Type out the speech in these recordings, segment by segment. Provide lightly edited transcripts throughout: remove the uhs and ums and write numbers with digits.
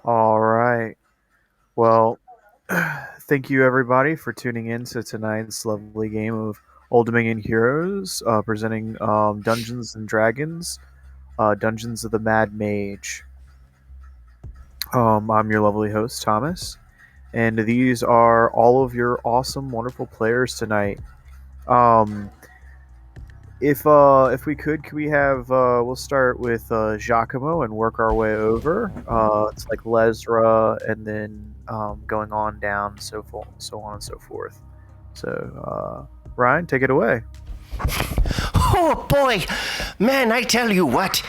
All right. Well, thank you everybody for tuning in to tonight's lovely game of Old Dominion Heroes, presenting Dungeons and Dragons, Dungeons of the Mad Mage. I'm your lovely host Thomas, and these are all of your awesome, wonderful players tonight. Um, if we could we have we'll start with Giacomo and work our way over. It's like Lesra, and then going on down, so on and so forth. So Ryan, take it away. Oh boy! Man, I tell you what,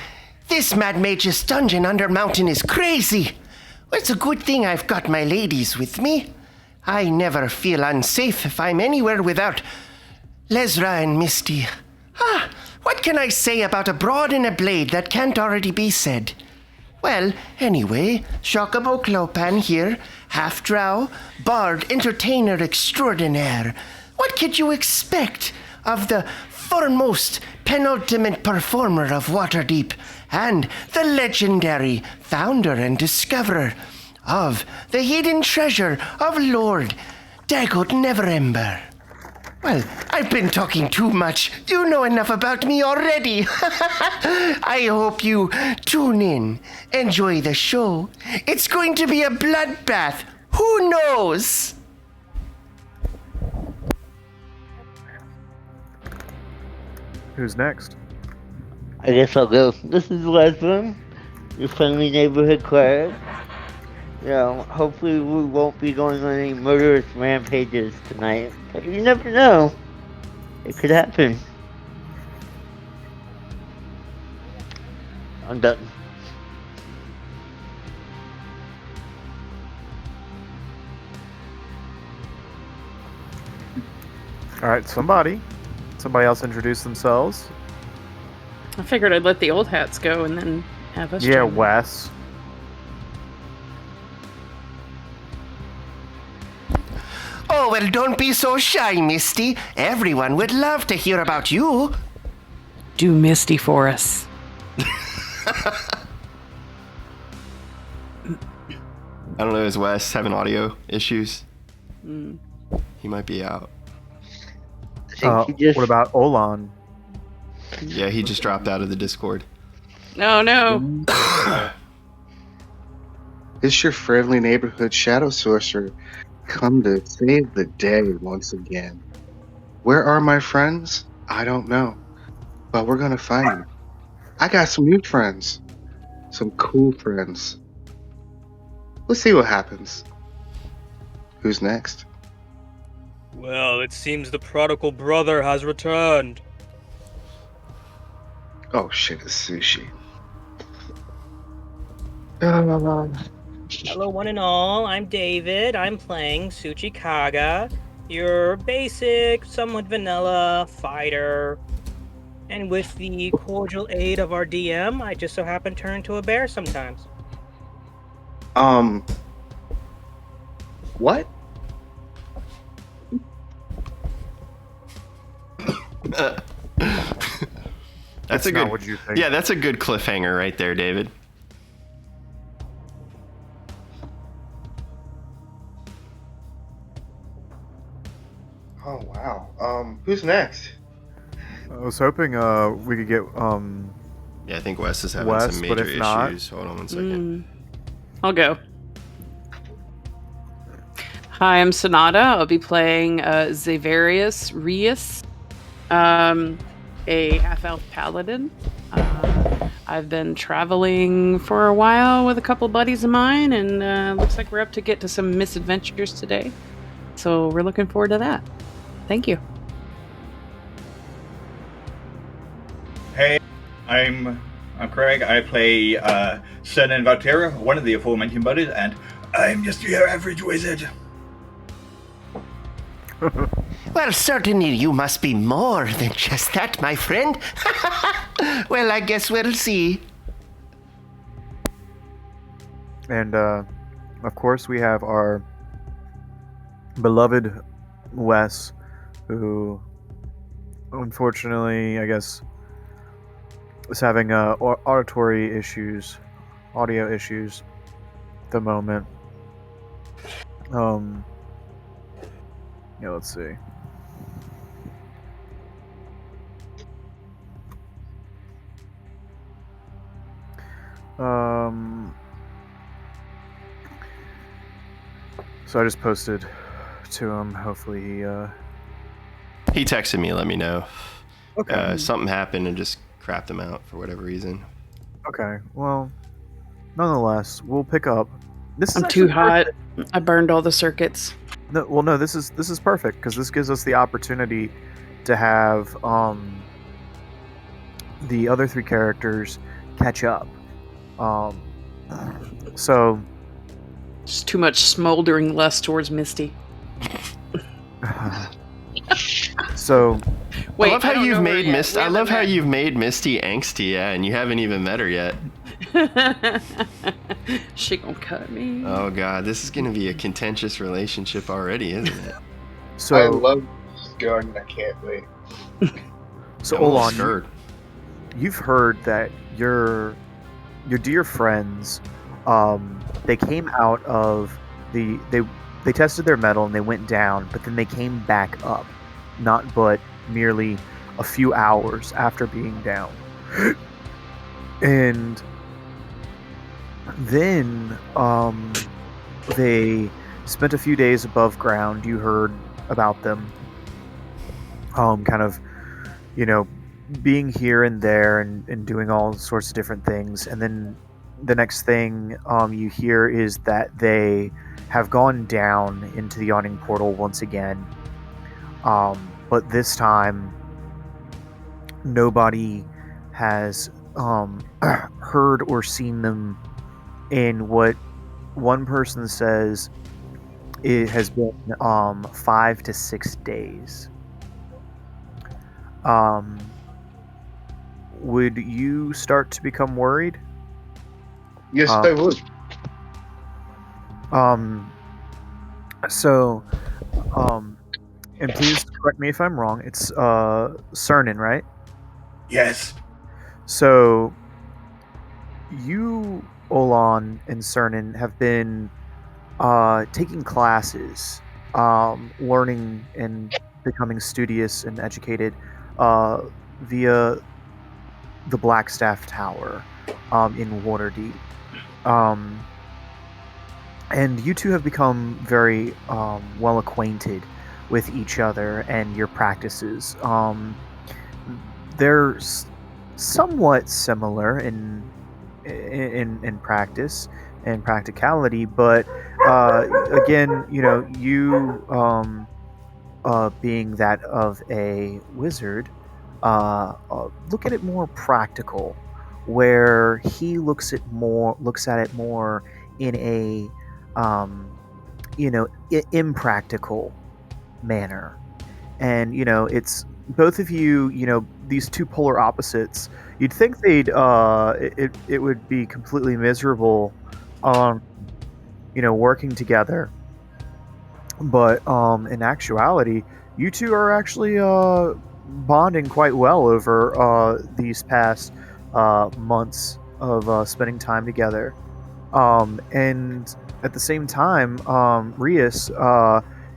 this Mad Mage's dungeon under mountain is crazy. Well, it's a good thing I've got my ladies with me. I never feel unsafe if I'm anywhere without Lesra and Misty. What can I say about a broad and a blade that can't already be said? Well, anyway, Giacomo Clopan here, half-drow, bard, entertainer extraordinaire. What could you expect of the foremost penultimate performer of Waterdeep and the legendary founder and discoverer of the hidden treasure of Lord Dagot Neverember? Well, I've been talking too much. You know enough about me already. I hope you tune in. Enjoy the show. It's going to be a bloodbath. Who knows? Who's next? I guess I'll go. This is Leslie, your friendly neighborhood cleric. Hopefully we won't be going on any murderous rampages tonight. But you never know. It could happen. I'm done. All right, somebody else introduce themselves. I figured I'd let the old hats go and then have us. Yeah, Wes. Oh, well, don't be so shy, Misty. Everyone would love to hear about you. Do Misty for us. I don't know, is Wes having audio issues? He might be out. What about Olan? Yeah, he just dropped out of the Discord. No, no. It's your friendly neighborhood shadow sorcerer, come to save the day once again. Where are my friends? I don't know, but we're gonna find them. I got some new friends, some cool friends. Let's see what happens. Who's next? Well, it seems the prodigal brother has returned. Oh shit, it's Sushi. Hello, one and all. I'm David. I'm playing Tsuchikaga, your basic, somewhat vanilla fighter. And with the cordial aid of our DM, I just so happen to turn into a bear sometimes. What? That's a good. Not what you think. Yeah, that's a good cliffhanger right there, David. Oh wow. Who's next? I was hoping we could get Yeah, I think Wes is having Wes, some but major if not- issues. Hold on one second. I'll go. Hi, I'm Sonata. I'll be playing Zavarius Rius, a half-elf paladin. I've been traveling for a while with a couple buddies of mine, and looks like we're up to get to some misadventures today. So we're looking forward to that. Thank you. Hey, I'm Craig. I play Cernan Valtera, one of the aforementioned buddies, and I'm just your average wizard. Well, certainly you must be more than just that, my friend. Well, I guess we'll see. And of course, we have our beloved Wes, who unfortunately, I guess, is having auditory issues, audio issues. the moment. Yeah, let's see. So I just posted to him. Hopefully He texted me, let me know. Okay. Something happened and just crapped him out for whatever reason. Okay. Well, nonetheless, we'll pick up. This is I'm actually too hot. perfect. I burned all the circuits. No, this is perfect because this gives us the opportunity to have the other three characters catch up. So Just too much smoldering lust towards Misty. so Wait, I love how don't you've know her made yet. Misty. We I love haven't how met. you've made Misty angsty, yeah, and you haven't even met her yet. She gonna cut me. Oh god, this is gonna be a contentious relationship already, isn't it? so I love this gun. I can't wait. so I'm a little Olan, scared. you've heard that your dear friends, they came out of they tested their metal and they went down, but then they came back up, not but merely a few hours after being down, and then they spent a few days above ground. You heard about them, kind of, you know, being here and there and doing all sorts of different things. And then the next thing you hear is that they have gone down into the yawning portal once again. But this time, nobody has heard or seen them in what one person says it has been 5 to 6 days. Would you start to become worried? Yes, I would. So, and please correct me if I'm wrong. It's Cernan, right? Yes. So, you, Olan, and Cernan have been taking classes, learning and becoming studious and educated via the Blackstaff Tower in Waterdeep. And you two have become very well acquainted with each other and your practices. They're somewhat similar in practice and practicality, but again, you know, you being that of a wizard, look at it more practical, where he looks at it more in a you know, impractical manner. And you know, it's both of you, you know, these two polar opposites. You'd think they'd it would be completely miserable, you know, working together, but in actuality, you two are actually bonding quite well over these past months of spending time together. And at the same time, Rias,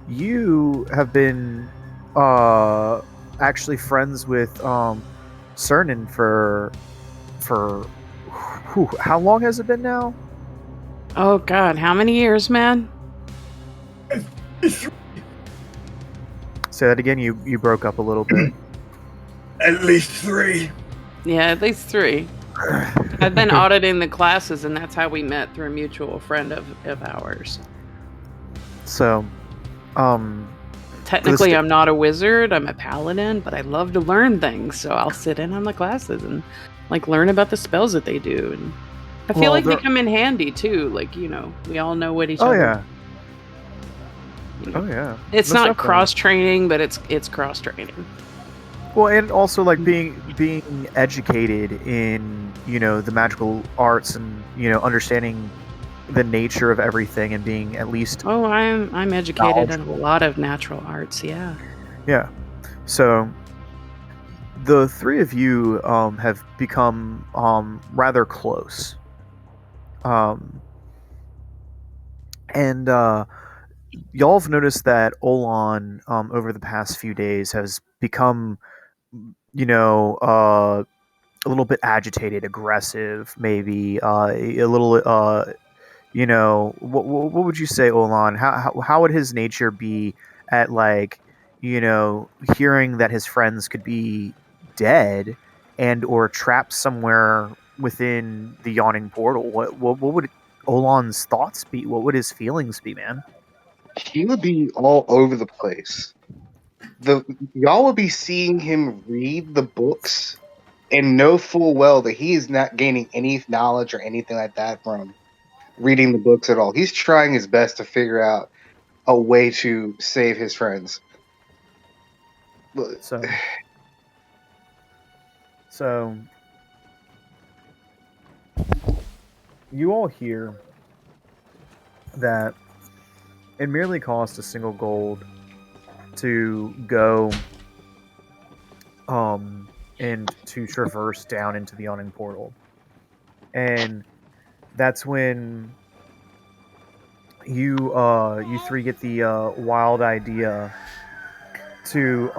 you have been actually friends with Cernan for how long has it been now? Oh God, how many years, man? Say that again. You broke up a little bit. At least 3. Yeah, at least 3. I've been auditing the classes, and that's how we met, through a mutual friend of ours. So, Technically, I'm not a wizard. I'm a paladin, but I love to learn things, so I'll sit in on the classes and like learn about the spells that they do. And I feel like they come in handy too. Like, you know, we all know what each other. Yeah. You know, Oh yeah. it's Most not definitely. cross training, but it's cross training. Well, and also like being educated in, you know, the magical arts and, you know, understanding the nature of everything and being at least Oh, I'm educated in a lot of natural arts. Yeah. Yeah. So the three of you have become rather close. And y'all have noticed that Olan, over the past few days, has become, you know, a little bit agitated, aggressive, maybe a little. What would you say, Olan? How would his nature be at like, hearing that his friends could be dead and or trapped somewhere within the yawning portal? What would Olan's thoughts be? What would his feelings be, man? He would be all over the place. The Y'all would be seeing him read the books and know full well that he is not gaining any knowledge or anything like that from reading the books at all. He's trying his best to figure out a way to save his friends. But So, so you all hear that it merely costs a single gold to go and to traverse down into the yawning portal. And that's when you three get the wild idea to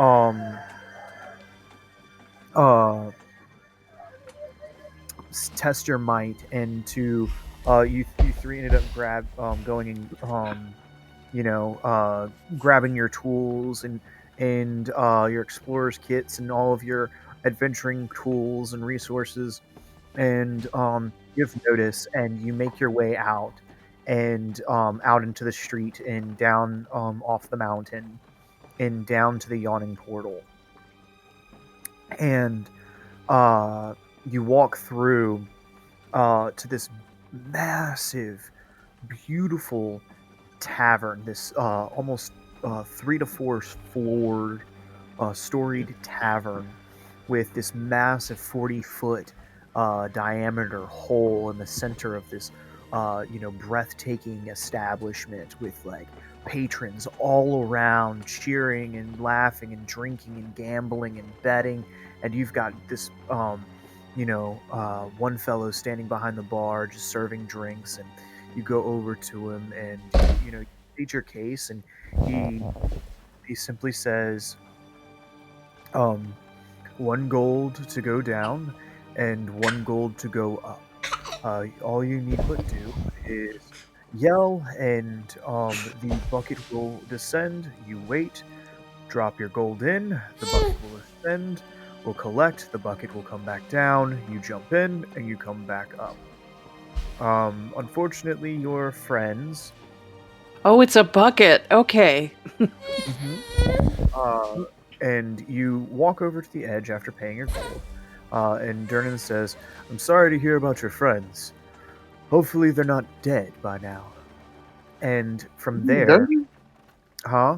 uh test your might, and to you three ended up going and grabbing your tools and your explorer's kits and all of your adventuring tools and resources, and give notice, and you make your way out and out into the street and down off the mountain and down to the yawning portal. And you walk through to this massive, beautiful tavern, this almost 3 to 4 storied tavern with this massive 40-foot diameter hole in the center of this breathtaking establishment, with like patrons all around cheering and laughing and drinking and gambling and betting. And you've got this one fellow standing behind the bar just serving drinks, and you go over to him and you state your case, and he simply says, 1 gold to go down and 1 gold to go up. All you need but do is yell, and the bucket will descend. You wait, drop your gold in, the bucket will ascend, will collect, the bucket will come back down, you jump in, and you come back up. Unfortunately, your friends, Oh, it's a bucket. Okay. uh, and you walk over to the edge after paying your gold, and Durnan says, I'm sorry to hear about your friends. Hopefully they're not dead by now. And from there, Durnan? huh?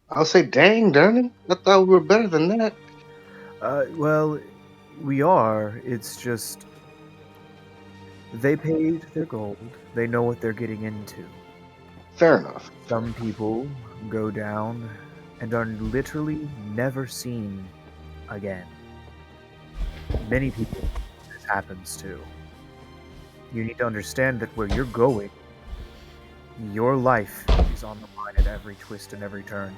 I'll say, dang, Durnan. I thought we were better than that. Well, we are. It's just they paid their gold. They know what they're getting into. Fair enough. Some people go down and are literally never seen again. Many people this happens to. You need to understand that where you're going, your life is on the line at every twist and every turn.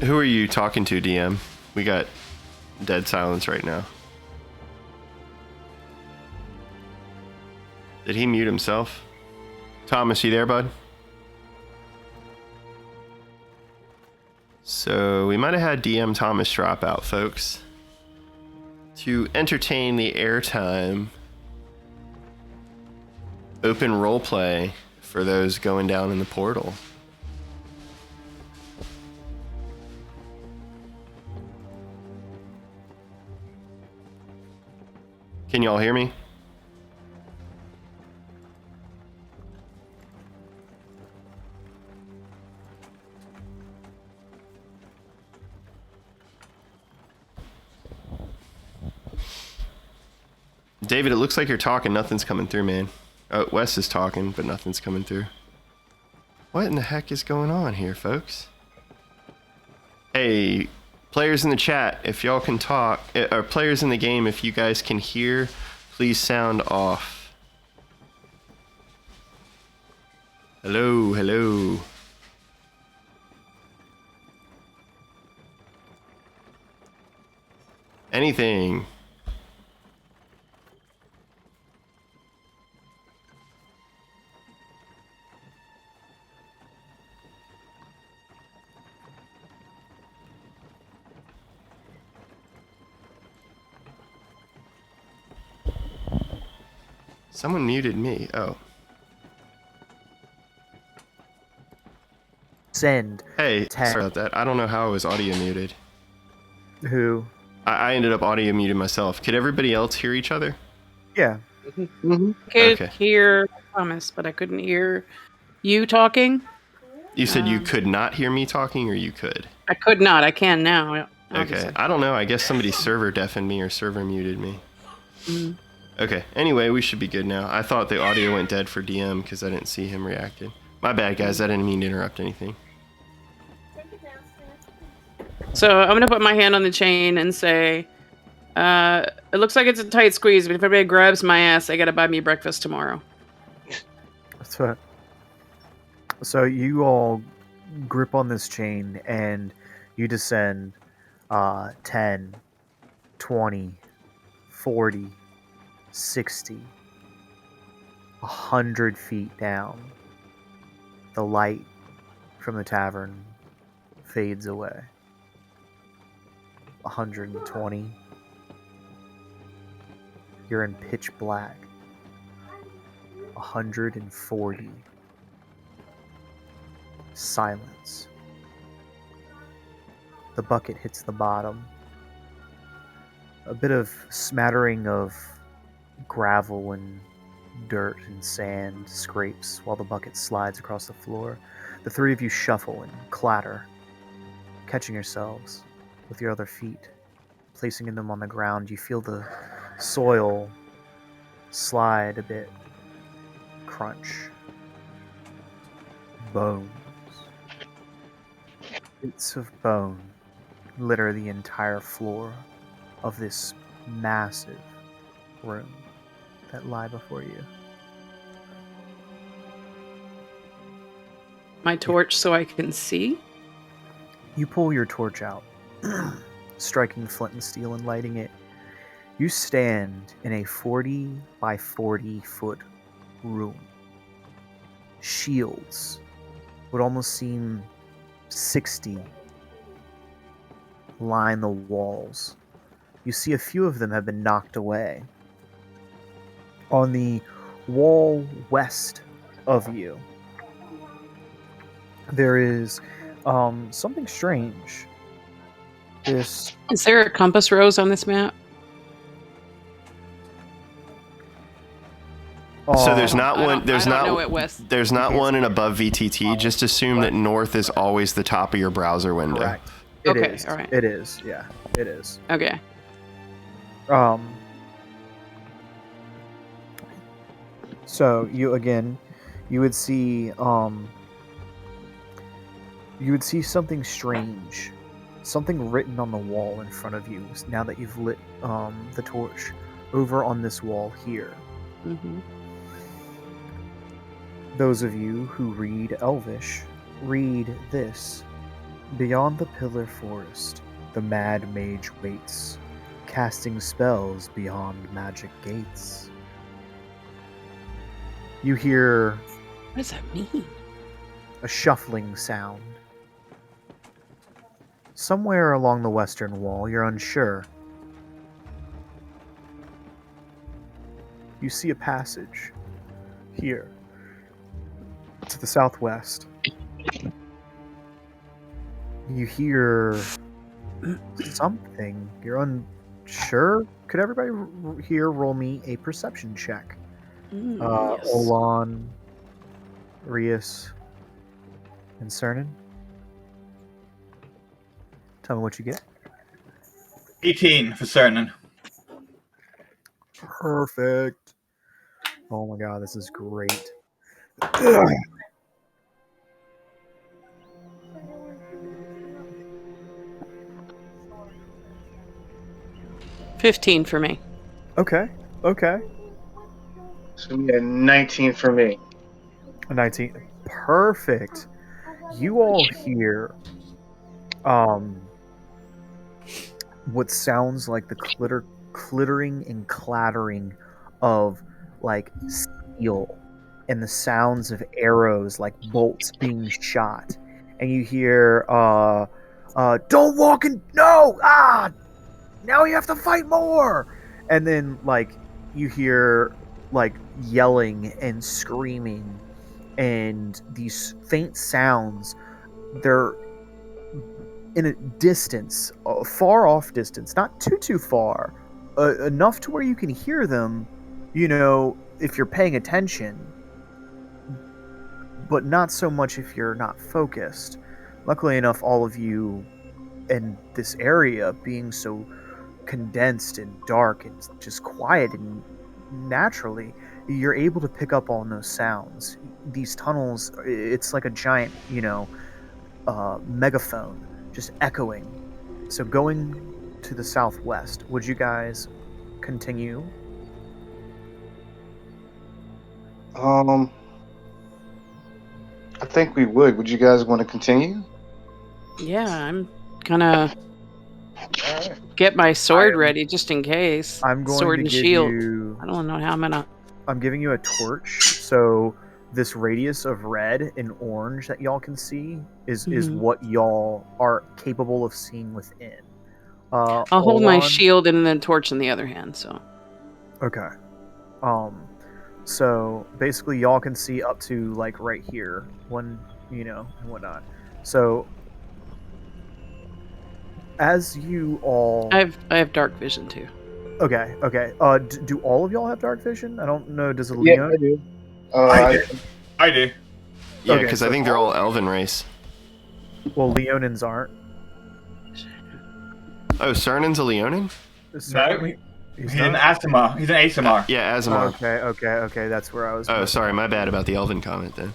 Who are you talking to, DM? We got dead silence right now. Did he mute himself? Thomas, you there, bud? So we might have had DM Thomas drop out, folks. To entertain the airtime, open roleplay for those going down in the portal. Can y'all hear me? David, it looks like you're talking. Nothing's coming through, man. Oh, Wes is talking, but nothing's coming through. What in the heck is going on here, folks? Hey, players in the chat, if y'all can talk, or players in the game, if you guys can hear, please sound off. Hello, hello. Anything. Someone muted me. Oh. Send. Hey, 10. sorry about that. I don't know how I was audio muted. Who? I ended up audio muted myself. Could everybody else hear each other? Yeah. Mm-hmm. I could Okay. hear Thomas, but I couldn't hear you talking. You said you could not hear me talking, or you could? I could not. I can now. Obviously. Okay. I don't know. I guess somebody's server deafened me or server muted me. Mm. Okay. Anyway, we should be good now. I thought the audio went dead for DM because I didn't see him reacting. My bad, guys. I didn't mean to interrupt anything. So I'm gonna put my hand on the chain and say, it looks like it's a tight squeeze, but if everybody grabs my ass, they gotta buy me breakfast tomorrow. That's what. So you all grip on this chain and you descend 10, 20, 40, 60, 100 feet down. The light from the tavern fades away. 120. You're in pitch black. 140. Silence. The bucket hits the bottom. A bit of smattering of gravel and dirt and sand scrapes while the bucket slides across the floor. The three of you shuffle and clatter, catching yourselves with your other feet, placing them on the ground. You feel the soil slide a bit, crunch. Bones. Bits of bone litter the entire floor of this massive room that lie before you. My torch so I can see. You pull your torch out, striking flint and steel and lighting it. You stand in a 40 by 40 foot room. Shields would almost seem 60 line the walls. You see a few of them have been knocked away. On the wall west of you, there is something strange. This Is there a compass rose on this map? So there's not I one. don't- There's I don't not. know it, Wes. There's not one in above VTT. Just assume that north is always the top of your browser window. correct. It Okay, is. alright. It is. Yeah, it is. Okay. So you would see something strange, something written on the wall in front of you. Now that you've lit the torch, over on this wall here. Mm-hmm. Those of you who read Elvish, read this. Beyond the pillar forest, the Mad Mage waits, casting spells beyond magic gates. You hear What does that mean? a shuffling sound. Somewhere along the western wall, you're unsure. You see a passage here to the southwest. You hear something. You're unsure. Could everybody here roll me a perception check? Yes. Olan, Rias, and Cernan. Tell me what you get. 18 for Cernan. Perfect. Oh my god, this is great. 15 for me. Okay. Okay. So yeah, 19 for me. A 19. Perfect. You all hear what sounds like the clittering and clattering of like steel and the sounds of arrows like bolts being shot. And you hear don't walk in, no, now you have to fight more. And then like you hear like yelling and screaming and these faint sounds. They're in a distance, a far off distance, not too far, enough to where you can hear them, if you're paying attention, but not so much if you're not focused. Luckily enough, all of you in this area being so condensed and dark and just quiet and naturally, you're able to pick up on those sounds. These tunnels, it's like a giant, megaphone just echoing. So going to the southwest, would you guys continue? I think we would. Would you guys want to continue? Yeah, I'm gonna get my sword ready just in case. I'm going Sword to and give shield. you. I don't know how I'm gonna. I'm giving you a torch. So this radius of red and orange that y'all can see is Mhm. what y'all are capable of seeing within. I'll hold my Olan. shield and then torch in the other hand. So Okay. So basically, y'all can see up to like right here, and whatnot. So as you all, I have dark vision too. okay. Do all of y'all have dark vision? I don't know. Does Yeah, Leon? I do. I do. I do. Yeah, Okay, because so I think they're all all elven race. well, Leonins aren't. Oh, Cernan's a Leonin? Is No, certainly he's he's an not. Asimar. He's an Asimar. Yeah, Azamar. Okay. That's where I was. Oh, messing sorry, up. my bad about the elven comment then.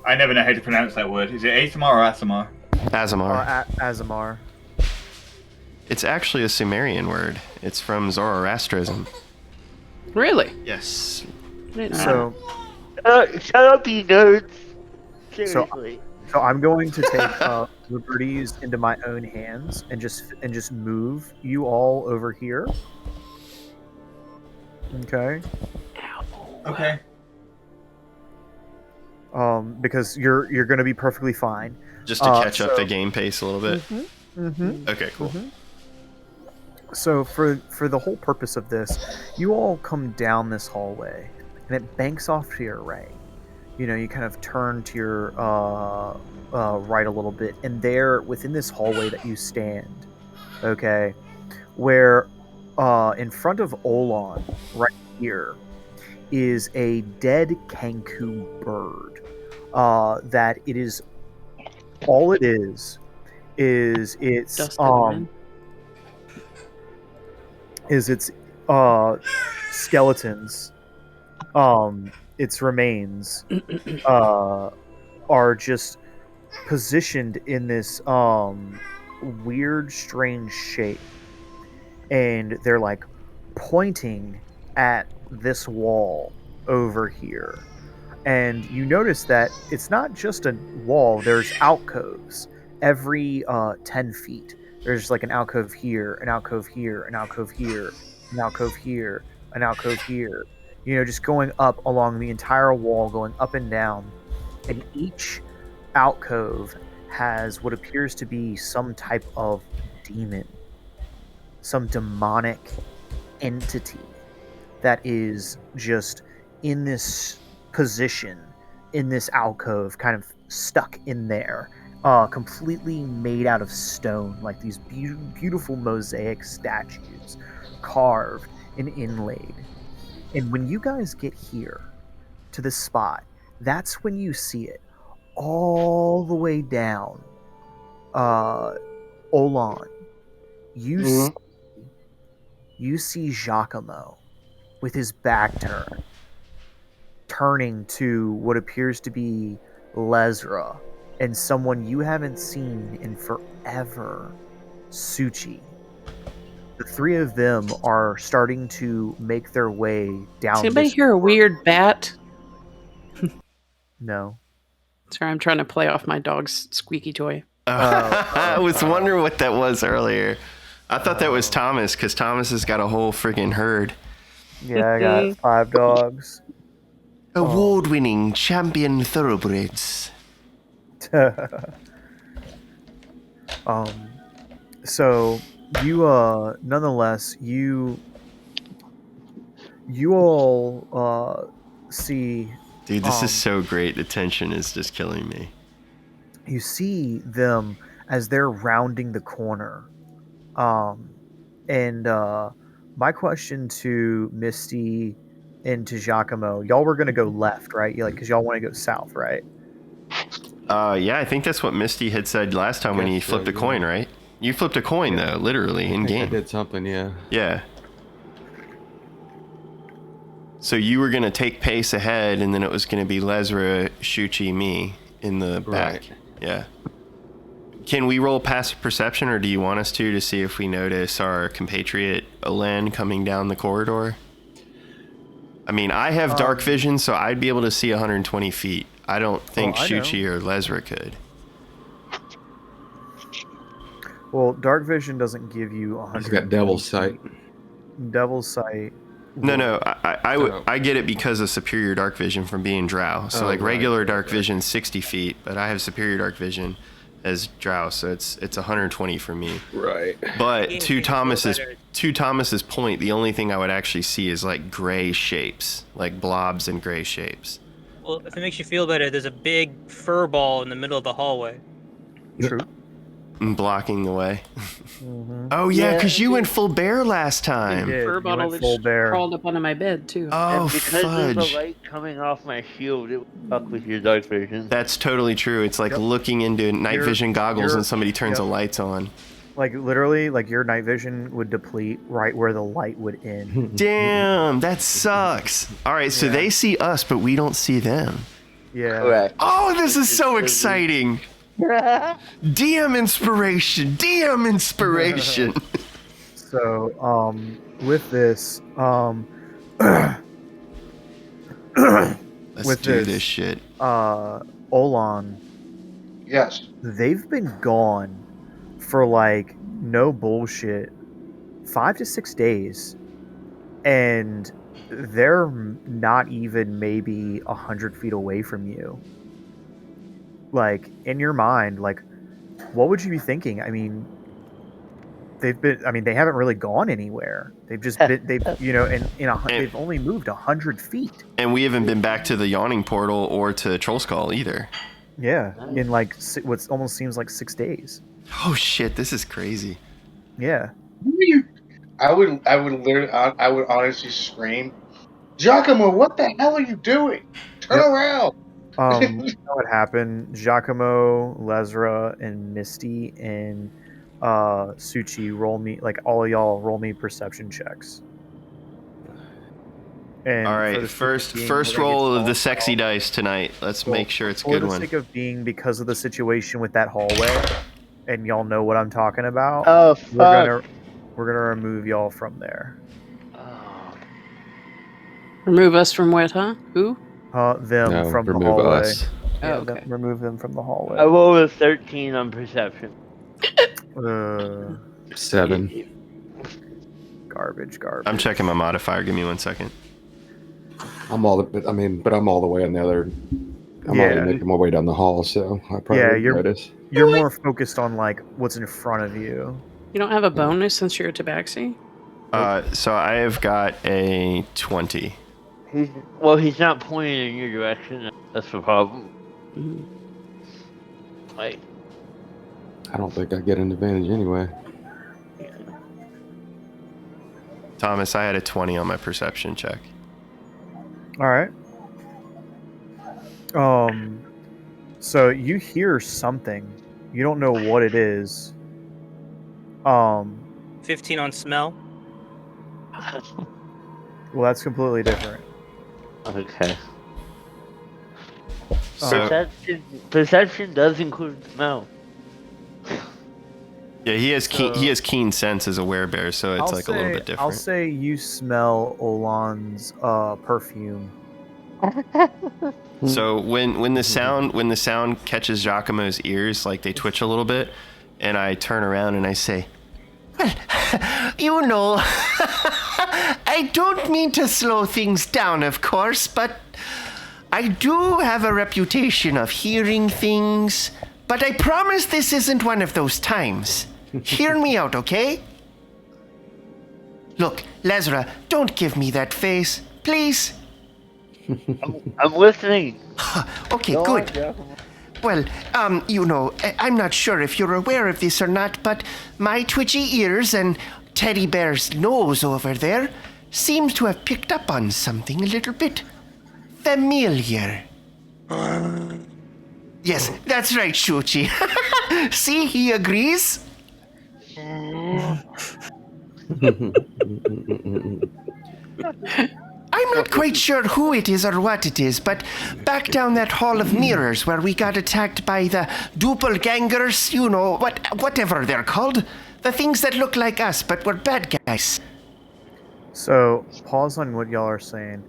I never know how to pronounce that word. Is it Asimar or Asimar? Azamar. Azamar. It's actually a Sumerian word. It's from Zoroastrism. Really? Yes. I didn't know So Shut up, you nerds. so Seriously. so I'm going to take liberties into my own hands and just move you all over here. Okay. Okay. Because you're going to be perfectly fine. Just to catch up the game pace a little bit. Mm-hmm. Okay, cool. So for the whole purpose of this, you all come down this hallway, and it banks off to your right. You kind of turn to your right a little bit, and there within this hallway that you stand, okay, where in front of Olan, right here, is a dead Cancun bird. That it is all it is it's dust to the wind. is its skeletons, its remains are just positioned in this weird strange shape, and they're like pointing at this wall over here. And you notice that it's not just a wall, there's alcoves every 10 feet. There's like an alcove here, an alcove here, an alcove here, an alcove here, an alcove here. Just going up along the entire wall, going up and down. And each alcove has what appears to be some type of demon, some demonic entity that is just in this position, in this alcove, kind of stuck in there, completely made out of stone, like these beautiful mosaic statues, carved and inlaid. And when you guys get here to this spot, that's when you see it all the way down. Olan, you Mhm. see, you see Giacomo with his back turned, turning to what appears to be Lesra and someone you haven't seen in forever, Suchi. The three of them are starting to make their way Does down anybody this hear a weird bat? No. Sorry, I'm trying to play off my dog's squeaky toy. I was wondering what that was earlier. I thought that was Thomas, because Thomas has got a whole friggin' herd. Yeah, I got 5 dogs. Award-winning champion thoroughbreds. So you nonetheless you all see, Dude, this is so great. The tension is just killing me. you see them as they're rounding the corner. And my question to Misty and to Giacomo, y'all were gonna go left, right? Because y'all want to go south, right? Yeah, I think that's what Misty had said last time when he flipped a coin, right? You flipped a coin, though, literally, in game. I did something, yeah. Yeah. So you were going to take pace ahead, and then it was going to be Lesra, Shuchi, me in the back. Right. Yeah. Can we roll passive perception, or do you want us to see if we notice our compatriot Olan coming down the corridor? I mean, I have dark vision, so I'd be able to see 120 feet. I don't think Shuchi or Lesra could. Well, dark vision doesn't give you 100. He's got devil's sight. Devil's sight. No, I get it because of superior dark vision from being drow. So regular dark vision 60 feet, but I have superior dark vision as drow, so it's 120 for me. Right. But to Thomas's point, the only thing I would actually see is like gray shapes, like blobs and gray shapes. Well, if it makes you feel better, there's a big fur ball in the middle of the hallway. True. Blocking the way. Oh yeah, because you went full bear last time. Fur bottle that crawled up onto my bed too. Oh, and because fudge. there's the light coming off my shield, it would fuck with your dark vision. That's totally true. It's like looking into night vision goggles and somebody turns the lights on. Like literally, like your night vision would deplete right where the light would end. Damn, that sucks. All right, so they see us, but we don't see them. Yeah. Correct. Oh, this is so exciting. DM inspiration. DM inspiration. So, with this, Let's with do this shit. Olan, Yes. they've been gone for like no bullshit 5 to 6 days, and they're not even maybe 100 feet away from you. Like, in your mind, like, what would you be thinking? I mean, they haven't really gone anywhere. They've just been, they've only moved 100 feet. And we haven't been back to the Yawning Portal or to Troll Skull either. Yeah, in like what almost seems like 6 days. Oh shit, this is crazy. Yeah. I would honestly scream, Giacomo, what the hell are you doing? Turn around. You know what happened? Giacomo, Lesra, and Misty and Suchi roll me, like all of y'all roll me perception checks. And all right, first roll of the sexy dice tonight. Let's make sure it's a good one. For the sake of being, because of the situation with that hallway, and y'all know what I'm talking about. Oh fuck! We're gonna remove y'all from there. Remove us from what, huh? Who? Them from the remove hallway. us. Yeah, okay. remove them from the hallway. I rolled a 13 on perception. 7. Garbage. I'm checking my modifier. Give me 1 second. I'm all the way on the other. I'm already making my way down the hall, so I probably wouldn't notice. You're more focused on like what's in front of you. You don't have a bonus since you're a tabaxi? So I have got a 20. He's not pointing in your direction. That's the problem. Like, I don't think I get an advantage anyway. Thomas, I had a 20 on my perception check. All right. So you hear something. You don't know what it is. 15 on smell. Well, that's completely different. Okay. So Perception does include smell. yeah, he has keen sense as a werebear, so it's a little bit different. I'll say you smell Olan's perfume. So when the sound catches Giacomo's ears, like they twitch a little bit, and I turn around and I say, Well, you know, I don't mean to slow things down, of course, but I do have a reputation of hearing things, but I promise this isn't one of those times. Hear me out, okay? Look, Lazara, don't give me that face, please. I'm listening. Okay, Go good. on, Giacomo. Well, you know, I'm not sure if you're aware of this or not, but my twitchy ears and Teddy Bear's nose over there seems to have picked up on something a little bit familiar. Yes, that's right, Shuchi. See, he agrees. I'm not quite sure who it is or what it is, but back down that hall of mirrors where we got attacked by the doppelgangers, you know, whatever they're called. The things that look like us, but we're bad guys. So, pause on what y'all are saying.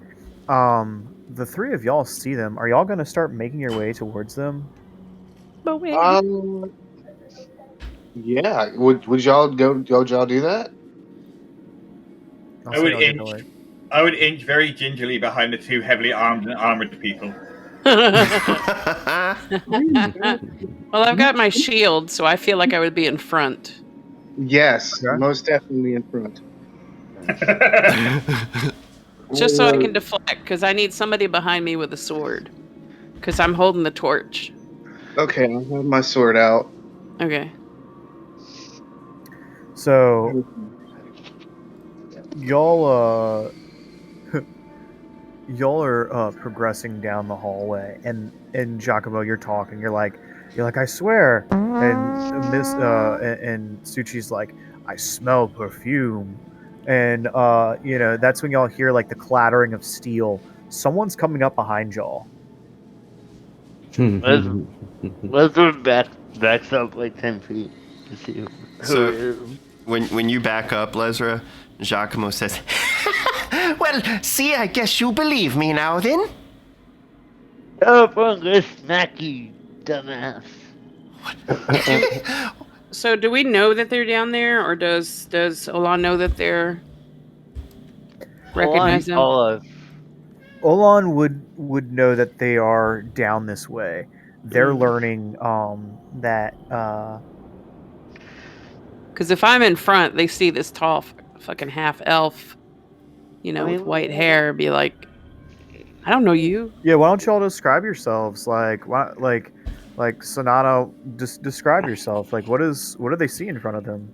The three of y'all see them. Are y'all going to start making your way towards them? Yeah. Would y'all y'all do that? I would inch very gingerly behind the two heavily armed and armored people. Well, I've got my shield, so I feel like I would be in front. Yes, most definitely in front. Just so I can deflect, because I need somebody behind me with a sword. Because I'm holding the torch. Okay, I'll have my sword out. Okay. So, y'all are progressing down the hallway, and Giacomo, you're talking. You're like, I swear, and and Suchi's like, I smell perfume, and that's when y'all hear like the clattering of steel. Someone's coming up behind y'all. Let's backs up like 10 feet to see who So it is. when you back up, Lesra, Giacomo says, Well, see, I guess you believe me now, then? Up on this smack you, dumbass. So do we know that they're down there, or does Olan know that they're recognize them? Olan would know that they are down this way. They're learning that because if I'm in front, they see this tall fucking half elf, with white hair, be like, I don't know you. Yeah, why don't y'all describe yourselves? Like Sonata, describe yourself. Like, what do they see in front of them?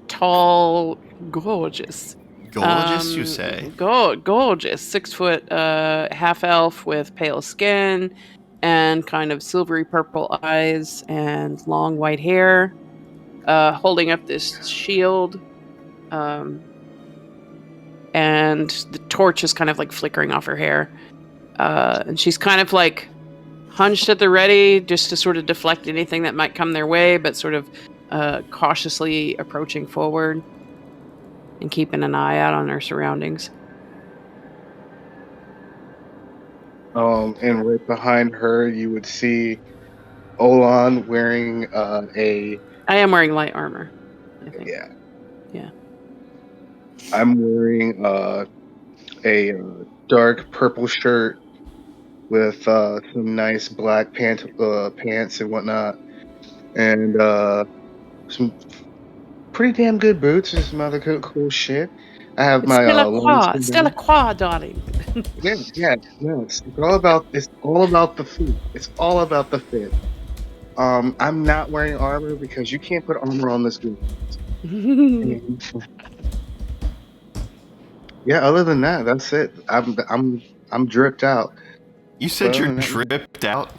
Tall, gorgeous. Gorgeous, you say? Gorgeous. 6 foot, half elf with pale skin and kind of silvery purple eyes and long white hair, holding up this shield. And the torch is kind of like flickering off her hair. And she's kind of like hunched at the ready just to sort of deflect anything that might come their way, but sort of cautiously approaching forward and keeping an eye out on her surroundings. And right behind her, you would see Olan wearing I am wearing light armor, I think. Yeah. Yeah. I'm wearing a dark purple shirt with some nice black pants and whatnot, and some pretty damn good boots and some other cool shit. I have my Still a quad, darling. Yeah. It's all about the fit. It's all about the fit. I'm not wearing armor because you can't put armor on this dude. Yeah, other than that, that's it. I'm dripped out. You said you're dripped out?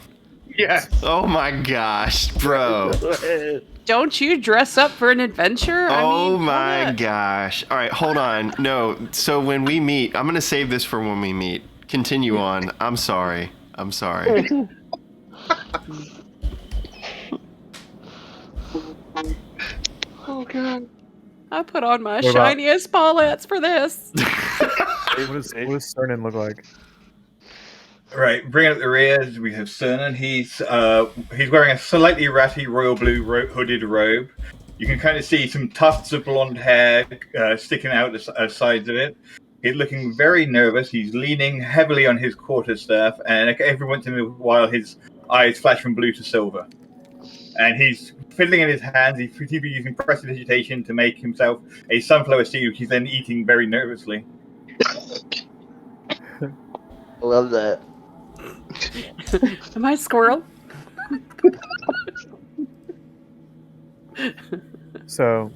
Yes. Oh my gosh, bro. Don't you dress up for an adventure? Oh my gosh. All right, hold on. No, so when we meet, I'm going to save this for when we meet. Continue on. I'm sorry. Oh god. I put on my What about- shiniest palettes for this. What does Cernan look like? Right, bring up the rear. We have Cernan. He's wearing a slightly ratty royal blue hooded robe. You can kind of see some tufts of blonde hair sticking out the sides of it. He's looking very nervous. He's leaning heavily on his quarterstaff, and every once in a while his eyes flash from blue to silver. And he's fiddling in his hands. He's using prestidigitation to make himself a sunflower seed, which he's then eating very nervously. I love that. Am I a squirrel? So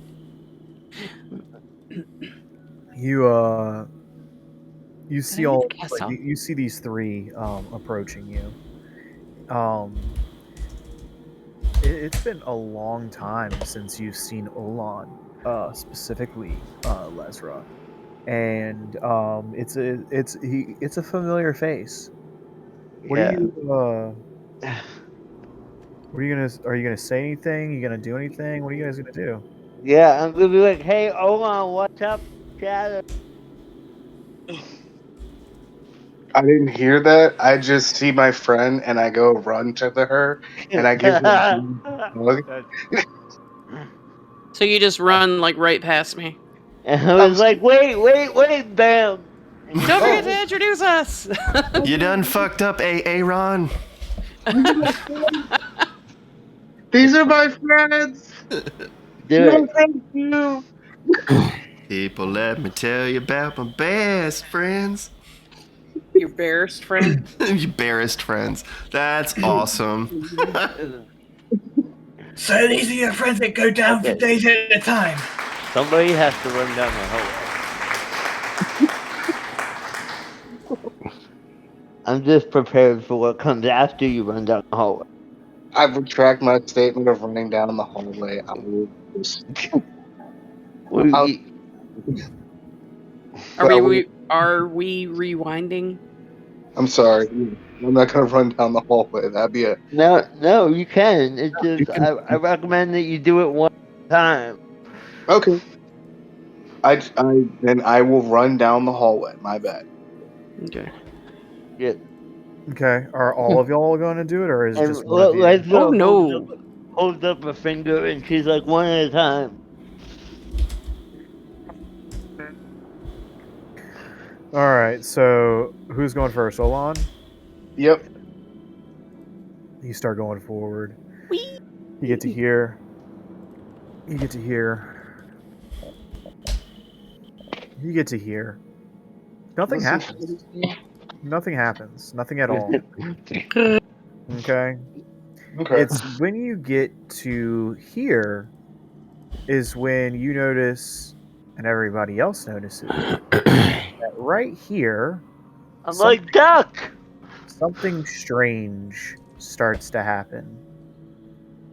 you see you see these three approaching you. It's been a long time since you've seen Olan, specifically Lesra, and it's a familiar face. What are you gonna say anything? You gonna do anything? What are you guys gonna do? Yeah, I'm gonna be like, hey, Olan, what's up, Shadow? I didn't hear that. I just see my friend and I go run to her and I give her a hug. So you just run like right past me. And I was like, wait, bam. Don't forget to introduce us. You done fucked up, Aaron. These are my friends. Thank you. People, let me tell you about my best friends. Your barest friend. Your barest friends. That's awesome. So these are your friends that go down for days at a time. Somebody has to run down the hallway. I'm just prepared for what comes after you run down the hallway. I retract my statement of running down the hallway. I will just. Are we rewinding? I'm sorry. I'm not gonna run down the hallway. That'd be a No, you can. It's just I recommend that you do it one time. okay. Then I will run down the hallway. My bad. Okay. Yeah. Okay. Are all of y'all going to do it, or is it just one of you? Oh no! Holds up a finger and she's like, one at a time. All right. So who's going first? Olan? Yep. You start going forward. You get to hear. You get to hear. You get to hear. Nothing happens. Nothing happens. Nothing at all. Okay. It's when you get to here is when you notice, and everybody else notices, that right here, I'm like, duck! Something strange starts to happen.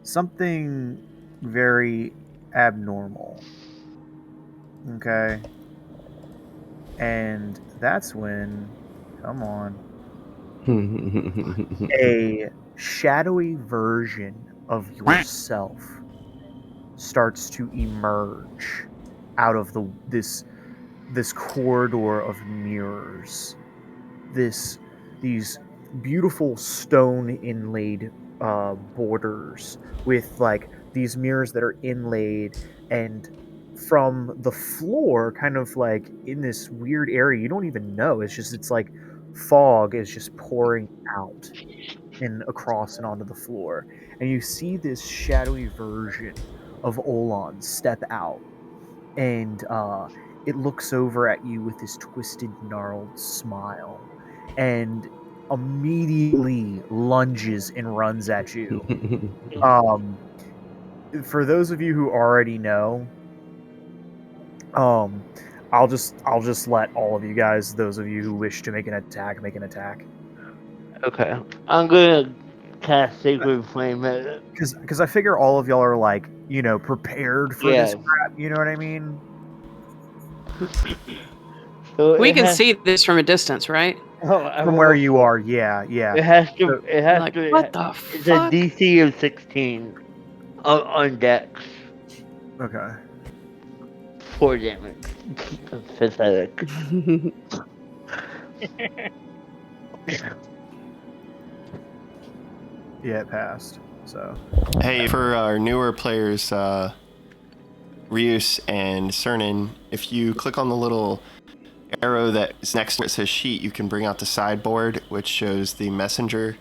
Something very abnormal. Okay. And that's when, come on, a shadowy version of yourself starts to emerge out of this corridor of mirrors. These beautiful stone inlaid borders with like these mirrors that are inlaid, and from the floor, kind of like in this weird area, you don't even know. It's like fog is just pouring out and across and onto the floor, and you see this shadowy version of Olan step out, and it looks over at you with this twisted, gnarled smile, and immediately lunges and runs at you. For those of you who already know, I'll just let all of you guys, those of you who wish to make an attack, make an attack. Okay. I'm gonna cast Sacred Flame. Because I figure all of y'all are like, prepared for this crap. You know what I mean? So we can see this from a distance, right? From where you are, yeah. It has to. It has like, to. What the It's fuck? a DC of 16 on Dex. Okay. 4 damage. Pathetic. Yeah, it passed. So. Hey, for our newer players, Rius and Cernan, if you click on the little arrow that is next to it says sheet, you can bring out the sideboard, which shows the messenger,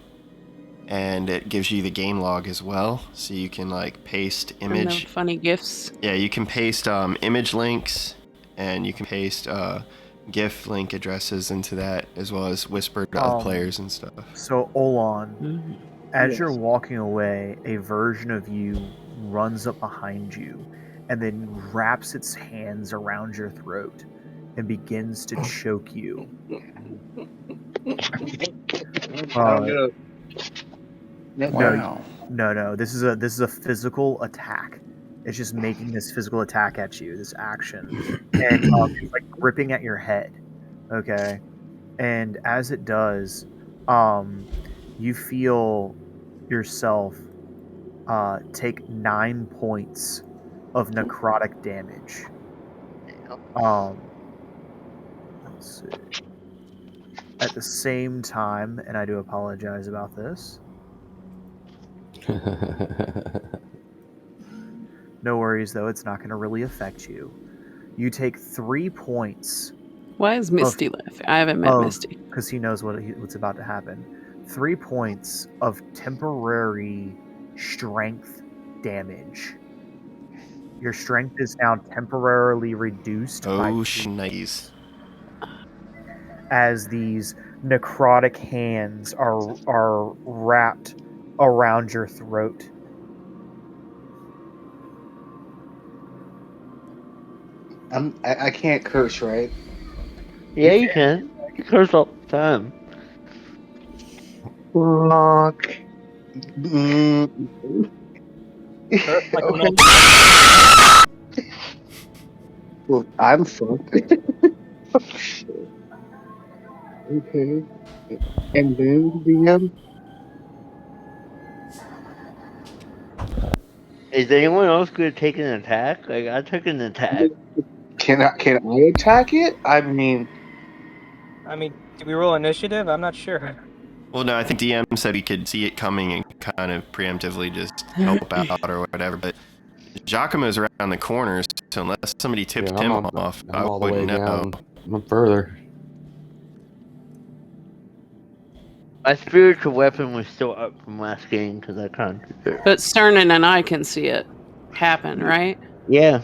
and it gives you the game log as well. So you can like paste image. Funny gifs. Yeah, you can paste image links, and you can paste GIF link addresses into that, as well as whisper to other players and stuff. So Olan, as you're walking away, a version of you runs up behind you, and then wraps its hands around your throat and begins to choke you. Wow. No. This is a physical attack. It's just making this physical attack at you, this action, and it's like ripping at your head. Okay, and as it does, you feel yourself take 9 points of necrotic damage. Let's see. At the same time, and I do apologize about this. No worries, though. It's not going to really affect you. You take 3 points. Why is Misty laughing? I haven't met Misty. Because he knows what's about to happen. 3 points of temporary strength damage. Your strength is now temporarily reduced. Nice. As these necrotic hands are wrapped around your throat. I can't curse, right? Yeah, you can. You curse all the time. Fuck. Well, I'm fucked. Oh, shit. Okay. And then DM? Is anyone else going to take an attack? Like, I took an attack. Can I attack it? I mean, did we roll initiative? I'm not sure. Well, no, I think DM said he could see it coming and kind of preemptively just help out or whatever. But Giacomo's around the corners, so unless somebody tipped him off, I wouldn't know. I'm further. My spiritual weapon was still up from last game because I conjured it. But Cernan and I can see it happen, right? Yeah.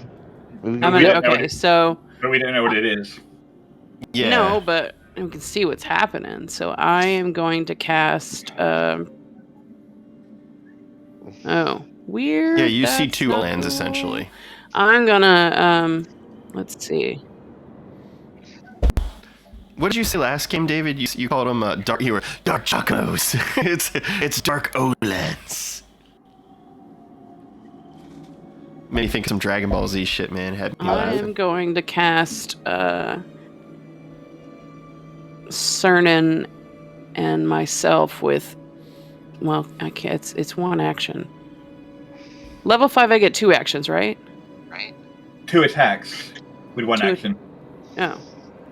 Okay, so... But we don't know what it is. Yeah. No, but we can see what's happening. So I am going to cast... weird. Yeah, you see 2 lands, essentially. I'm gonna... let's see. What did you say last game, David? You called them dark. You were dark chocos. it's dark Olans. Made me think of some Dragon Ball Z shit, man. I am going to cast Cernan and myself with. Well, I can't. It's 1 action. Level 5, I get 2 actions, right? 2 attacks with 1 action. Oh.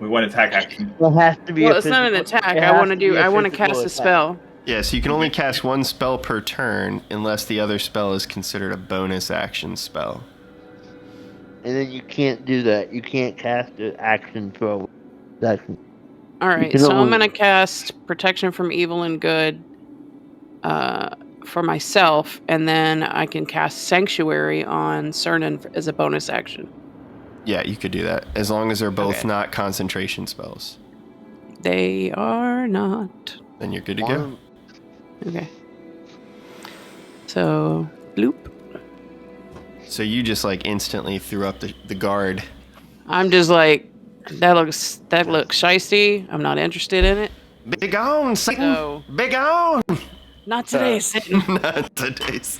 With 1 attack action. It has to be. Well, it's not an attack. I want to cast a spell. Yeah, so you can only cast 1 spell per turn unless the other spell is considered a bonus action spell. And then you can't do that. You can't cast an action throw. Alright, so I'm going to cast Protection from Evil and Good for myself, and then I can cast Sanctuary on Cernan as a bonus action. Yeah, you could do that, as long as they're both not concentration spells. They are not. Then you're good to go. Okay. So, bloop. So you just like instantly threw up the guard. I'm just like, that looks shiesty. I'm not interested in it. Big on, Satan! Big on! Not today, Sin. Not today's.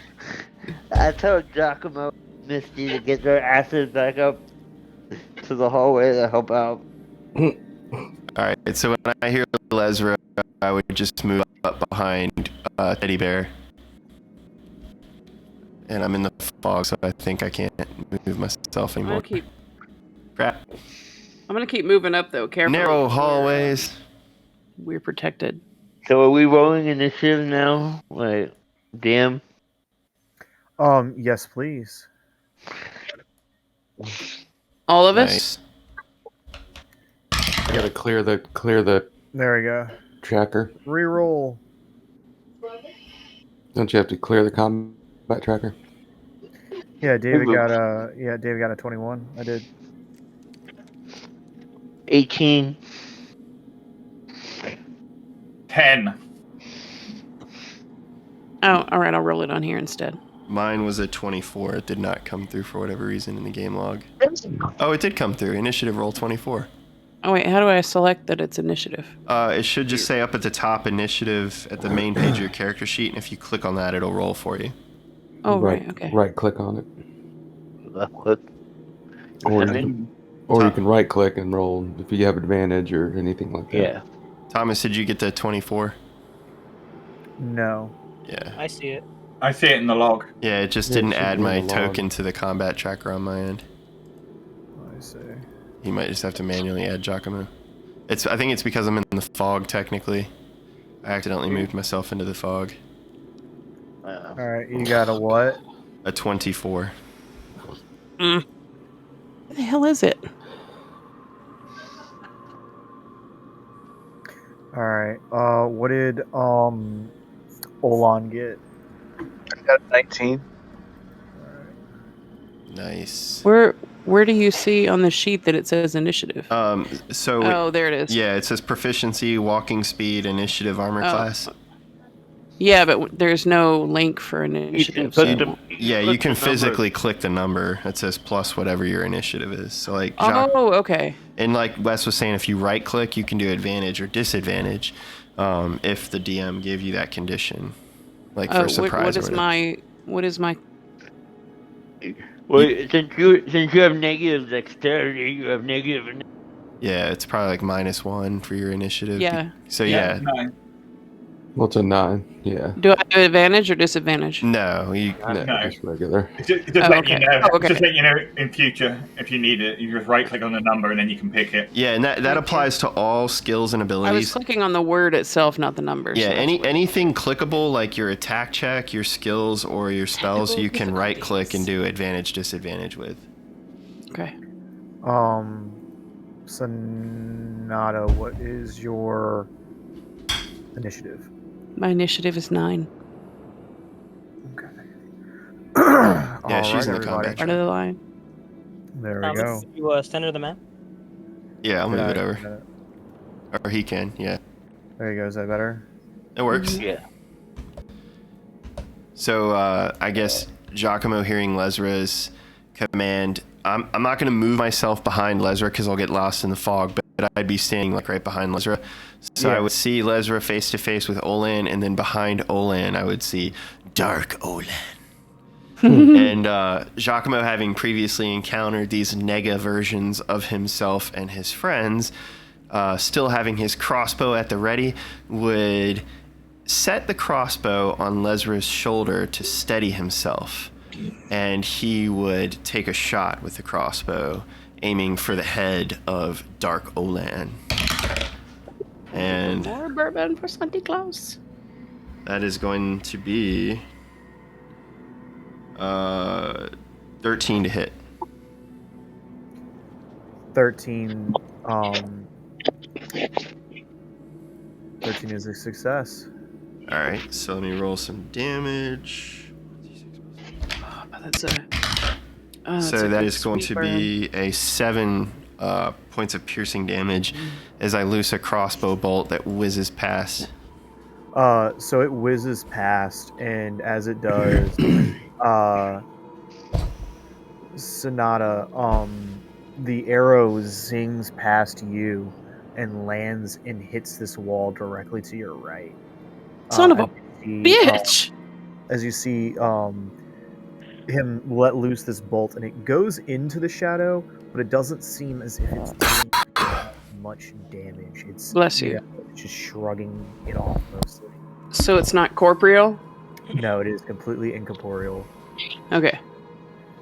I told Giacomo and Misty to get their asses back up to the hallway to help out. All right. So when I hear Lesra, I would just move up behind Teddy Bear. And I'm in the fog, so I think I can't move myself anymore. Crap. I'm gonna keep moving up though. Careful. Narrow hallways. We're protected. So are we rolling initiative now? Like, damn. Yes, please. All of Nice. us. I gotta clear the. There we go. Tracker. Reroll. Don't you have to clear the combat tracker? Yeah, David got a 21. I did. 18. 10. Oh, all right. I'll roll it on here instead. Mine was a 24. It did not come through for whatever reason in the game log. Oh, it did come through. Initiative roll 24. Oh wait, how do I select that it's initiative? It should just say up at the top initiative at the main page of your character sheet, and if you click on that, it'll roll for you. Oh, right. Okay. Right click on it. Left click. Or you can right click and roll if you have advantage or anything like that. Yeah. Thomas, did you get the 24? No. Yeah. I see it. I see it in the log. Yeah, it just didn't add my token to the combat tracker on my end. I see. You might just have to manually add Giacomo. I think it's because I'm in the fog, technically. I accidentally moved myself into the fog. Alright, you got a what? A 24. What the hell is it? Alright. What did Olan get? I got a 19. Nice. Where do you see on the sheet that it says initiative? So there it is. Yeah, it says proficiency, walking speed, initiative, armor class. Yeah, but there's no link for initiative. You can physically click the number. It says plus whatever your initiative is. So like. Okay. And like Wes was saying, if you right click, you can do advantage or disadvantage, if the DM gave you that condition, like for a surprise. What is my? Well, since you have negative dexterity, you have negative. Yeah, it's probably like -1 for your initiative. Yeah. So yeah. 9. Well, it's a 9. Yeah. Do I have advantage or disadvantage? No, No, just regular. Just letting you know. okay. Just letting you know in future if you need it. You just right click on the number and then you can pick it. Yeah, and that applies to all skills and abilities. I was clicking on the word itself, not the numbers. Yeah, anything clickable like your attack check, your skills, or your spells, you can right click and do advantage disadvantage with. Okay. Sonata, what is your initiative? My initiative is 9. Okay. Yeah, she's in the combat. Part of the line. There we go. You center the map. Yeah, I'll move it over. Or he can, yeah. There you go. Is that better? It works. Yeah. So I guess Giacomo hearing Lesra's command, I'm not going to move myself behind Lesra because I'll get lost in the fog, but I'd be standing like right behind Lesra. So I would see Lesra face to face with Olan, and then behind Olan I would see Dark Olan. And Giacomo, having previously encountered these nega versions of himself and his friends, still having his crossbow at the ready, would set the crossbow on Lesra's shoulder to steady himself. And he would take a shot with the crossbow, aiming for the head of Dark Olan. And more bourbon for Santa Claus. That is going to be 13 to hit. 13. 13 is a success. All right, so let me roll some damage. That's So that is going to be a 7 points of piercing damage as I loose a crossbow bolt that whizzes past. So it whizzes past, and as it does, Sonata, the arrow zings past you and lands and hits this wall directly to your right. Son of a Bitch! As you see him let loose this bolt, and it goes into the shadow, but it doesn't seem as if it's doing much damage. It's Bless you. It's just shrugging it off mostly. So it's not corporeal? No, it is completely incorporeal. Okay.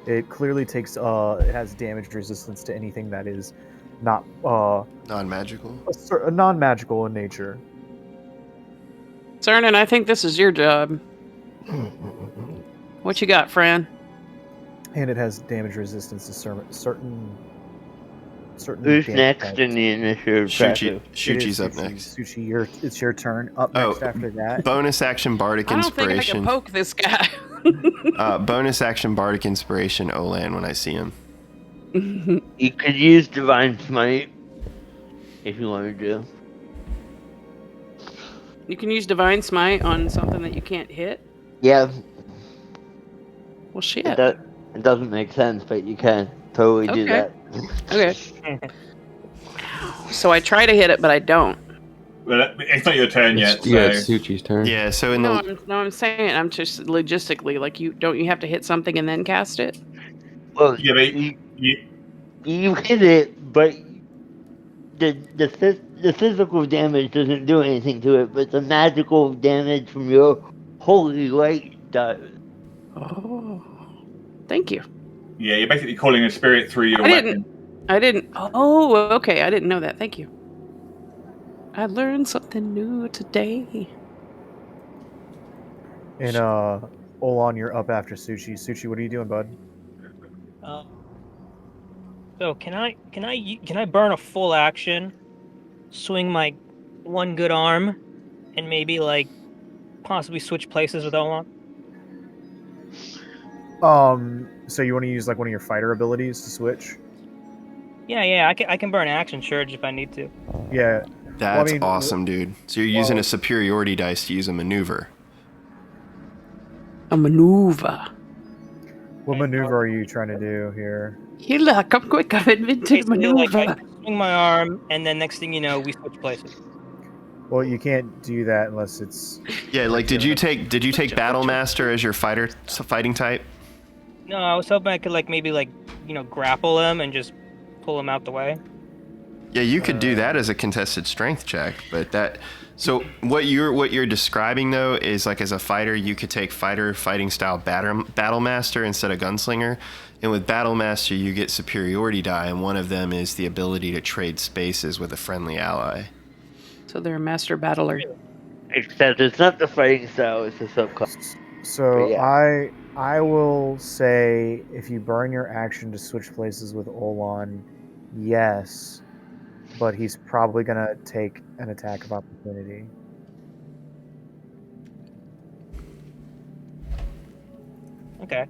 It clearly takes it has damage resistance to anything that is not non-magical. Non-magical in nature. Cernan, I think this is your job. What you got, Fran? And it has damage resistance to certain. Who's next in the initiative? Shuchi's up next. Suchi, it's your turn. Up next after that. Bonus action Bardic Inspiration. I don't think I can poke this guy. Bonus action Bardic Inspiration, Olan, when I see him. You could use Divine Smite if you want to do. You can use Divine Smite on something that you can't hit? Yeah. Well, shit. It doesn't make sense, but you can totally do that. Okay. So I try to hit it, but I don't. Well, it's not your turn yet. Yeah, it's Suchi's turn. Yeah, so I'm saying, I'm just logistically, like, you have to hit something and then cast it? Well, yeah, but you hit it, but the physical damage doesn't do anything to it, but the magical damage from your holy light does. Oh, thank you. Yeah, you're basically calling a spirit through your weapon. I didn't. Oh, okay. I didn't know that. Thank you. I learned something new today. And Olan, you're up after Suchi. Suchi, what are you doing, bud? So can I burn a full action, swing my one good arm, and maybe like possibly switch places with Olan? So you want to use like one of your fighter abilities to switch? Yeah, I can burn action surge if I need to. Yeah. That's awesome, dude. So you're using a superiority dice to use a maneuver. A maneuver. What maneuver are you trying to do here? Hila, come quick, I've invented maneuver. Like, I swing my arm, and then next thing you know, we switch places. Well, you can't do that unless it's... Yeah, like, did you take Battle Master as your fighting type? No, I was hoping I could, like, maybe, like, grapple him and just pull him out the way. Yeah, you could do that as a contested strength check, but that... So what you're describing, though, is, like, as a fighter, you could take fighting style Battle Master instead of Gunslinger, and with Battle Master, you get superiority die, and one of them is the ability to trade spaces with a friendly ally. So they're a master battler. Except it's not the fighting style, it's the subclass. So I will say, if you burn your action to switch places with Olan, yes, but he's probably gonna take an attack of opportunity. Okay.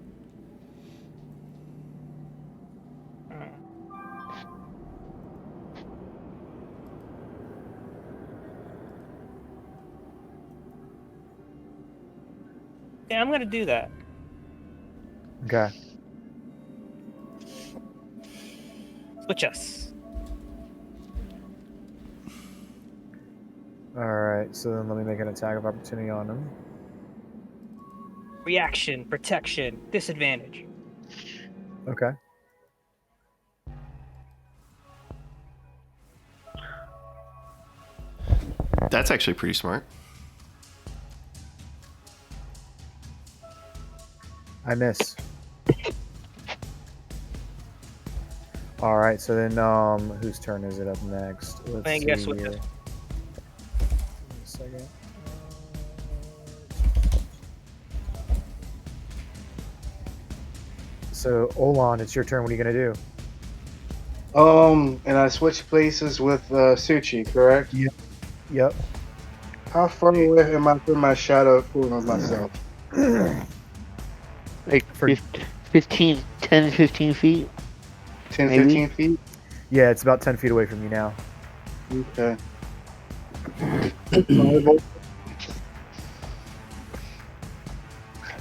Yeah, I'm gonna do that. Okay. Switch us. Alright, so then let me make an attack of opportunity on him. Reaction, protection, disadvantage. Okay. That's actually pretty smart. I miss. Alright, so then whose turn is it up next? Let's I guess see with here. this. A second. So Olan, it's your turn. What are you gonna do? And I switched places with Suchi, correct? Yep. How far away am I from my shadow form of myself? Like 10, 15 feet? 10, maybe? 15 feet? Yeah, it's about 10 feet away from you now. Okay.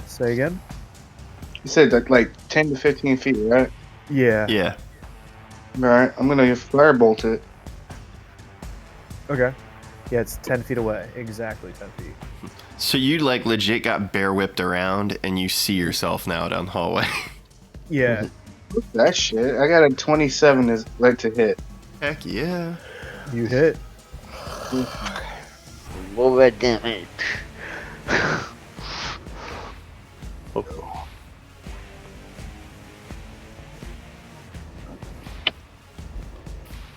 Say again? You said that like 10 to 15 feet, right? Yeah. Yeah. Alright, I'm gonna firebolt it. Okay. Yeah, it's 10 feet away. Exactly 10 feet. So you like legit got bear whipped around and you see yourself now down the hallway. Yeah. What's that shit? I got a 27 is like to hit. Heck yeah. You hit. Roll that damage.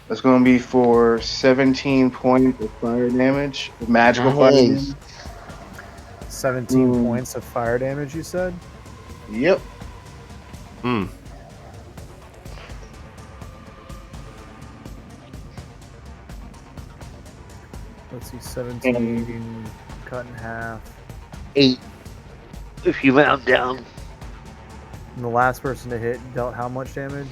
That's going to be for 17 points of fire damage. Magical fire damage. 17 points of fire damage, you said? Yep. Hmm. Let's see, 17 cut in half. 8. If you round down. And the last person to hit dealt how much damage?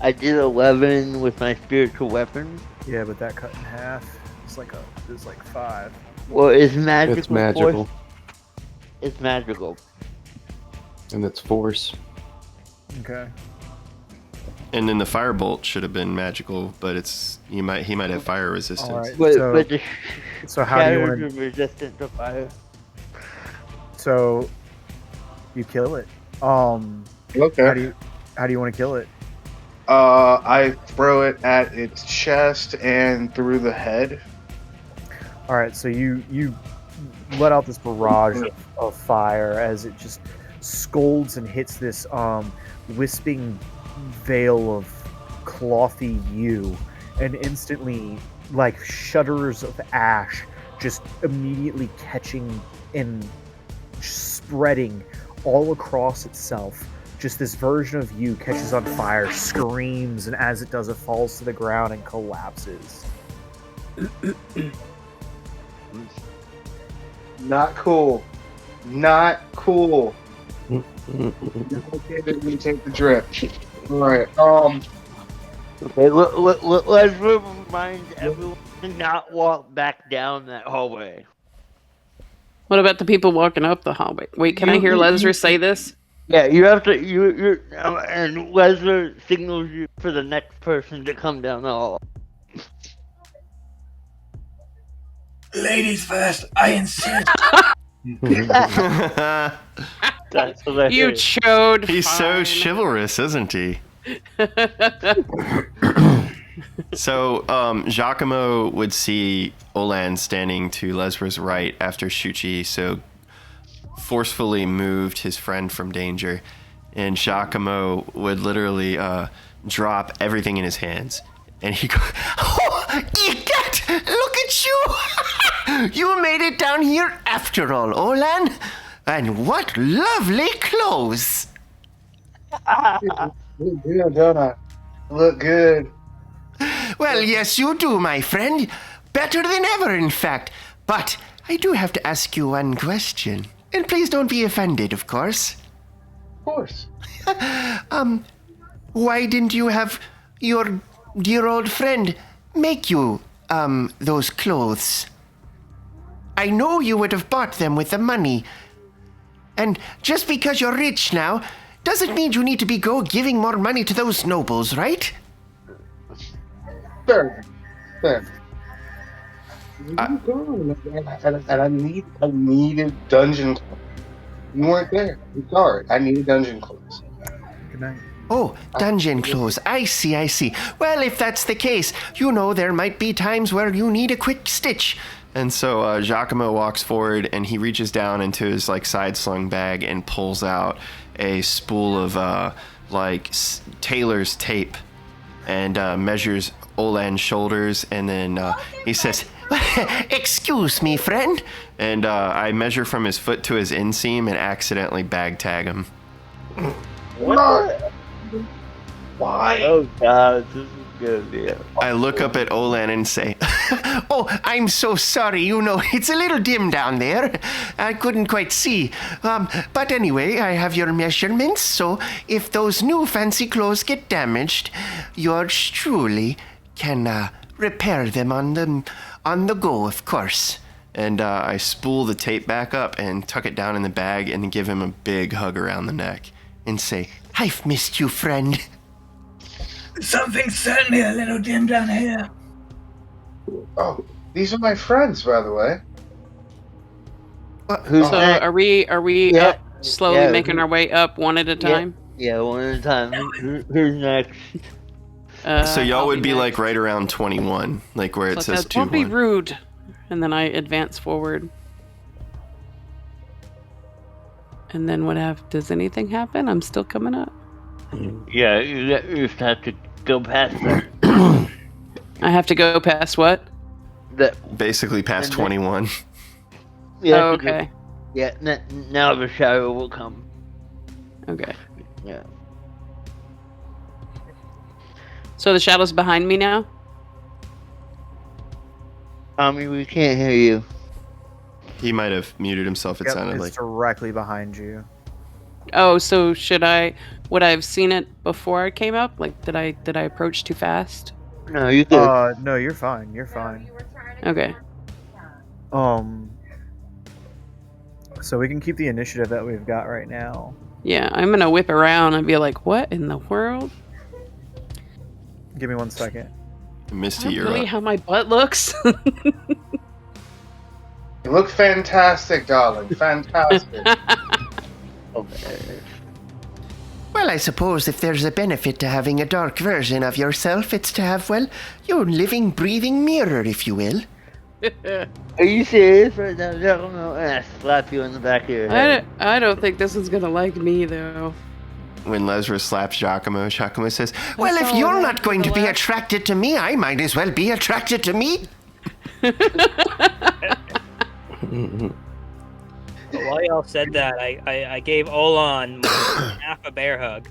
I did 11 with my spiritual weapon. Yeah, but that cut in half is like 5. Well, it's magical. It's magical. Force. It's magical. And it's force. Okay. And then the firebolt should have been magical, but he might have fire resistance. All right. But the so how do you want to resistant to fire? So you kill it. Okay. How do you want to kill it? I throw it at its chest and through the head. All right. So you let out this barrage of fire as it just scolds and hits this wisping veil of clothy hue, and instantly, like shudders of ash, just immediately catching and spreading all across itself. Just this version of you catches on fire, screams, and as it does, it falls to the ground and collapses. Not cool. Not cool. Okay, then we take the drip. All right. Okay, let's remind everyone to not walk back down that hallway. What about the people walking up the hallway? Wait, can I hear Lesnar say this? Yeah, you have to. And Lesnar signals you for the next person to come down the hall. Ladies first, I insist. That's what I You heard. chode. He's so fine. chivalrous, isn't he? So, Giacomo would see Olan standing to Lesra's right after Shuchi so forcefully moved his friend from danger, and Giacomo would literally drop everything in his hands, and he go, "Oh, Egat! Look at you! You made it down here after all, Olan, and what lovely clothes!" Look good, don't I? Look good. Well, yes, you do, my friend. Better than ever, in fact. But I do have to ask you one question. And please don't be offended, of course. Of course. Why didn't you have your dear old friend make you, those clothes? I know you would have bought them with the money. And just because you're rich now, doesn't mean you need to be giving more money to those nobles, right? Sure. You gone, and I needed dungeon clothes. You weren't there. I'm sorry. I needed dungeon clothes. Good night. Oh, dungeon clothes. I see. Well, if that's the case, there might be times where you need a quick stitch. And so Giacomo walks forward and he reaches down into his side slung bag and pulls out a spool of tailor's tape and measures Olan's shoulders, and then he says, "Excuse me, friend." And I measure from his foot to his inseam and accidentally bag tag him. What? Why? Oh God, this is good. Yeah. I look up at Olan and say, Oh, I'm so sorry. It's a little dim down there. I couldn't quite see. But anyway, I have your measurements, so if those new fancy clothes get damaged, yours truly can repair them on the go, of course. And I spool the tape back up and tuck it down in the bag and give him a big hug around the neck and say, I've missed you, friend. Something's certainly a little dim down here. Oh, these are my friends, by the way. Who's So next? are we Yeah, up slowly yeah, making our way up one at a time? Yeah, one at a time. Who's next? So y'all I'll would be like next. right around 21, like where it So says that won't be 2-1. rude. And then I advance forward. And then does anything happen? I'm still coming up. Yeah, you just have to go past that. I have to go past what? Basically past 21. Yeah. Oh, okay. Now the shadow will come. Okay. Yeah. So the shadow's behind me now? We can't hear you. He might have muted himself, it sounded it's like. directly behind you. Oh, so would I have seen it before I came up? Like, did I approach too fast? No, you good. No, you're fine. You're fine. Okay. So we can keep the initiative that we've got right now. Yeah, I'm gonna whip around and be like, what in the world? Give me 1 second. Misty, Is that you're really up. how my butt looks? You look fantastic, darling. Fantastic. Okay. Well, I suppose if there's a benefit to having a dark version of yourself, it's to have, well, your living, breathing mirror, if you will. Are you serious right now, Giacomo? I slap you in the back of your head. I don't think this is gonna like me though. When Lesra slaps Giacomo, Giacomo says, Well, if all you're right not for going the to be laugh. attracted to me, I might as well be attracted to me. While y'all said that, I gave Olan half a bear hug.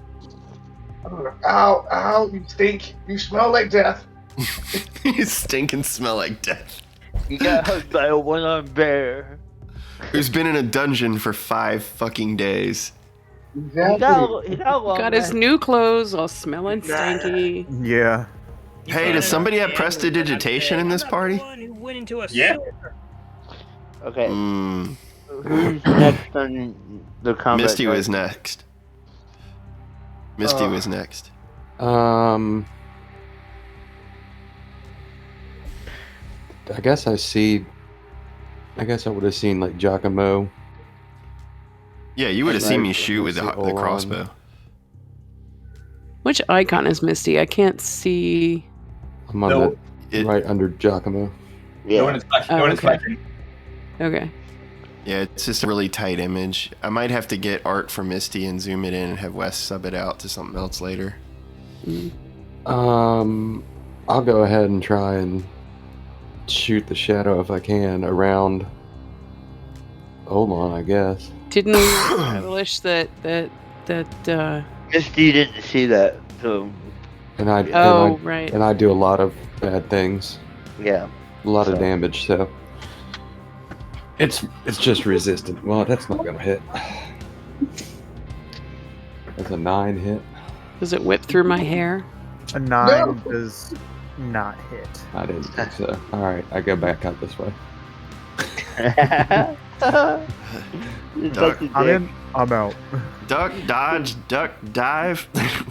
Ow, ow, you stink. You smell like death. you stink and smell like death. You got hugged by a one-armed bear. Who's been in a dungeon for 5 fucking days. Exactly. He got a long Got his rest. new clothes all smelling stanky. Yeah. Hey, does somebody have prestidigitation in this party? One who went into a Yeah. sewer. Okay, Mm, who's next on the combat? Misty was track? next. Misty was next. I guess I would have seen like Giacomo. Yeah, you would have seen me Right, shoot with the Olan. crossbow. Which icon is Misty? I can't see. I'm on No, right under Giacomo. No one is flashing. No one is okay. flashing. Okay. Yeah, it's just a really tight image. I might have to get art from Misty and zoom it in and have Wes sub it out to something else later. I'll go ahead and try and shoot the shadow if I can around Olan, I guess. Didn't we establish that Misty didn't see that, so And I right. and I do a lot of bad things, yeah. a lot of So- damage. So it's just resistant. Well, that's not gonna hit. That's a 9 hit. Does it whip through my hair? A 9 does not hit. I didn't think so. All right, I go back out this way. Such a I'm dick. in. I'm out. Duck, dodge, duck, dive.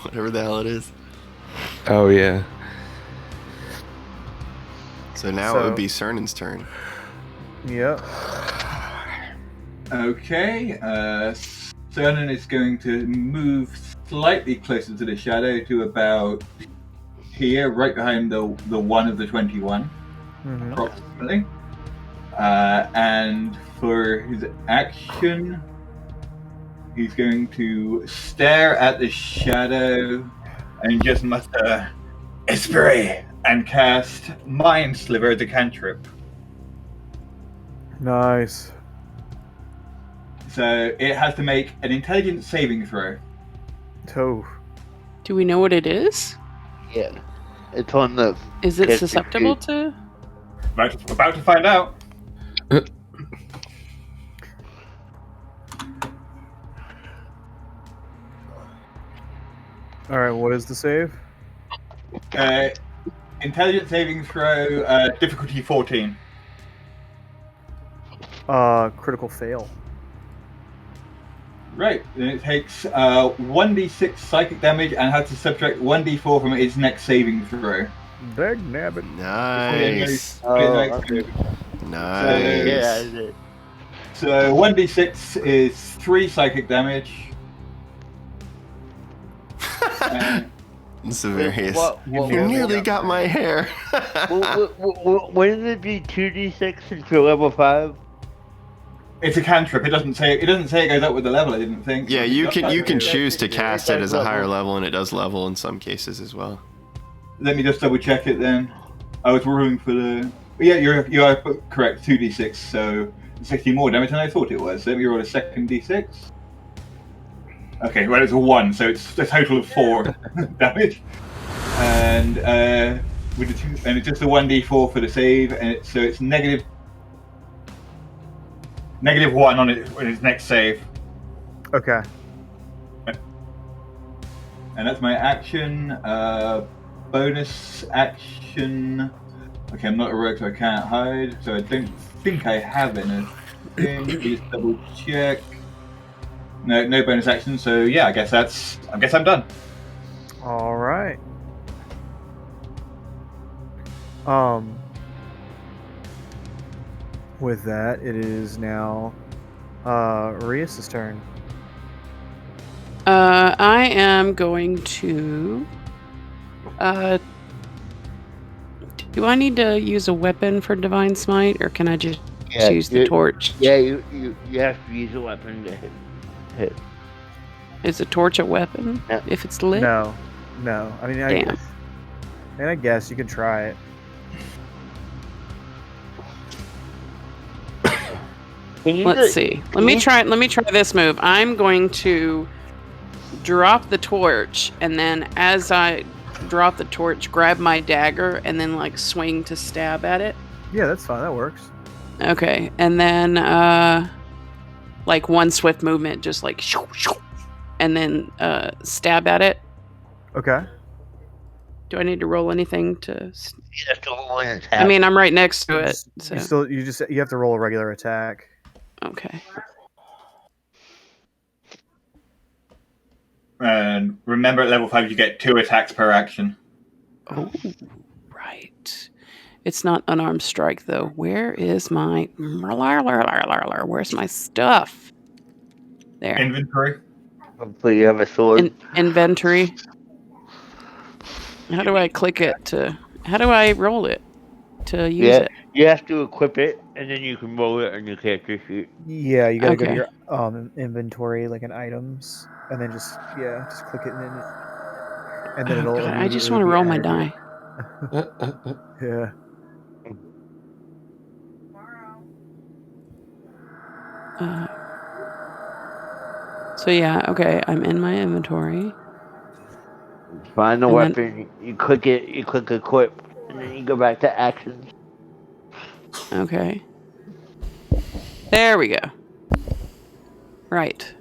Whatever the hell it is. Oh yeah. So now it would be Cernan's turn. Yep. Okay, Cernan is going to move slightly closer to the shadow to about here, right behind the one of the 21, Mhm. approximately. And for his action, he's going to stare at the shadow and just mutter, "Esprit!" and cast Mind Sliver, the cantrip. Nice. So it has to make an intelligence saving throw. Oh. Do we know what it is? Yeah. It's on the. Is it Yes, susceptible to? About to find out. All right. What is the save? Intelligence saving throw, difficulty 14. Critical fail. Right, then it takes 1d6 psychic damage and has to subtract 1d4 from its next saving throw. Dag nabbit. Nice. Oh, okay. Nice. Yeah, I did. So 1d6 is 3 psychic damage. Severius. You nearly got my hair. Wouldn't it be 2d6 since you're level 5? It's a cantrip. It doesn't say it goes up with the level. I didn't think. Yeah, you can choose to cast it as a higher level, and it does level in some cases as well. Let me just double check it then. I was room for the. Yeah, you are correct. 2d6, so 60 more damage than I thought it was. Let me roll a second d6. Okay, well it's a 1, so it's a total of 4 damage. And with the 2, and it's just a 1d4 for the save, and so it's negative 1 on its next save. Okay. And that's my action. Bonus action. Okay, I'm not a rogue, so I can't hide. So I don't think I have anything. Please double check. No bonus action. So yeah, I guess I'm done. All right. With that, it is now Rias' turn. I am going to. Do I need to use a weapon for Divine Smite, or can I just use the torch? Yeah, you have to use a weapon to hit. Is a torch a weapon if it's lit? No. I mean, damn. I guess you can try it. Let's see. Let me try this move. I'm going to drop the torch, and then as I drop the torch, grab my dagger, and then like swing to stab at it. Yeah, that's fine. That works. Okay, and then like one swift movement, just like shoo, shoo, and then stab at it. Okay. Do I need to roll anything to? You have to roll an attack. I mean, I'm right next to it. So. You have to roll a regular attack. Okay. And remember, at level 5, you get 2 attacks per action. Oh, right. It's not unarmed strike though. Where's my stuff? There. Inventory. Hopefully you have a sword. Inventory. How do I click it to? How do I roll it to use it? You have to equip it, and then you can roll it on your character sheet. Yeah, you gotta go to your inventory, like in items, and then just click it, and then it'll. God, I just want to roll my die. Yeah. So yeah, okay. I'm in my inventory. Find the weapon. You click it. You click equip, and then you go back to actions. Okay. There we go. Right.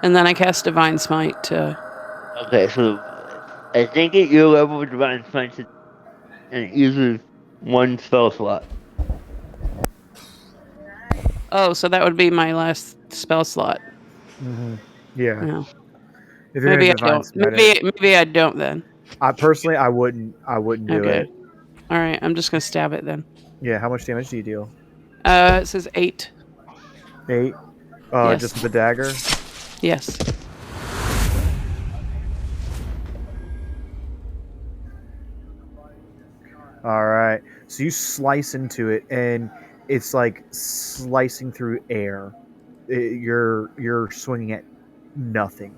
And then I cast Divine Smite to. Okay, so I think at your level of Divine Smite, and it uses 1 spell slot. Oh, so that would be my last spell slot. Mm-hmm. Yeah. No. If you're maybe I don't. Maybe I don't then. I personally, I wouldn't do it. All right, I'm just gonna stab it then. Yeah. How much damage do you deal? It says 8. 8. Yes. Just with the dagger. Yes. All right. So you slice into it, and it's like slicing through air. You're swinging at nothing.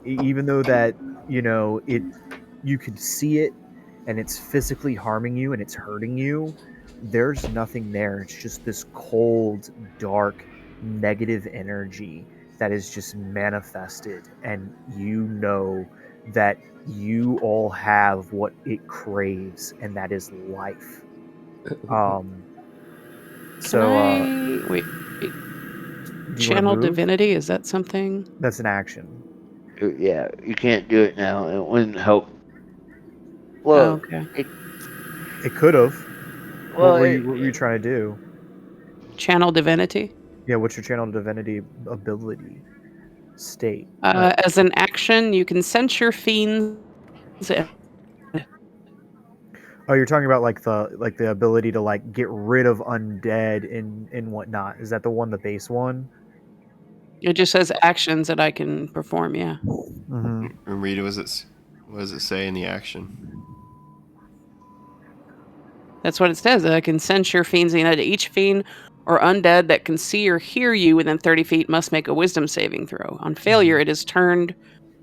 Even though that you can see it, and it's physically harming you, and it's hurting you. There's nothing there. It's just this cold, dark, negative energy that is just manifested, and you know that you all have what it craves, and that is life. Wait. Channel Divinity, is that something? That's an action. Yeah, you can't do it now. It wouldn't help. Well, okay. It could have. What were you trying to do? Channel Divinity? Yeah, what's your channel divinity ability state? As an action, you can sense your fiends. Oh, you're talking about like the ability to like get rid of undead and whatnot. Is that the base one? It just says actions that I can perform. Yeah. Mm-hmm. And Rita, what does it say in the action? That's what it says. I can sense your fiends. Each fiend or undead that can see or hear you within 30 feet must make a wisdom saving throw. On failure, it is turned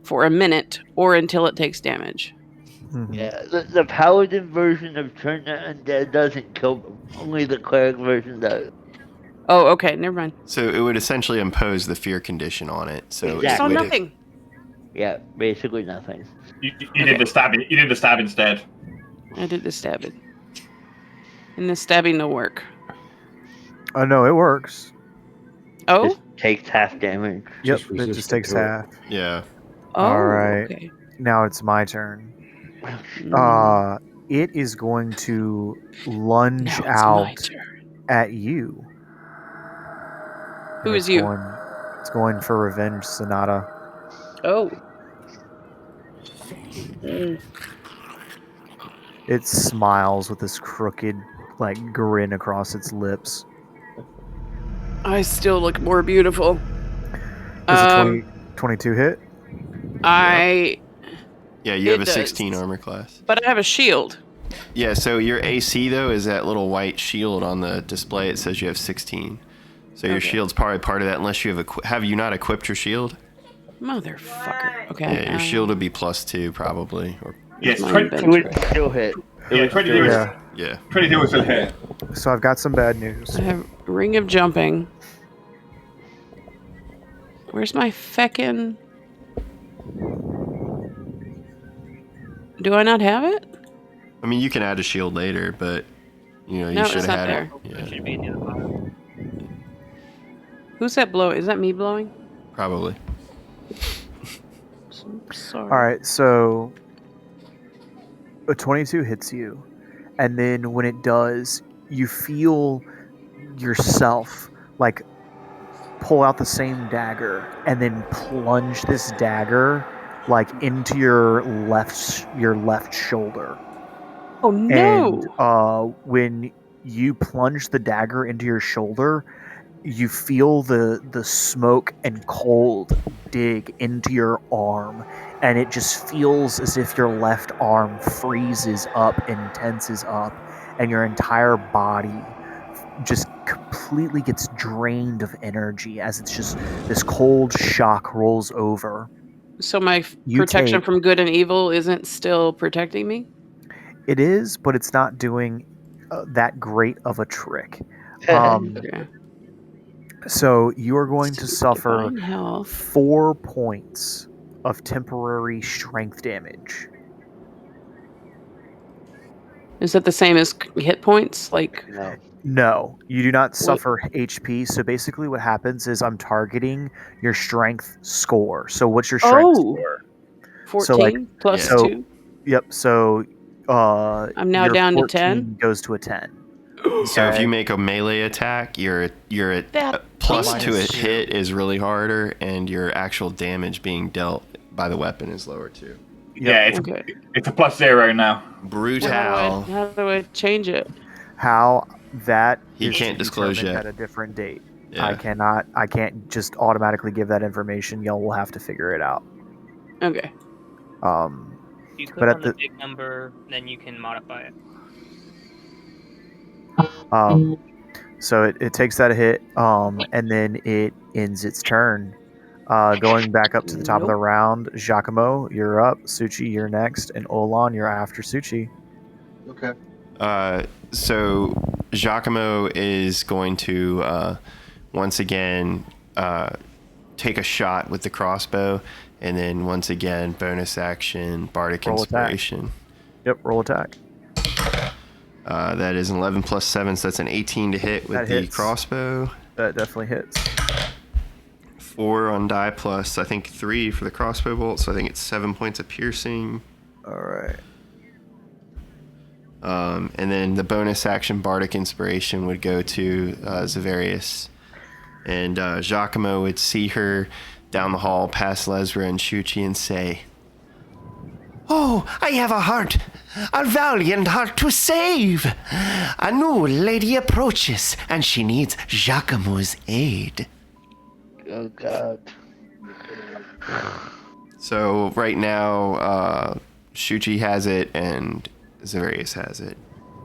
for a minute or until it takes damage. Mm-hmm. Yeah, the paladin version of Turn Undead doesn't kill them. Only the cleric version does. Oh, okay. Never mind. So it would essentially impose the fear condition on it. So Exactly. it So would. nothing. Yeah, basically nothing. You Okay. did the stabbing. You did the stab instead. I did the stabbing. And the stabbing no work. Oh no, it works. Oh? Just takes half damage. Yep, Just it just resistant takes to it. half. Yeah. Oh, All right. okay. Now it's my turn. Mm, It is going to lunge now it's my out turn. at you. Who And is you? It's going for revenge, Sonata. Oh. Mm. It smiles with this crooked, like, grin across its lips. I still look more beautiful. Does a 22 hit? Yeah, you have It a 16 does. armor class. But I have a shield. Yeah, so your AC, though, is that little white shield on the display. It says you have 16. So your Okay. shield's probably part of that, unless you have you not equipped your shield? Motherfucker. Okay. Yeah, your shield would be +2, probably. Or, Yes, my 20, It inventory. would still hit. yeah, 22 is, Yeah. yeah. 22 is a hit. So I've got some bad news. I have Ring of Jumping. Where's my feckin'... Do I not have it? I mean, you can add a shield later, but, you No, should it's have not had there. it. It Yeah, should be near the bottom. Who's that blowing? Is that me blowing? probably. Sorry. All right, so a 22 hits you, and then when it does, you feel yourself like pull out the same dagger and then plunge this dagger like into your left shoulder. Oh no! And when you plunge the dagger into your shoulder, you feel the smoke and cold dig into your arm, and it just feels as if your left arm freezes up and tenses up, and your entire body just completely gets drained of energy as it's just this cold shock rolls over. So my You protection take from good and evil isn't still protecting me? it is, but it's not doing that great of a trick. Um, Okay. So you are going to Student suffer Divine Health. 4 points of temporary strength damage. Is that the same as hit points? Like, No. No, you do not suffer HP. So basically, what happens is I'm targeting your strength score. So what's your strength score? 14 plus Yeah. 2. Yep. So I'm now your down to 14 10. goes to a 10. So if Okay. you make a melee attack, your That plus is- to a hit is really harder, and your actual damage being dealt by the weapon is lower too. Yeah, Okay. it's a +0 now. Brutal. How do I change it? How that He is can't disclose determined yet. at a different date. Yeah. I can't just automatically give that information. Y'all will have to figure it out. Okay. If you But click at on the the- big number, then you can modify it. So it takes that hit, and then it ends its turn. Going back up to the top of the round, Giacomo, you're up. Suchi, you're next, and Olan, you're after Suchi. Okay. So Giacomo is going to once again take a shot with the crossbow, and then once again bonus action bardic Roll attack. inspiration. Yep, roll attack. That is an 11 plus 7, so that's an 18 to hit with That the hits. crossbow. That definitely hits. 4 on die plus, I think 3 for the crossbow bolt, so I think it's 7 points of piercing. All right. And then the bonus action bardic inspiration would go to Zavarius, And Giacomo would see her down the hall past Lesra and Shuchi and say, "Oh, I have a valiant heart to save. A new lady approaches, and she needs Giacomo's aid." Oh, God. So right now, Shuchi has it and Zavarius has it.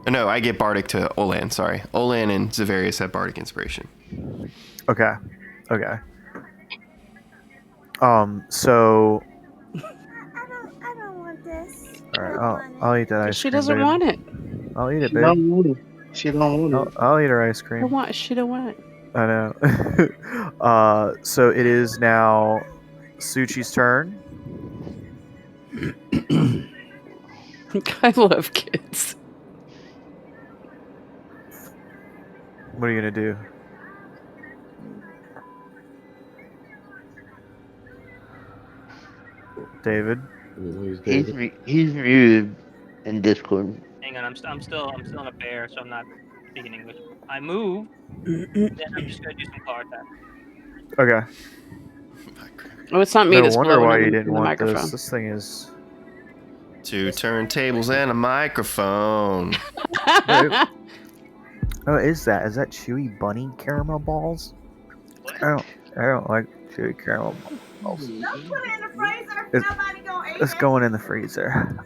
No, I get Bardic to Olan, sorry. Olan and Zavarius have Bardic Inspiration. Okay. So... I don't want this. Alright, I'll eat that ice She cream, doesn't babe. want it. I'll eat it, She babe. don't want it. She don't want it. I'll eat her ice cream. She don't want it. I know. So it is now Suchi's turn. I love kids. What are you gonna do? David? He's muted in Discord. Hang on, I'm still in a bear, so I'm not speaking English. I move, then I'm just gonna do some claw attack. Okay. Oh, it's not me No that's wonder blowing why in you the didn't want microphone. this. This thing is... 2 turntables and a microphone. Oh, is that chewy bunny caramel balls? I don't like chewy caramel balls. Don't put it in the freezer. Nobody gonna eat It's it. going in the freezer.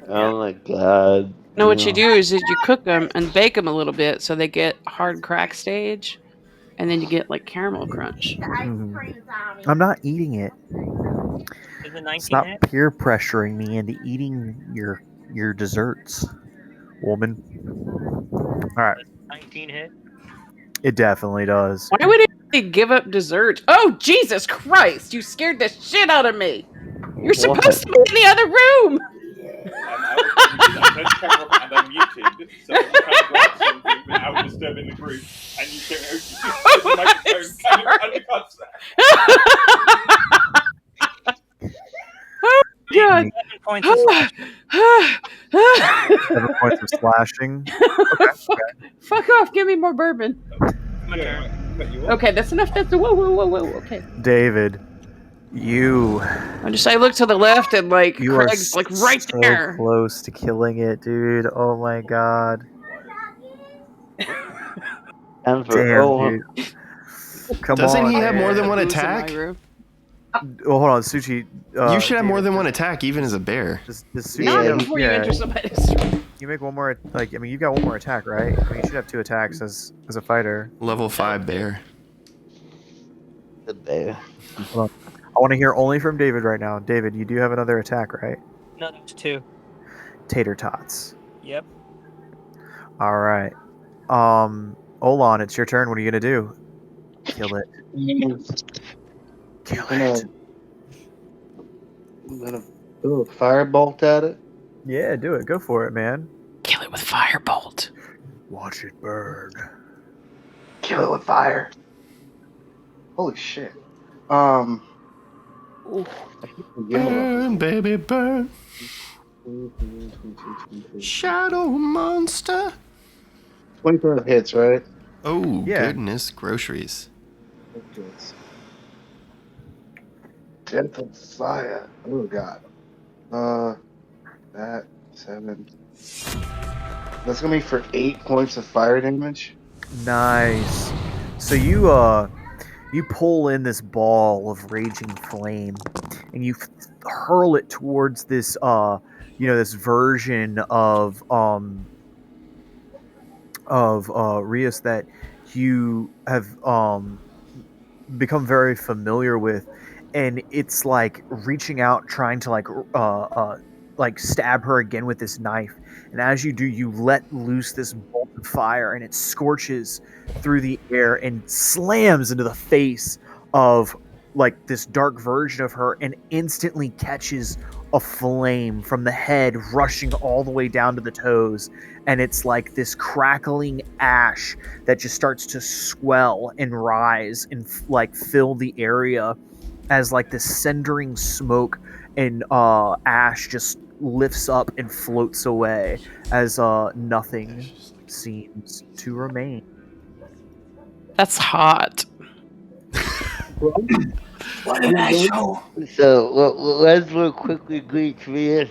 Oh my God. No, what you do is you cook them and bake them a little bit so they get hard crack stage, and then you get like caramel crunch. I'm not eating it. Is it 19 Stop hit? peer pressuring me into eating your desserts, woman. All right. 19 hit. It definitely does. Why would it give up dessert? Oh, Jesus Christ! You scared the shit out of me. You're supposed to be in the other room. I turned the camera off and I'm muted, so you can't grab something without disturbing the group, and you can the microphone kind of undercuts that. God. 7 points of slashing. 7 points of slashing. Fuck off! Give me more bourbon. My turn. Okay, that's enough. That's whoa. Okay. David, you I look to the left and like you Craig's are like right so there. close to killing it, dude. Oh my god. And for Damn, dude. Come Doesn't on, he have man. more than one Who's in my attack? room? Oh, hold on, Suchi. You should have more David, than one attack, even as a bear. Does Suchi Not Yeah, have- before you enter somebody's room. You make one more. Like, I mean, you got one more attack, right? I mean, you should have 2 attacks as a fighter. Level 5 bear. the bear. I want to hear only from David right now. David, you do have another attack, right? No, that's 2. Tater tots. Yep. All right. Olan, it's your turn. What are you gonna do? Kill it. Kill it. I'm gonna throw a firebolt at it. Yeah, do it. Go for it, man. Kill it with firebolt. Watch it burn. Kill it with fire. Holy shit. Burn, baby, burn. Shadow monster. 25 hits, right? Oh, Yeah. goodness, groceries. Death of fire. Oh god. That 7. That's gonna be for 8 points of fire damage. Nice. So you pull in this ball of raging flame, and you hurl it towards this this version of Rias that you have become very familiar with, and it's like reaching out, trying to like stab her again with this knife. And as you do, you let loose this bolt of fire, and it scorches through the air and slams into the face of like this dark version of her, and instantly catches a flame from the head rushing all the way down to the toes. And it's like this crackling ash that just starts to swell and rise and like fill the area as like this cindering smoke and ash just lifts up and floats away as nothing seems to remain. That's hot. What an asshole! So let's quickly greet Rhea.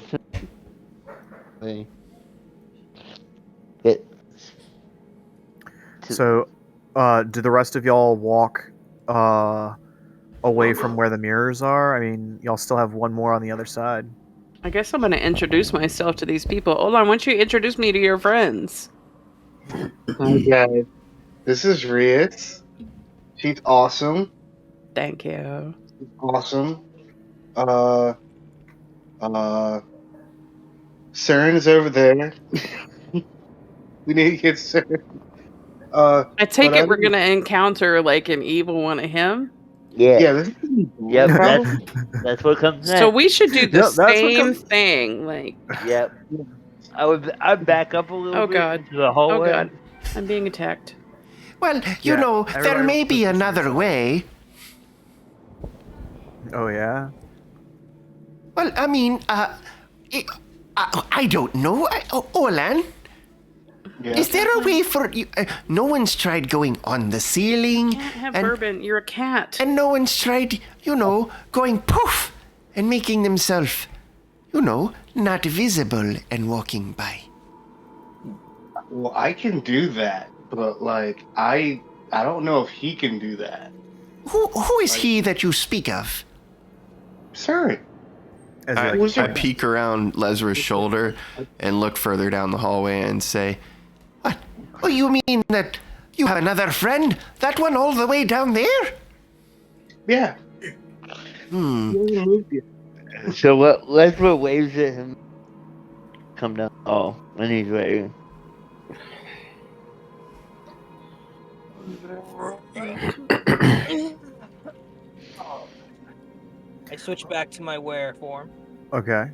So, do the rest of y'all walk away from where the mirrors are? I mean, y'all still have one more on the other side. I guess I'm going to introduce myself to these people. Olan, why don't you introduce me to your friends? Hi guys, this is Rias. She's awesome. Thank you. Awesome. Cern's over there. We need to get Cern. I take it we're going to encounter like an evil one of him. Yeah. This is yep. That's what comes next. So we should do the same thing. Like. Yep. I'd back up a little bit into the hallway. Oh God. I'm being attacked. Well, you know, there may be another way. Oh, yeah? Well, I mean, I don't know. Olan, is there a way for you? No one's tried going on the ceiling. You can't have bourbon. You're a cat. And no one's tried, going poof and making themselves, not visible and walking by. Well, I can do that, but I don't know if he can do that. Who is he that you speak of? Sorry. I peek around Lesra's shoulder and look further down the hallway and say, "What? Oh, you mean that you have another friend? That one all the way down there?" Yeah. So Lesra waves at him. Come down. Oh, and he's ready. I switch back to my were form. Okay.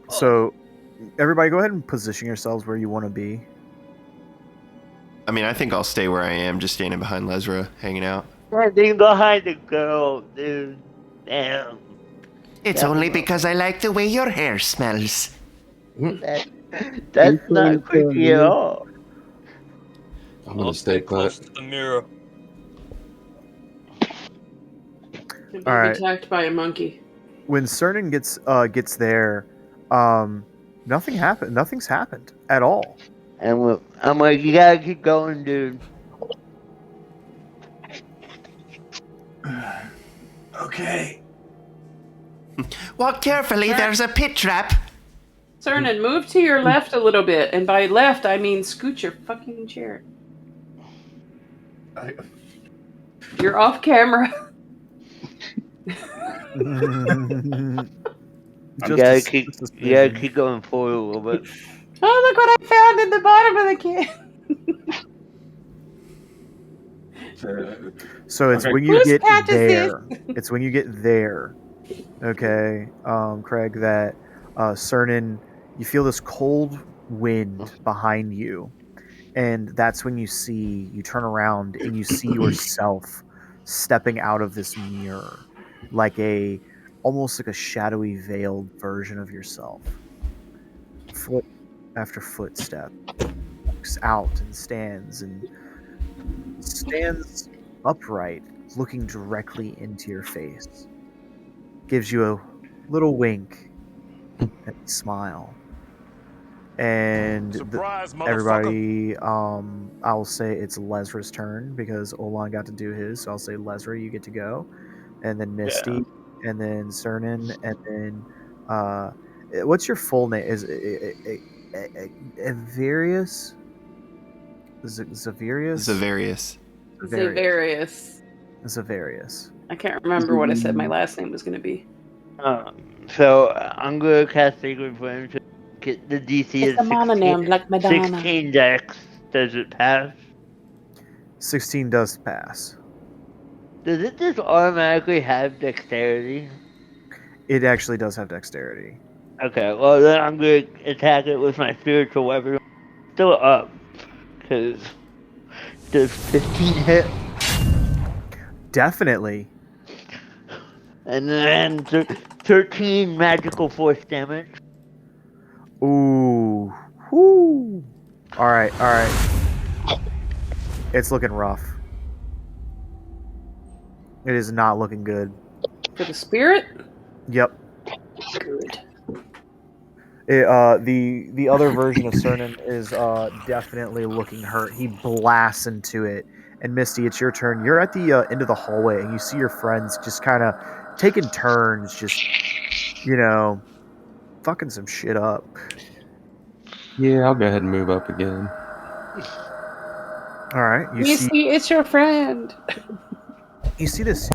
So, everybody go ahead and position yourselves where you want to be. I mean, I think I'll stay where I am, just standing behind Lesra, hanging out. Standing behind the girl, dude. Damn. It's only because I like the way your hair smells. That's not creepy at all. I'm gonna stay close to the mirror. All right. Attacked by a monkey. When Cernan gets there, nothing happened. Nothing's happened at all. And I'm like, you gotta keep going, dude. Okay. Walk carefully. There's a pit trap. Cernan, move to your left a little bit, and by left I mean scoot your fucking chair. You're off camera. You gotta keep going forward a little bit. Oh, look what I found in the bottom of the can. So it's when you get there. It's when you get there. Okay, Craig, that Cernan, you feel this cold wind behind you, and that's when you turn around and you see yourself stepping out of this mirror, almost like a shadowy, veiled version of yourself. Foot after footstep, walks out and stands upright, looking directly into your face. Gives you a little wink and a smile. And everybody, I will say it's Lesra's turn because Olan got to do his, so I'll say Lesra, you get to go. And then Misty, and then Cernan, and then what's your full name? Is it Zavarius? Zavarius. Zavarius. I can't remember what I said my last name was going to be. So I'm going to cast Sacred Flame to get the DC is 16, like 16 dex. Does it pass? 16 does pass. Does it just automatically have dexterity? It actually does have dexterity. Okay, well then I'm going to attack it with my spiritual weapon. Still up. Because does 15 hit? Definitely. And then 13 magical force damage. Ooh. Whoo. Alright. It's looking rough. It is not looking good. For the spirit? Yep. Good. The other version of Cernan is definitely looking hurt. He blasts into it. And Misty, it's your turn. You're at the end of the hallway, and you see your friends just kind of taking turns, just, fucking some shit up. Yeah, I'll go ahead and move up again. All right. Misty, it's your friend. You see this,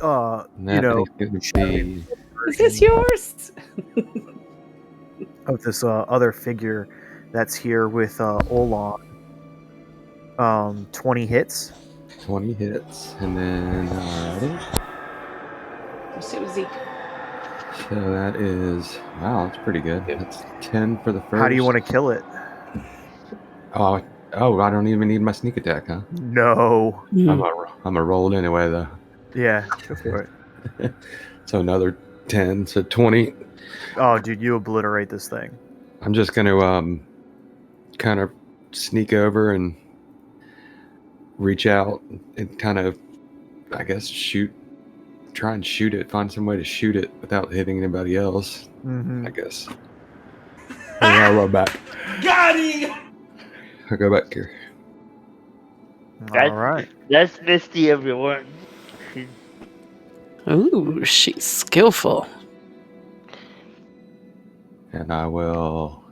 Is this yours? of this other figure that's here with Olan. 20 hits. 20 hits, and then alrighty. Let's see what Zeke. So that is that's pretty good. That's 10 for the first. How do you want to kill it? Oh, I don't even need my sneak attack, huh? No. I'm gonna roll it anyway, though. Yeah, go for it. So another 10, so 20. Oh, dude, you obliterate this thing. I'm just gonna kind of sneak over and reach out and kind of, I guess, try and shoot it, find some way to shoot it without hitting anybody else, I guess. And I'll run back. Got him! I'll go back here. All right. That's Misty, everyone. Ooh, she's skillful. And I will...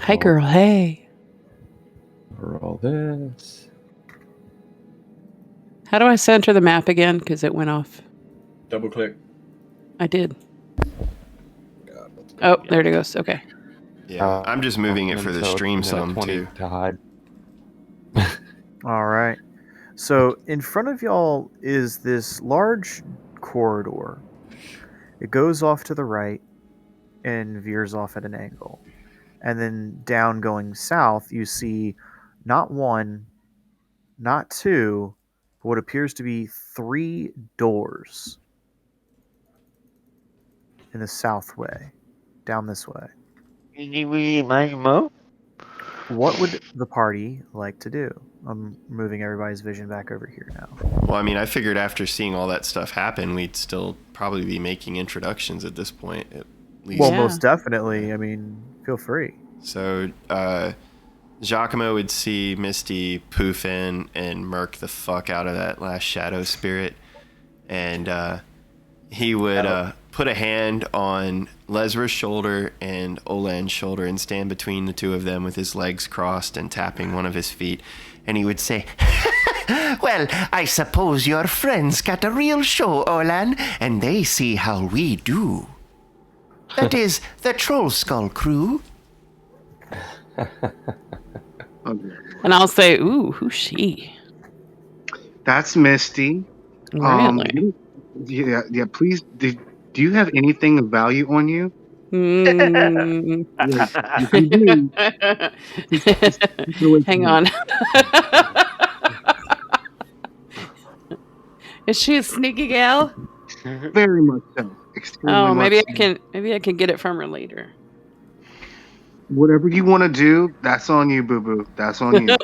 Hey, girl, hey. Roll this. How do I center the map again? Because it went off. Double click. I did. Oh, there it goes. Okay. Yeah, I'm just moving it for the stream some too. To hide. All right. So in front of y'all is this large corridor. It goes off to the right and veers off at an angle. And then down going south, you see not one, not two, but what appears to be 3 doors in the south way, down this way. What would the party like to do? I'm moving everybody's vision back over here now. Well, I mean, I figured after seeing all that stuff happen, we'd still probably be making introductions at this point, at least. Well, most definitely. I mean, feel free. So, Giacomo would see Misty poof in and murk the fuck out of that last shadow spirit. And he would put a hand on Lesra's shoulder and Olan's shoulder and stand between the two of them with his legs crossed and tapping one of his feet. And he would say, "Well, I suppose your friends got a real show, Olan, and they see how we do. That is the Troll Skull crew." And I'll say, ooh, who's she? That's Misty. Really? Yeah, please, do you have anything of value on you? Hang on. Is she a sneaky gal? Very much so. Oh, maybe I can get it from her later. Whatever you want to do, that's on you, boo boo. That's on you.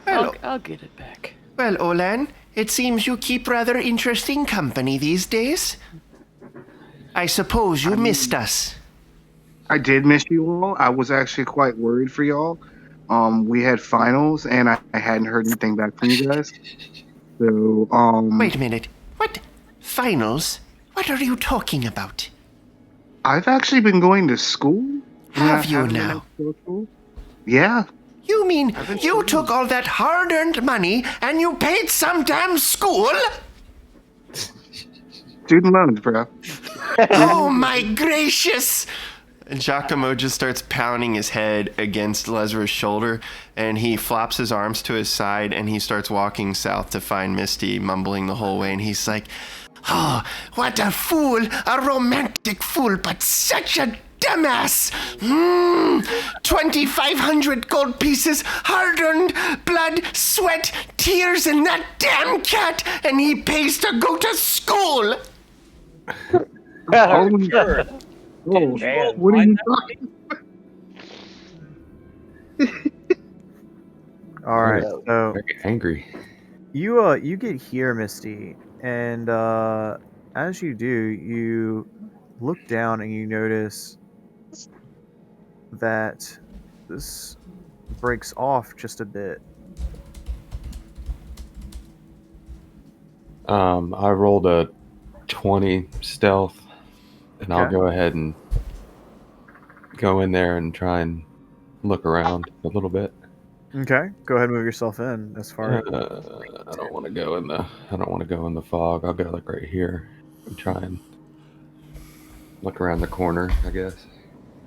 I'll get it back. Well, Olan, it seems you keep rather interesting company these days. I suppose you missed us. I did miss you all. I was actually quite worried for y'all. We had finals, and I hadn't heard anything back from you guys. So, Wait a minute. What? Finals? What are you talking about? I've actually been going to school. Have you now? Yeah. You mean you took all that hard-earned money and you paid some damn school? Student loans, bro. Oh, my gracious! And Giacomo just starts pounding his head against Lesra's shoulder, and he flops his arms to his side, and he starts walking south to find Misty, mumbling the whole way, and he's like, "Oh, what a fool, a romantic fool, but such a dumbass! 2,500 gold pieces, hard-earned blood, sweat, tears, and that damn cat, and he pays to go to school!" Sure. Oh, what are you talking about? All right, Oh, so very angry. you get here, Misty, and as you do, you look down and you notice that this breaks off just a bit. I rolled a 20 stealth, and I'll Okay. go ahead and go in there and try and look around a little bit. Okay, go ahead and move yourself in as far as I don't want to go in the. I don't want to go in the fog. I'll go like right here and try and look around the corner. I guess.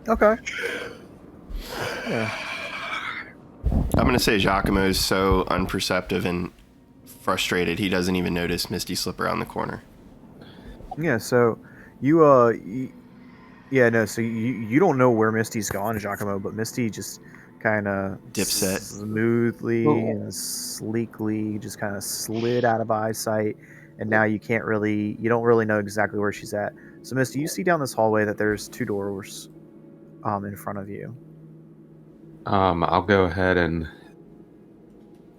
okay. Yeah. I'm gonna say Giacomo is so unperceptive and frustrated he doesn't even notice Misty slip around the corner. Yeah, so yeah, no, so you don't know where Misty's gone, Giacomo, but Misty just kind of Dipset. smoothly and sleekly just kind of slid out of eyesight, and now you don't really know exactly where she's at. So Misty, you see down this hallway that there's two doors in front of you. I'll go ahead and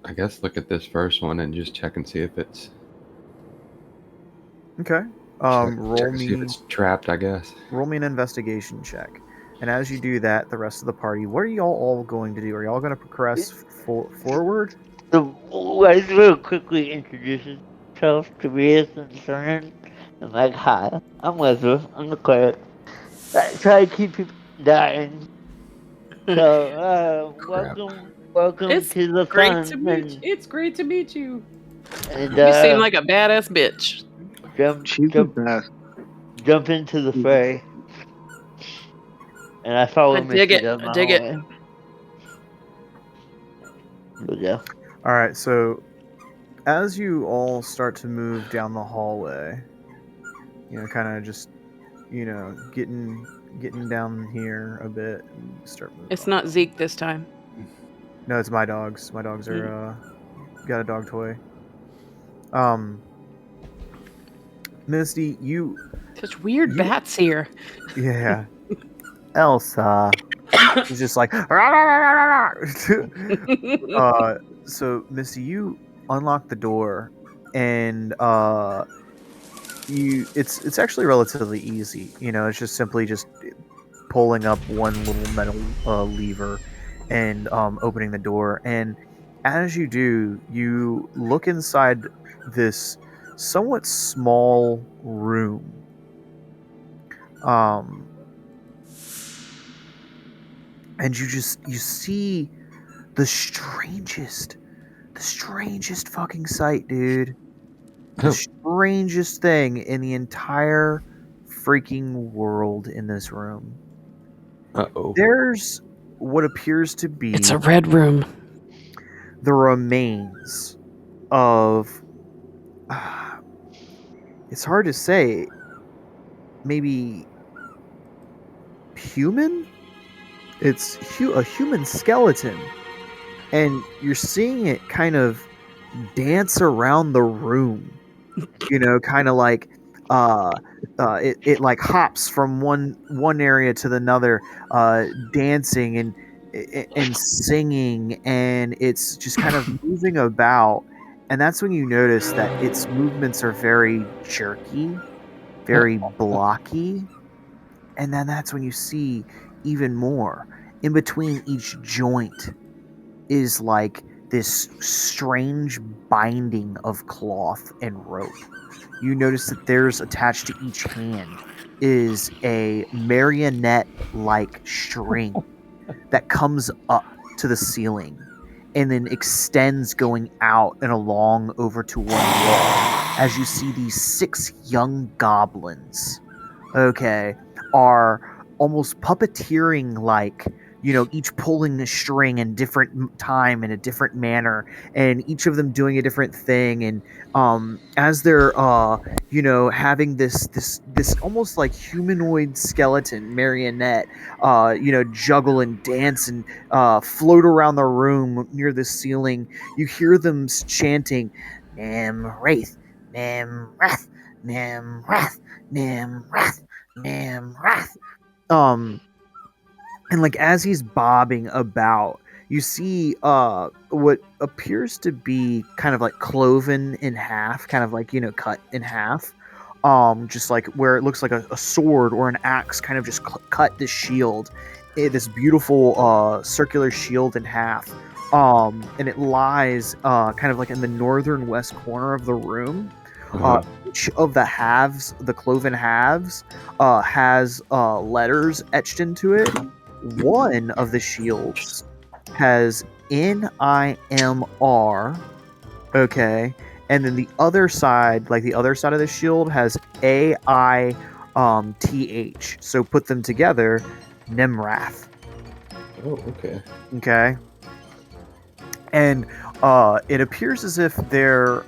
I guess look at this first one and just check and see if it's Okay. check Roll and see if me it's trapped. I guess. roll me an investigation check. And as you do that, the rest of the party, what are y'all all going to do? Are y'all going to progress forward? So let's real quickly introduce himself to Rias and Cernan. And like, hi, I'm Leslie. I'm the cleric. I try to keep people dying. So, Crap. welcome It's to the great to fun. meet you. It's great to meet you. And You seem like a badass bitch. She's the best. jump into the fray. And I follow I dig Misty it. down I the dig it. hallway. But yeah. All right, so as you all start to move down the hallway, kind of just, getting down here a bit and start moving. It's not Zeke this time. No, it's my dogs. My dogs are got a dog toy. Misty, you Such weird bats here. yeah. Elsa. She's just like so Misty, you unlock the door and it's actually relatively easy. It's just simply just pulling up one little metal lever and opening the door. And as you do, you look inside this somewhat small room. And you see the strangest fucking sight, dude. The strangest thing in the entire freaking world in this room. Uh-oh. There's what appears to be It's a red room. the remains of it's hard to say, maybe human. It's a human skeleton, and you're seeing it kind of dance around the room. Kind of like it like hops from one area to another, dancing and singing, and it's just kind of moving about. And that's when you notice that its movements are very jerky, very blocky. And then that's when you see even more. In between each joint is like this strange binding of cloth and rope. You notice that there's attached to each hand is a marionette like string that comes up to the ceiling and then extends going out and along over to one wall as you see these 6 young goblins, okay, are almost puppeteering like, each pulling the string in different time in a different manner, and each of them doing a different thing. And as they're having this almost like humanoid skeleton marionette juggle and dance and float around the room near the ceiling, you hear them chanting, Nam Wraith, Nam Wrath, Nam Wrath, Nam Wrath, Nam Wrath. And like as he's bobbing about, you see what appears to be kind of like cloven in half, kind of like cut in half. Just like where it looks like a sword or an axe kind of just cut this shield, this beautiful circular shield in half. And it lies kind of like in the northern west corner of the room. Each of the halves, the cloven halves, has letters etched into it. One of the shields has NIMR, okay, and then the other side, like the other side of the shield, has AITH. So put them together, Nimrath. Oh, okay. Okay, and it appears as if they're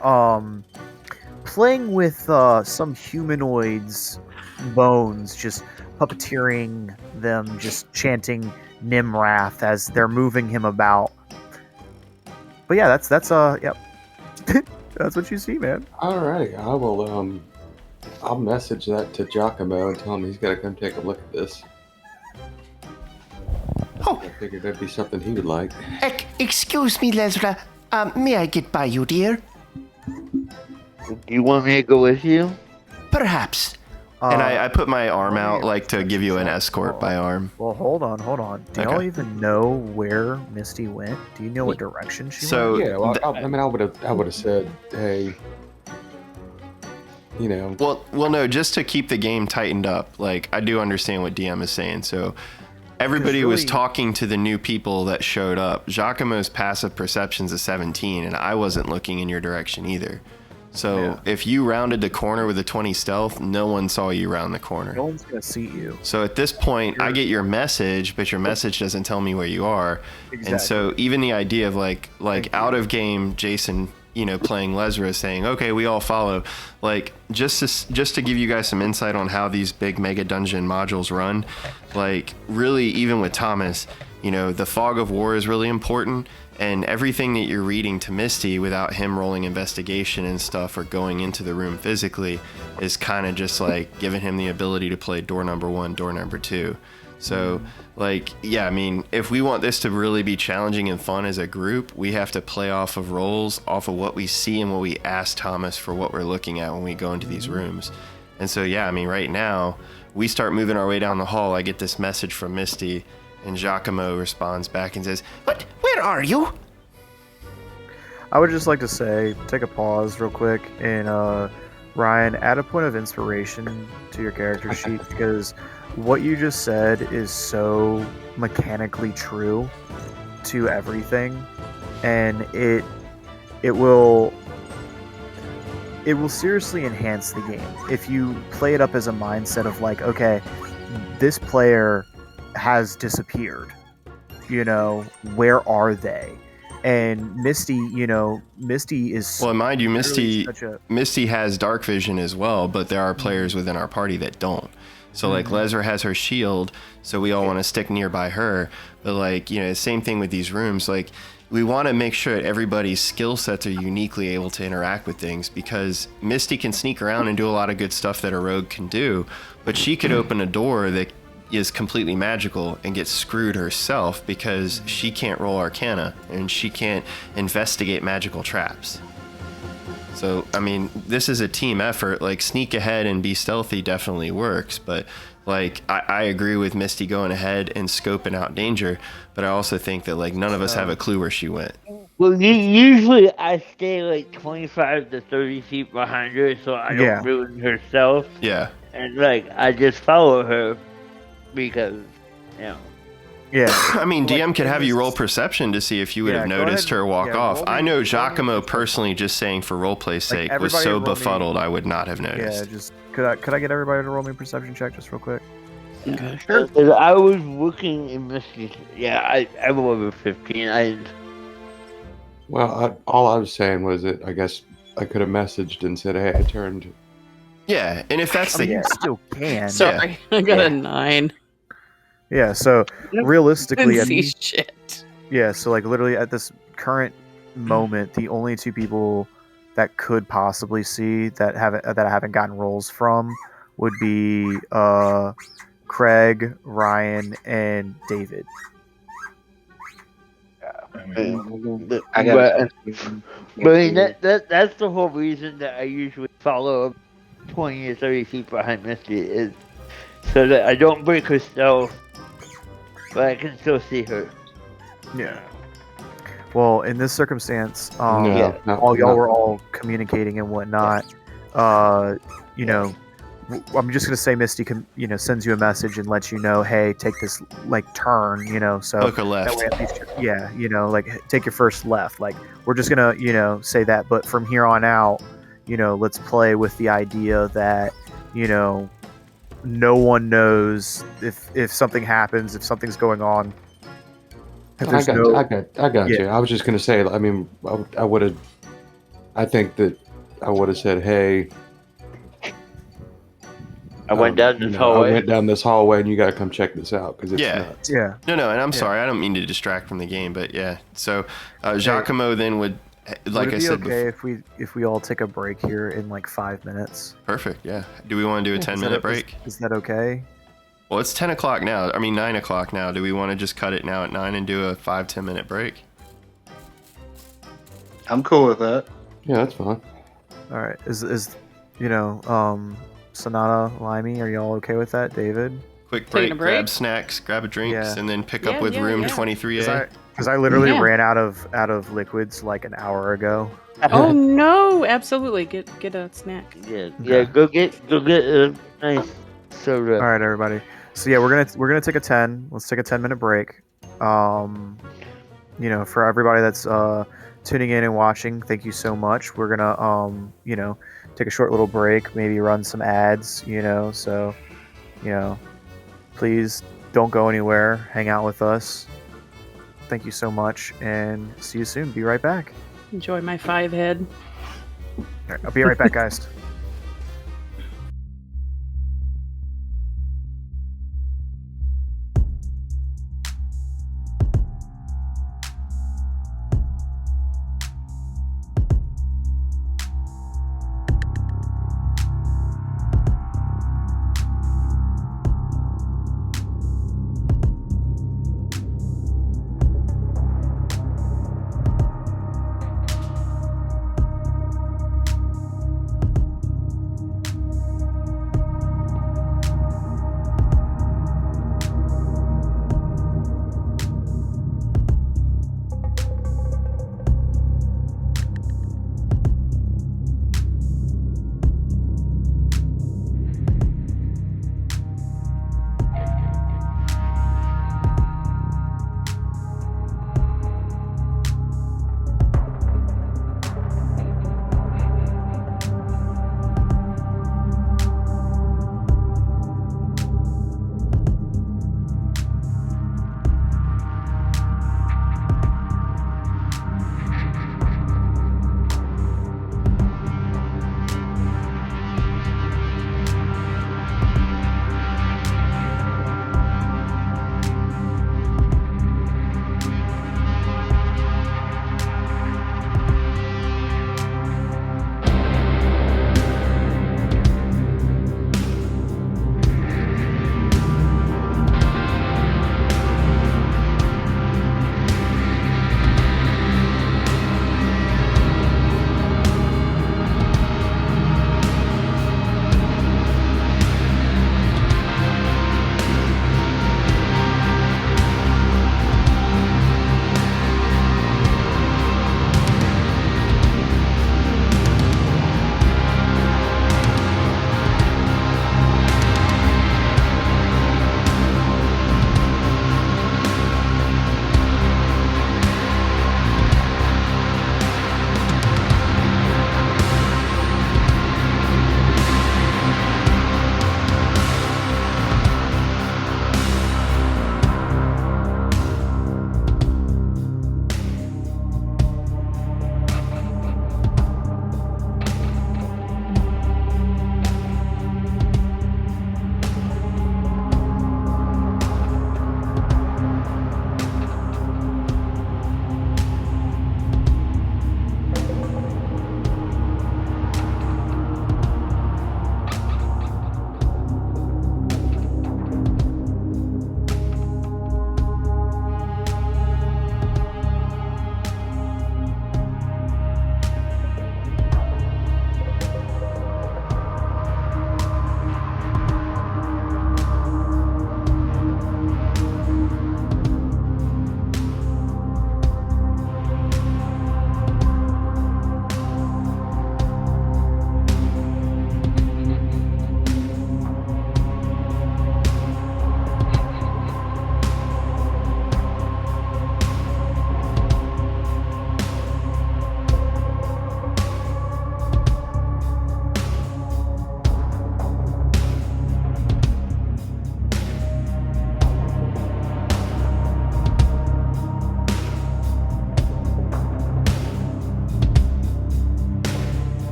playing with some humanoids' bones, just puppeteering them, just chanting Nimrath as they're moving him about. But yeah, that's yep. That's what you see, man. Alrighty, I will I'll message that to Giacomo and tell him he's got to come take a look at this. Oh. I figured that'd be something he would like. Excuse me, Lesra. May I get by you, dear? Do you want me to go with you? Perhaps. And I put my arm out like to give you an escort by arm. Well, hold on. Do y'all even know where Misty went? Do you know what direction she went? Yeah, well, I would have said, hey, you know. Well, no, just to keep the game tightened up. Like, I do understand what DM is saying. So everybody was talking to the new people that showed up. Giacomo's passive perception's a 17, and I wasn't looking in your direction either. So if you rounded the corner with a 20 stealth, no one saw you round the corner. No one's gonna see you. So at this point, I get your message, but your message doesn't tell me where you are. Exactly. And so even the idea of like out of game Jason, playing Lesra saying, okay, we all follow. Like just to give you guys some insight on how these big mega dungeon modules run. Like really, even with Thomas, the fog of war is really important. And everything that you're reading to Misty without him rolling investigation and stuff or going into the room physically is kind of just like giving him the ability to play door number 1, door number 2. So if we want this to really be challenging and fun as a group, we have to play off of rolls, off of what we see and what we ask Thomas for what we're looking at when we go into these rooms. And so, right now we start moving our way down the hall. I get this message from Misty. And Giacomo responds back and says, "What? Where are you?" I would just like to say, take a pause real quick, and Ryan, add a point of inspiration to your character sheet, because what you just said is so mechanically true to everything, and it will seriously enhance the game if you play it up as a mindset of like, okay, this player has disappeared, where are they? And Misty is, well, mind you, Misty has dark vision as well, but there are players within our party that don't. So like Lesra has her shield, so we all want to stick nearby her, but like same thing with these rooms. Like we want to make sure that everybody's skill sets are uniquely able to interact with things, because Misty can sneak around and do a lot of good stuff that a rogue can do, but she could open a door that is completely magical and gets screwed herself because she can't roll Arcana and she can't investigate magical traps. So, this is a team effort. Like, sneak ahead and be stealthy definitely works, but like, I agree with Misty going ahead and scoping out danger, but I also think that like none of us have a clue where she went. Well, usually I stay like 25 to 30 feet behind her so I don't ruin her stealth. Yeah. And like, I just follow her because, Yeah. DM could have you roll perception to see if you would have noticed her walk off. I know Giacomo personally, just saying for roleplay's sake, was so befuddled I would not have noticed. Yeah, just could I get everybody to roll me a perception check just real quick? Okay. Sure. I was looking in Misty. Yeah, I rolled over 15. Well, all I was saying was that I guess I could have messaged and said, hey, I turned. Yeah, and if that's you still can. Sorry, I got a 9. Yeah, so realistically, see shit. Yeah, so like literally at this current moment, the only two people that could possibly see that haven't gotten rolls from would be Craig, Ryan, and David. Yeah. But, I gotta. but I mean, that's the whole reason that I usually follow 20 or 30 feet behind Misty is so that I don't break her stealth, but I can still see her. Yeah. Well, in this circumstance, No, while y'all were all communicating and whatnot, you know, I'm just gonna say Misty, sends you a message and lets you know, hey, take this like turn, so Hook a left. that way at least, like take your first left. Like we're just gonna, say that, but from here on out, let's play with the idea that, no one knows if something happens, if something's going on. If I there's got Yeah. you. I was just gonna say. I mean, I would have. I think that I would have said, "Hey, I went down this I hallway. went down this hallway, and you got to come check this out because it's nuts." Yeah. No, and I'm sorry. I don't mean to distract from the game, but yeah. So Giacomo then would, like Would it I be said, okay if we all take a break here in like 5 minutes? perfect. Yeah. Do we want to do a 10-minute break? Is that okay? Well, it's 10 o'clock now. I mean, 9 o'clock now. Do we want to just cut it now at 9 and do a 5-10 minute break? I'm cool with that. Yeah, that's fine. All right. Is Sonata, Limey, are y'all okay with that, David? Quick Taking break, a break? grab snacks, grab a drink, Yeah. and then pick Yeah, up with yeah, room yeah. 23A. Because I literally Yeah. ran out of liquids like an hour ago. Oh no, absolutely. Get a snack. Yeah, go get a nice soda. All right, everybody. So yeah, we're gonna take a 10. Let's take a 10-minute break. For everybody that's tuning in and watching, thank you so much. We're gonna take a short little break, maybe run some ads. So please don't go anywhere. Hang out with us. Thank you so much, and see you soon. Be right back. Enjoy my 5 head. All right, I'll be right back, guys.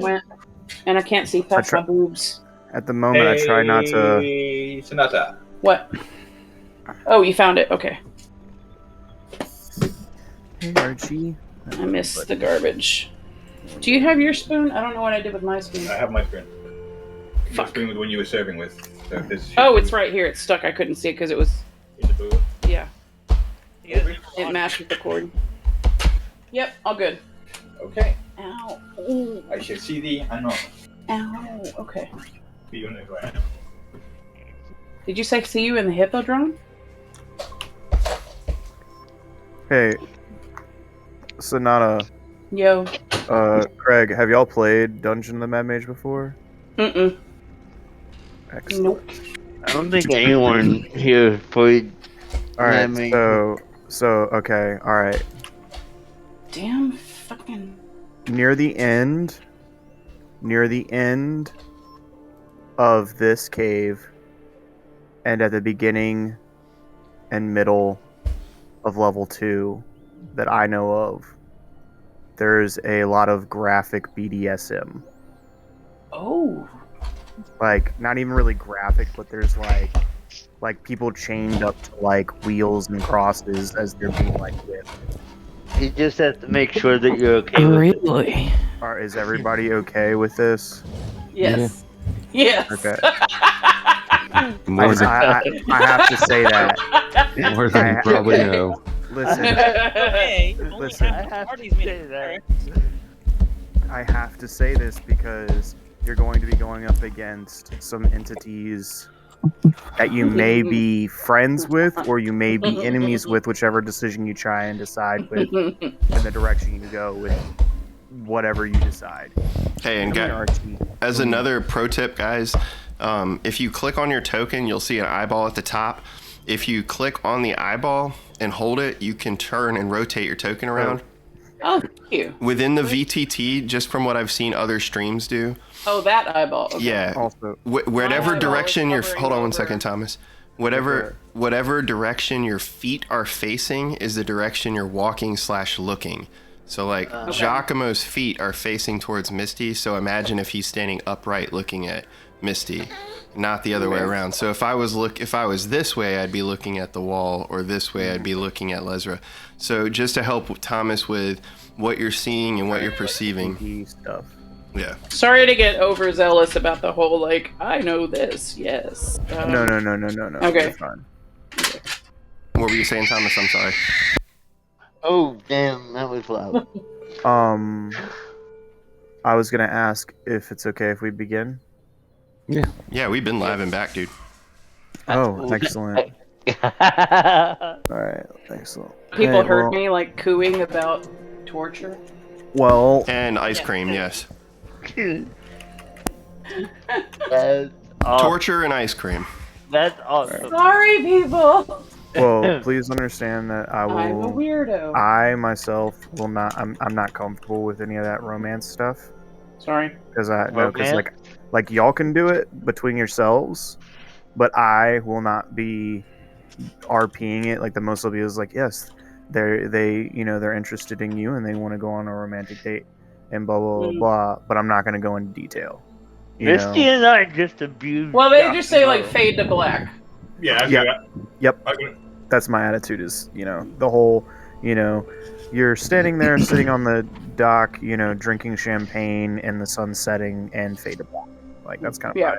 it went. And I can't see past my boobs. At the moment, I try not to. Hey, Sonata. What? Oh, you found it. Okay. Hey, Archie. I missed the garbage. Do you have your spoon? I don't know what I did with my spoon. I have my spoon. Fuck. Your spoon was the one you were serving with. So this Oh, it's right here. It's stuck. I couldn't see it because it was. in the bowl. Yeah. It matched with the cord. Yep, all good. Okay. Ow. Ooh. I shall see thee anon. Ow. Okay. Do you know who I am? Did you say see you in the hippodrome? Hey, Sonata. Yo. Craig, have y'all played Dungeon of the Mad Mage before? Mm-mm. Excellent. Nope. I don't think anyone here played. All right, Mad Mage. so okay, all right. Damn fucking. Near the end of this cave, and at the beginning and middle of level 2 that I know of, there's a lot of graphic BDSM. Oh. Like, not even really graphic, but there's like people chained up to like wheels and crosses as they're being like whipped. You just have to make sure that you're okay with it. Really? Is everybody okay with this? Yes. Yes. Okay. More than, I have to say that. more than you probably know. Listen, Okay. Listen. I have to say that. I have to say this because you're going to be going up against some entities that you may be friends with or you may be enemies with, whichever decision you try and decide with in the direction you go with whatever you decide. Hey, and as another pro tip, guys, if you click on your token, you'll see an eyeball at the top. If you click on the eyeball and hold it, you can turn and rotate your token around. Oh, thank you. Within the VTT, just from what I've seen other streams do. Oh, that eyeball. Okay. Yeah. Also, Whatever eyeball direction is your hovering hold on one over. second, Thomas. Whatever direction your feet are facing is the direction you're walking / looking. So like Giacomo's feet are facing towards Misty, so imagine if he's standing upright looking at Misty, not the other way around. So if I was this way, I'd be looking at the wall, or this way, I'd be looking at Lesra. So just to help Thomas with what you're seeing and what you're perceiving. Stuff. Yeah. Sorry to get overzealous about the whole, like, I know this, yes. No. Okay. You're fine. What were you saying, Thomas? I'm sorry. Oh, damn, that was loud. I was gonna ask if it's okay if we begin. Yeah, we've been live and back, dude. Oh, excellent. All right, excellent. People Hey, heard well- me, like, cooing about torture. Well, And ice cream, yes. That's awesome. Torture and ice cream. That's awesome. Sorry, people! well, please understand that I I'm a will. weirdo. I myself will not. I'm not comfortable with any of that romance stuff Sorry. because Romance? like y'all can do it between yourselves, but I will not be RPing it. Like the most will be is like, yes, they're interested in you and they want to go on a romantic date and blah blah blah, blah, but I'm not going to go into detail. You Misty know? and I just abused. Well, they just say, like, Giacomo. fade to black. Yeah. Yep. Okay. That's my attitude. Is the whole you're standing there sitting on the dock, drinking champagne and the sun setting and fade to black. Like that's kind of Yeah.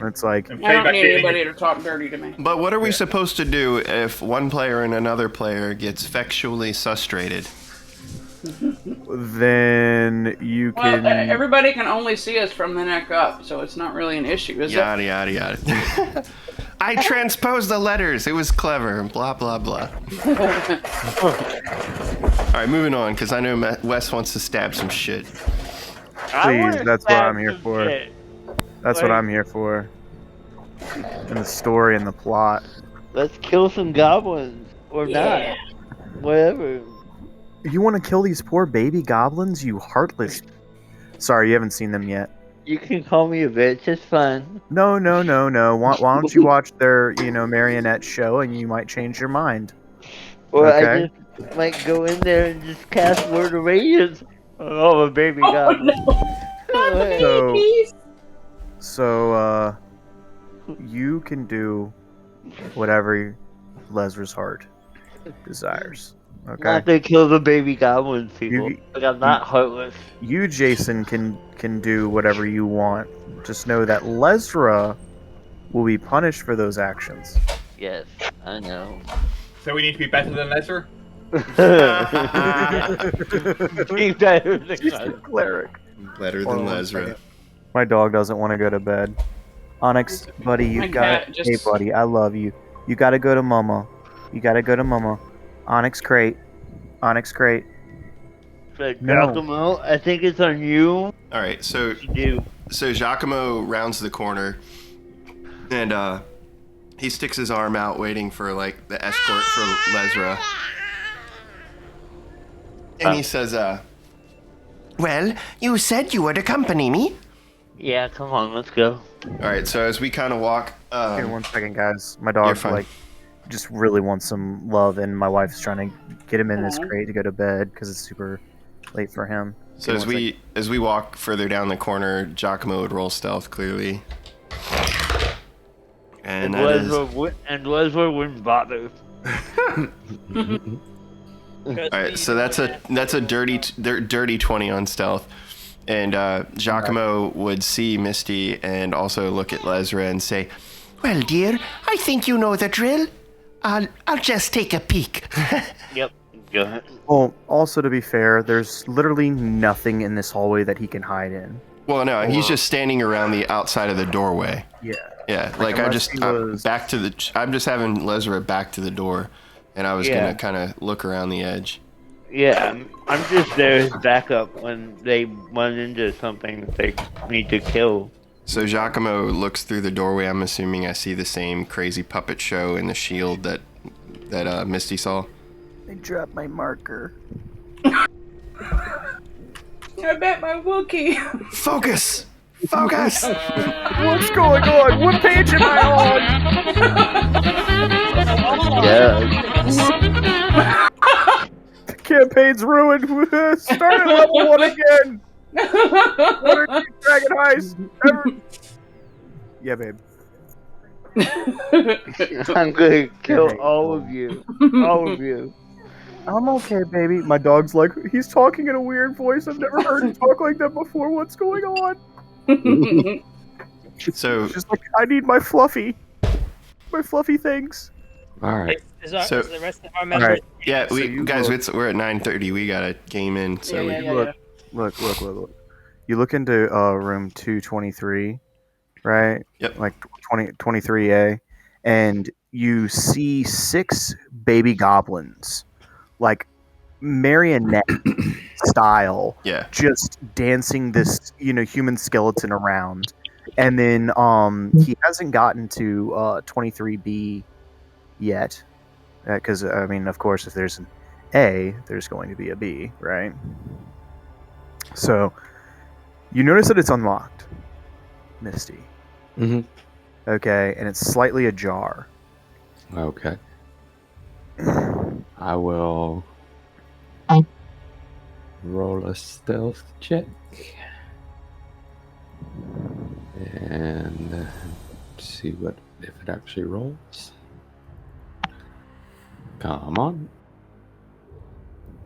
it's like And I don't payback need dating- anybody to talk dirty to me. But what are we supposed to do if one player and another player gets factually frustrated? then you Well, can everybody can only see us from the neck up, so it's not really an issue, is it? Yada yada yada. I transposed the letters. It was clever. Blah blah blah. All right, moving on because I know Wes wants to stab some shit. I wanna Please, that's what stab I'm here some for. shit. That's what I'm here for. And the story and the plot. Let's kill some goblins or Yeah. not. Whatever. You want to kill these poor baby goblins, you heartless. Sorry, you haven't seen them yet. You can call me a bitch. It's fun. No. Why don't you watch their, marionette show and you might change your mind. Or Okay. I just might go in there and just cast Word of Radiance Oh, a baby goblin. Not the So- babies. So, you can do whatever Lesra's heart desires. Okay. Not to kill the baby goblins, people. You- Like, I'm not heartless. You, Jason, can do whatever you want. Just know that Lesra will be punished for those actions. Yes, I know. So we need to be better than Lesser? Be better than She's us. a cleric. Better Hold than on one Lesra. second. My dog doesn't want to go to bed. Onyx, buddy, you My got. cat just- Hey, buddy, I love you. You gotta go to Mama. You gotta go to Mama. Onyx crate. Onyx crate. But No. Giacomo, I think it's on you All right, so to do. Giacomo rounds the corner, and he sticks his arm out, waiting for like the escort for Lesra, and he says, Well, you said you would accompany me. Yeah, come on, let's go. all right. So as we kind of walk, Here, 1 second, guys. My You're dog fine. like just really wants some love, and my wife's trying to get him in this Aw. crate to go to bed because it's super late for him. so Give me as we walk further down the corner, Giacomo would roll stealth clearly, and that is all Lesra wouldn't bother. right. So that's a dirty 20 on stealth. And Giacomo would see Misty and also look at Lesra and say, Well, dear, I think you know the drill. I'll just take a peek. Yep, go ahead. Well, also to be fair, there's literally nothing in this hallway that he can hide in. well, no, he's just standing around the outside of the doorway. Yeah. Yeah, like I unless just he was- back to the. I'm just having Lesra back to the door, and I was Yeah. gonna kind of look around the edge. Yeah, I'm just there as backup when they run into something that they need to kill. So Giacomo looks through the doorway. I'm assuming I see the same crazy puppet show in the shield that Misty saw. I dropped my marker. I bet my Wookiee. Focus! Focus! What's going on? What page am I on? Yeah. The campaign's ruined. Start at level 1 again. Waterdeep Dragon Heist. Yeah, babe. I'm gonna kill all of you. All of you. I'm okay, baby. My dog's like, he's talking in a weird voice. I've never heard him talk like that before. What's going on? So She's like, I need my fluffy. My fluffy things. All right. Is So- the rest of our members? Alright. yeah, So you guys, look- we're at 9:30. We got a game in, so we, Look. You look into room 223, right? Yep. Like 23A, and you see 6 baby goblins, like marionette style, yeah. just dancing this human skeleton around. And then he hasn't gotten to 23B yet, because I mean, of course, if there's an A, there's going to be a B, right? So you notice that it's unlocked, Misty. Mhm. Okay, and it's slightly ajar. Okay. I will roll a stealth check and see what if it actually rolls. Come on.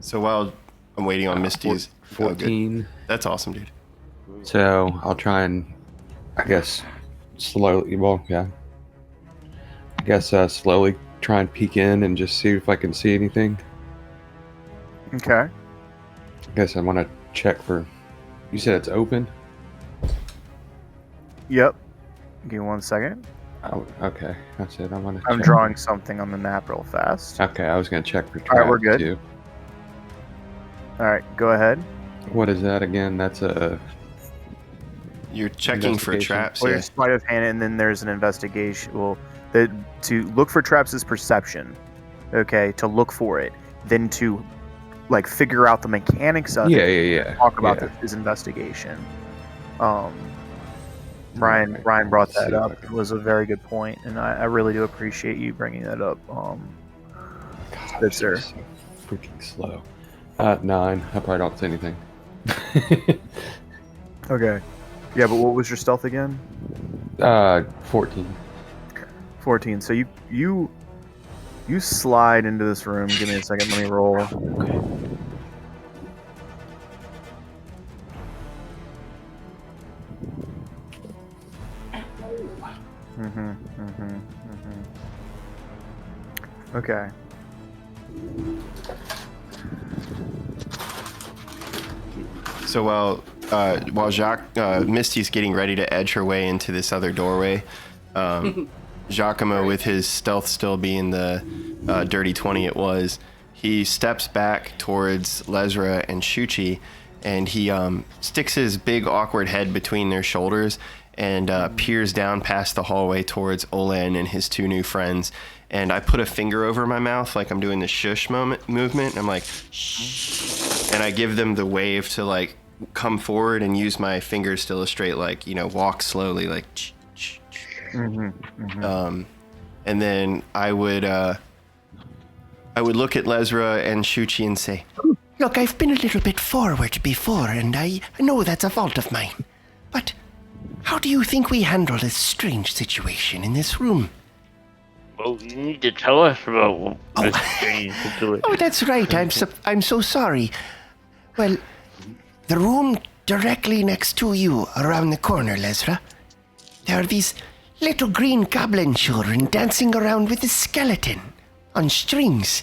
So while I'm waiting on Misty's, oh, good. 14. That's awesome, dude. So I'll try and, I guess, slowly. Well, yeah. I guess slowly try and peek in and just see if I can see anything. Okay. I guess I want to check for. You said it's open. Yep. Give me 1 second. Oh, okay, that's it. I want to. I'm drawing something on the map real fast. Okay, I was gonna check for traps All right, we're good. too. All right, go ahead. What is that again? That's a. You're checking for Investigation. traps. Well, Yeah. your sleight of hand, and then there's an investigation. Well, to look for traps is perception. Okay, to look for it, then to like figure out the mechanics of Yeah, it. yeah. Talk about yeah. this is investigation. Ryan brought Let's see that if up. I can- It was a very good point, and I really do appreciate you bringing that up. God, Good, sir. so freaking slow. 9. I probably don't see anything. Okay. Yeah, but what was your stealth again? 14. 14. So you slide into this room. Give me a second. Let me roll. Okay. So while Misty's getting ready to edge her way into this other doorway, Giacomo, with his stealth still being the dirty 20 it was, he steps back towards Lesra and Shuchi, and he sticks his big awkward head between their shoulders and peers down past the hallway towards Olan and his two new friends. And I put a finger over my mouth like I'm doing the shush movement. I'm like, shh. And I give them the wave to like come forward and use my fingers to illustrate, like, walk slowly, like. And then I would look at Lesra and Shuchi and say, Look, I've been a little bit forward before, and I know that's a fault of mine. But how do you think we handle this strange situation in this room? Well, you need to tell us about this strange situation. Oh, that's right. I'm so sorry. Well, the room directly next to you, around the corner, Lesra, there are these little green goblin children dancing around with a skeleton on strings,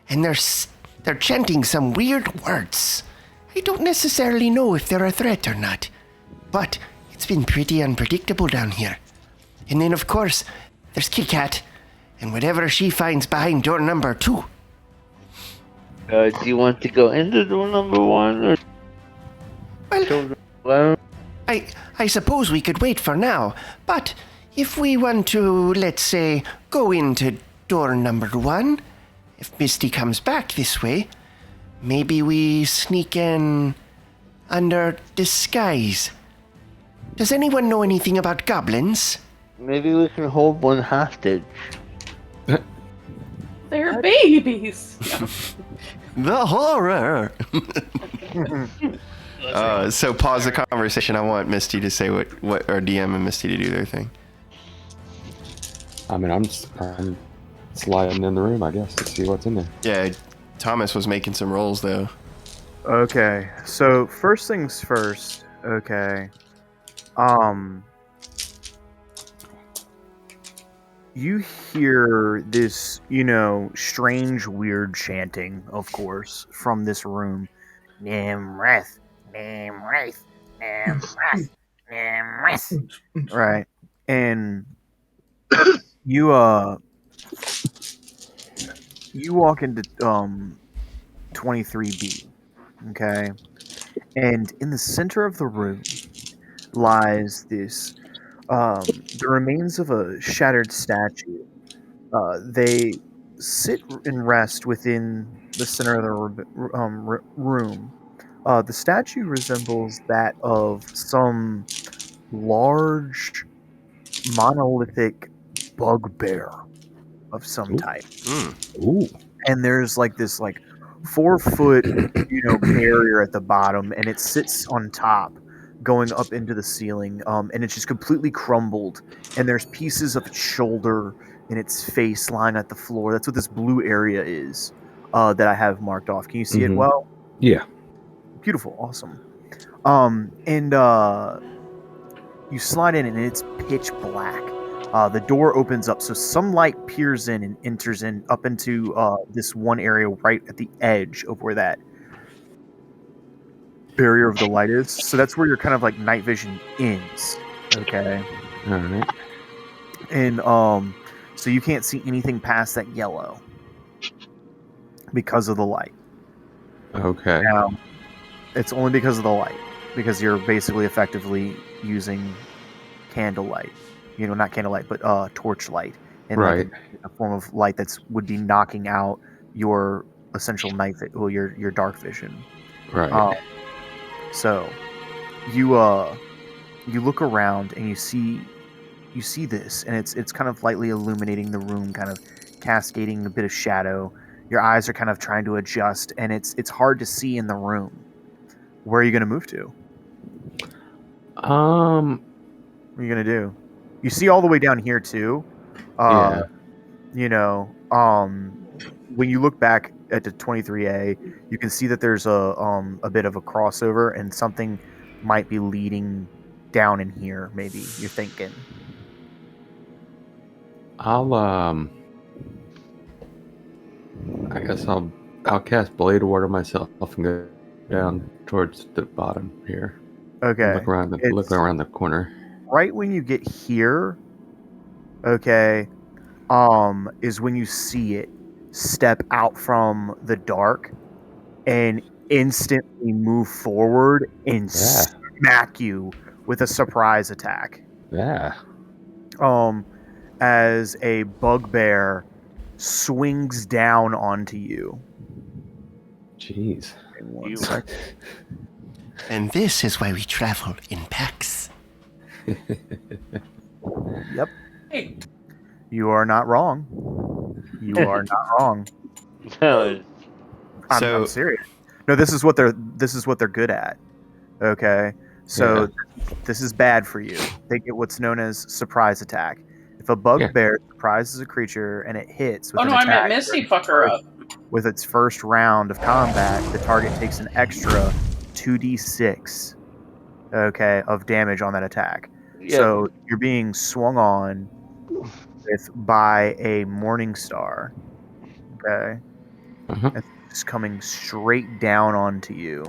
and they're chanting some weird words. I don't necessarily know if they're a threat or not, but it's been pretty unpredictable down here. And then, of course, there's Kit Kat, and whatever she finds behind door number 2. Do you want to go into door number 1 or? Well, I suppose we could wait for now, but if we want to, let's say, go into door number 1, if Misty comes back this way, maybe we sneak in under disguise. Does anyone know anything about goblins? Maybe we can hold one hostage. They're babies. The horror. So pause the conversation. I want Misty to say what or DM and Misty to do their thing. I mean, I'm sliding in the room, I guess, to see what's in there. Yeah, Thomas was making some rolls though. Okay. So first things first. Okay. You hear this, strange, weird chanting, of course, from this room. Nimrith, Nimrith, Nimrith, Nimrith. Right. And you walk into 23B, okay? And in the center of the room lies this the remains of a shattered statue. They sit and rest within the center of the room. The statue resembles that of some large monolithic bugbear of some type. Ooh. And there's like this 4-foot barrier at the bottom, and it sits on top going up into the ceiling, and it's just completely crumbled, and there's pieces of its shoulder and its face lying at the floor. That's what this blue area is that I have marked off. Can you see it well? Yeah. Beautiful. Awesome. And you slide in, and it's pitch black. The door opens up, so some light peers in and enters in up into this one area right at the edge of where that barrier of the light is. So that's where your kind of night vision ends. Okay. All right. And so you can't see anything past that yellow because of the light. Okay. Now, it's only because of the light, because you're basically effectively using candlelight. Not candlelight, but torchlight, and right. a form of light would be knocking out your essential night, your dark vision. Right. So you look around and you see this, and it's kind of lightly illuminating the room, kind of cascading a bit of shadow. Your eyes are kind of trying to adjust, and it's hard to see in the room. where are you going to move to? Um, What are you going to do? You see all the way down here too. yeah. You know, when you look back at the 23A, you can see that there's a bit of a crossover and something might be leading down in here. Maybe you're thinking. I guess I'll cast Blade Ward on myself and go down towards the bottom here. Okay. Look around the corner. Right when you get here, okay, is when you see it step out from the dark and instantly move forward and Yeah. smack you with a surprise attack. Yeah. As a bugbear swings down onto you. Jeez. One second. And this is why we travel in packs. Yep. Hey, You are not wrong. You are not wrong. No, I'm serious. No, this is what they're good at. Okay. So this is bad for you. They get what's known as surprise attack. If a bugbear surprises a creature and it hits with oh an no, I attack meant Misty fuck her up. with its first round of combat, the target takes an extra 2d6 of damage on that attack. yeah. So you're being swung on by a morning star. Okay. Uh-huh. It's coming straight down onto you.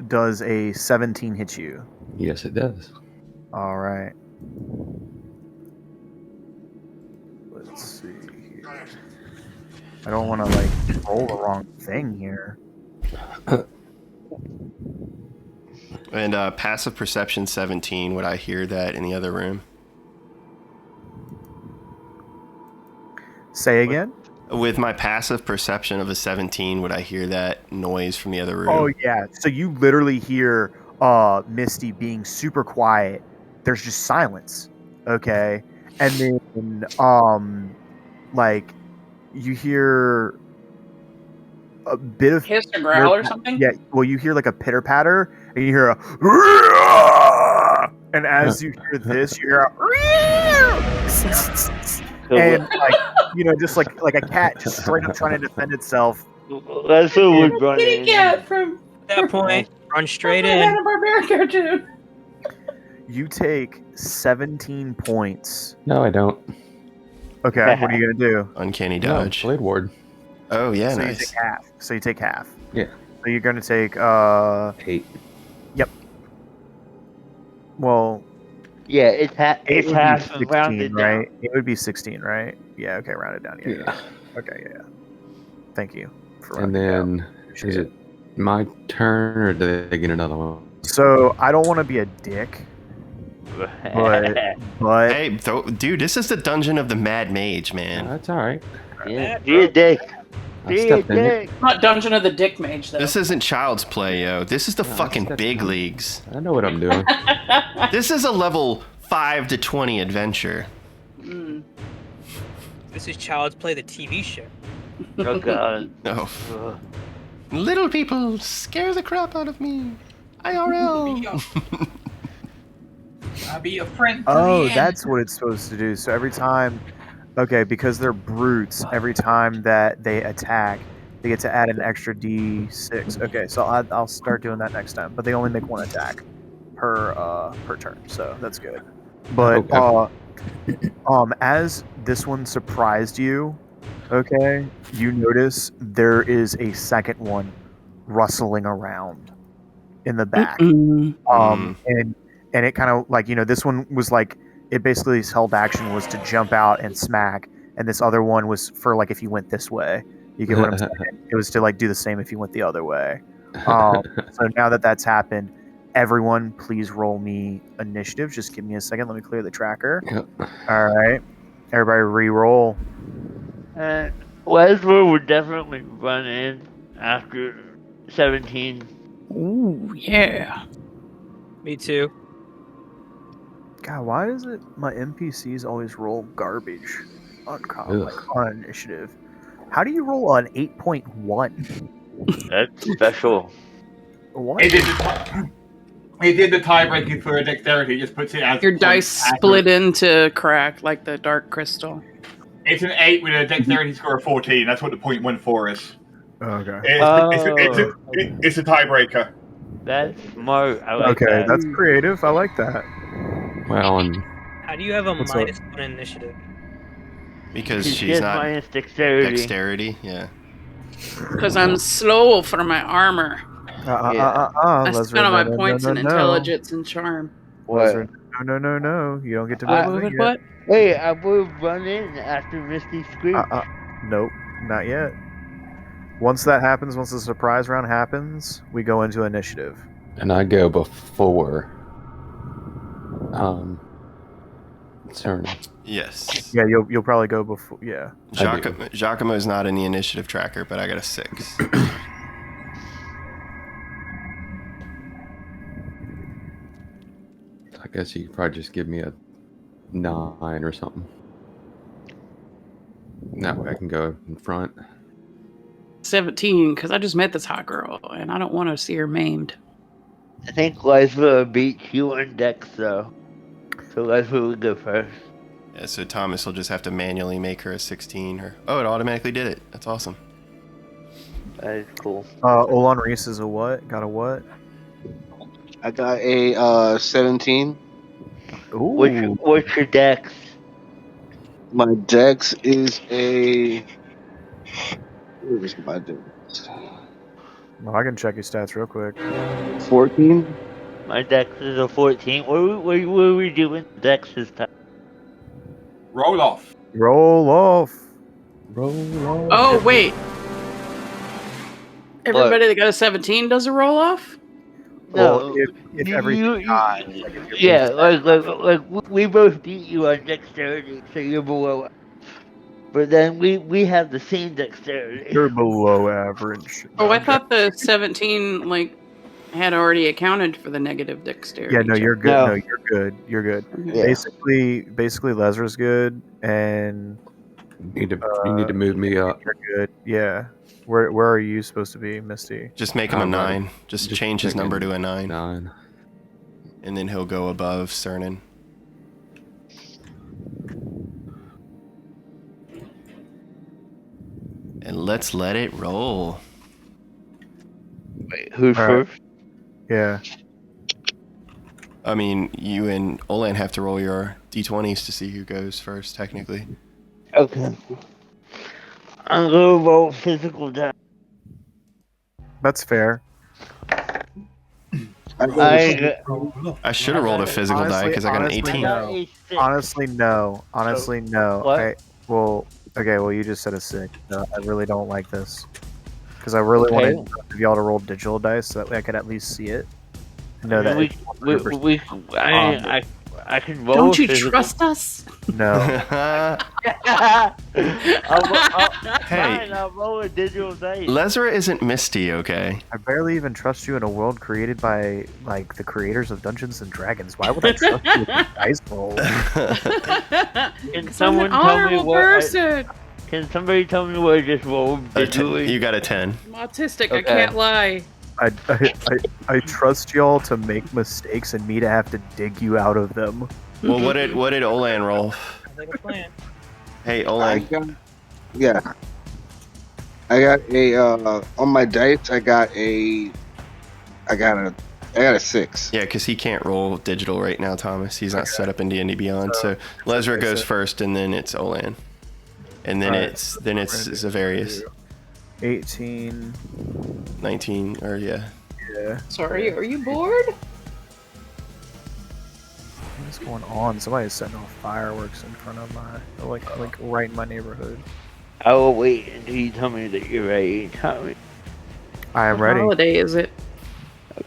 Does a 17 hit you? Yes, it does. All right. Let's see here. I don't want to roll the wrong thing here. And passive perception 17. Would I hear that in the other room? Say again? With my passive perception of a 17, would I hear that noise from the other room? Oh yeah. So you literally hear Misty being super quiet. There's just silence. Okay. And then you hear a bit of Hiss or growl or something? Yeah, well you hear like a pitter patter and you hear a and as you hear this you hear and just like a cat just straight up trying to defend itself. That's what would run Kitty in. cat from At that point, run straight in. Hanna-Barbera cartoon. You take 17 points. No, I don't. Okay, what are you gonna do? Uncanny No, dodge. Blade Ward. Oh, yeah, So nice. you take half. So you take half. Yeah. So you're gonna take 8. Yep. Well, Yeah, it's it would half be 16, rounded right? down. It would be 16, right? Yeah. Okay, round it down. Yeah. Yeah. Okay. Yeah. Thank you for And rounding it down. then Appreciate is it my turn or do they get another one? So I don't want to be a dick, but Hey, dude, this is the dungeon of the Mad Mage, man. That's all right. Yeah, be a dick. I Be a stepped in it. dick. Not Dungeon of the Dick Mage, though. This isn't child's play, yo. This is the fucking that's big fine. leagues. I know what I'm doing. This is a level 5 to 20 adventure. This is Child's Play, the TV show. Oh god. Oh, Ugh. little people scare the crap out of me. IRL. I'll be a friend. oh, that's what it's supposed to do. So every time, because they're brutes, every time that they attack, they get to add an extra D6. Okay, so I'll start doing that next time. But they only make one attack per turn, so that's good. But as this one surprised you, you notice there is a second one rustling around in the back. And it kind of this one was it basically his held action was to jump out and smack, and this other one was for if you went this way. You get what I'm saying? It was to do the same if you went the other way. So now that that's happened, everyone please roll me initiative. Just give me a second. Let me clear the tracker. Yep. All right. Everybody re-roll. Westwood would definitely run in after 17. Ooh, yeah. Me too. God, why is it my NPCs always roll garbage on Ugh. on initiative? How do you roll an 8.1? That's special. What? It did the tiebreaker for dexterity. It just puts it as Your point dice accurate. split into crack like the dark crystal. It's an 8 with a dexterity score of 14. That's what the 0.14 is. Okay. It's a tiebreaker. That's smart. I like Okay, that. that's creative. I like that. Well, and How do you have a What's minus 1 initiative? Because She she's has not minus dexterity. dexterity. Yeah. Because I'm slow for my armor. I Lesnar, spent all my no, points in no. intelligence and charm. Lesnar, no. You don't get to What? move What? yet. What? Hey, I would have run in after Misty screamed. Nope, not yet. Once that happens, once the surprise round happens, we go into initiative. I go before. Cernan. Yes. Yeah, you'll probably go before. Yeah. Giacomo is not in the initiative tracker, but I got a 6. I guess you could probably just give me a 9 or something. That way I can go in front. 17, because I just met this hot girl, and I don't want to see her maimed. I think Leslie beat you on Dex, though. So Leslie would go first. Yeah, so Thomas will just have to manually make her a 16. It automatically did it. That's awesome. That is cool. Olan Reese is a what? Got a what? I got a 17. Ooh. What's your Dex? My dex is a. Where is my dex? Well, I can check your stats real quick. 14. My Dex is a 14. What were we doing? Dex this time. Roll off. Roll off. Oh, wait. Everybody that got a 17 does a roll off? Well, if everything dies, like if you're yeah, like we both beat you on dexterity, so you're below us. But then we have the same dexterity. You're below average. Oh, I thought the 17 had already accounted for the negative dexterity. Yeah, no, you're good. No. No, you're good. You're good. Yeah. Basically, Lesrar's good, and You need to move me up. you're good. Yeah. Where are you supposed to be, Misty? Just make him a 9. Just change his number to a 9. 9. And then he'll go above Cernan. And let's let it roll. Wait, who's All right. first? Yeah. I mean, you and Olan have to roll your d20s to see who goes first, technically. Okay. I'm gonna roll physical damage. That's fair. I should have rolled a physical die because I got an 18. No. Honestly, no. Honestly, no. What? Well, you just said a 6. No, I really don't like this. Because I really wanted y'all to roll digital dice so that way I could at least see it. Know that I can roll. Don't you physical. trust us? No. I'll roll a digital dice. Lesra isn't Misty, okay? I barely even trust you in a world created by, like, the creators of Dungeons and Dragons. Why would I trust you with a dice roll? Can someone tell me what? Can somebody tell me what I just rolled digitally? You got a 10. I'm autistic. Okay. I can't lie. I trust y'all to make mistakes and me to have to dig you out of them. Well, what did Olan roll? Sounds like a plan. Hey, Olan. I got a on my dice. I got a 6. Yeah, because he can't roll digital right now, Thomas. He's not set up in D&D Beyond. So Lesra goes first, and then it's Olan, and then it's Zavarius. 18. 19, or yeah. Yeah. Sorry, are you bored? What's going on? Somebody's setting off fireworks in front of my, like right in my neighborhood. I will wait until you tell me that you're ready. Tommy. I am What ready. holiday is it?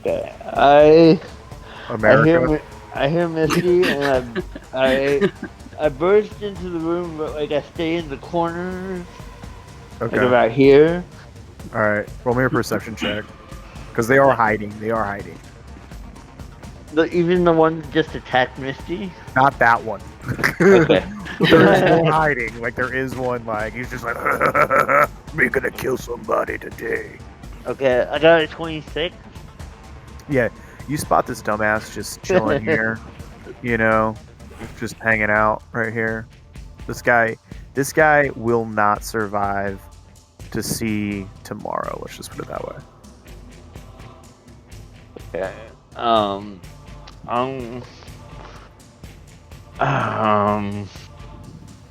Okay. America. I hear Misty, and I burst into the room, but I stay in the corners. Okay. Like about here. All right. Roll me a perception check, because they are hiding. They are hiding. Even the one that just attacked Misty. Not that one. Okay. But there is one hiding. Like there is one. Like he's just like, we're gonna kill somebody today. Okay, I got a 26. Yeah, you spot this dumbass just chilling here. You know, just hanging out right here. This guy will not survive to see tomorrow. Let's just put it that way. Okay.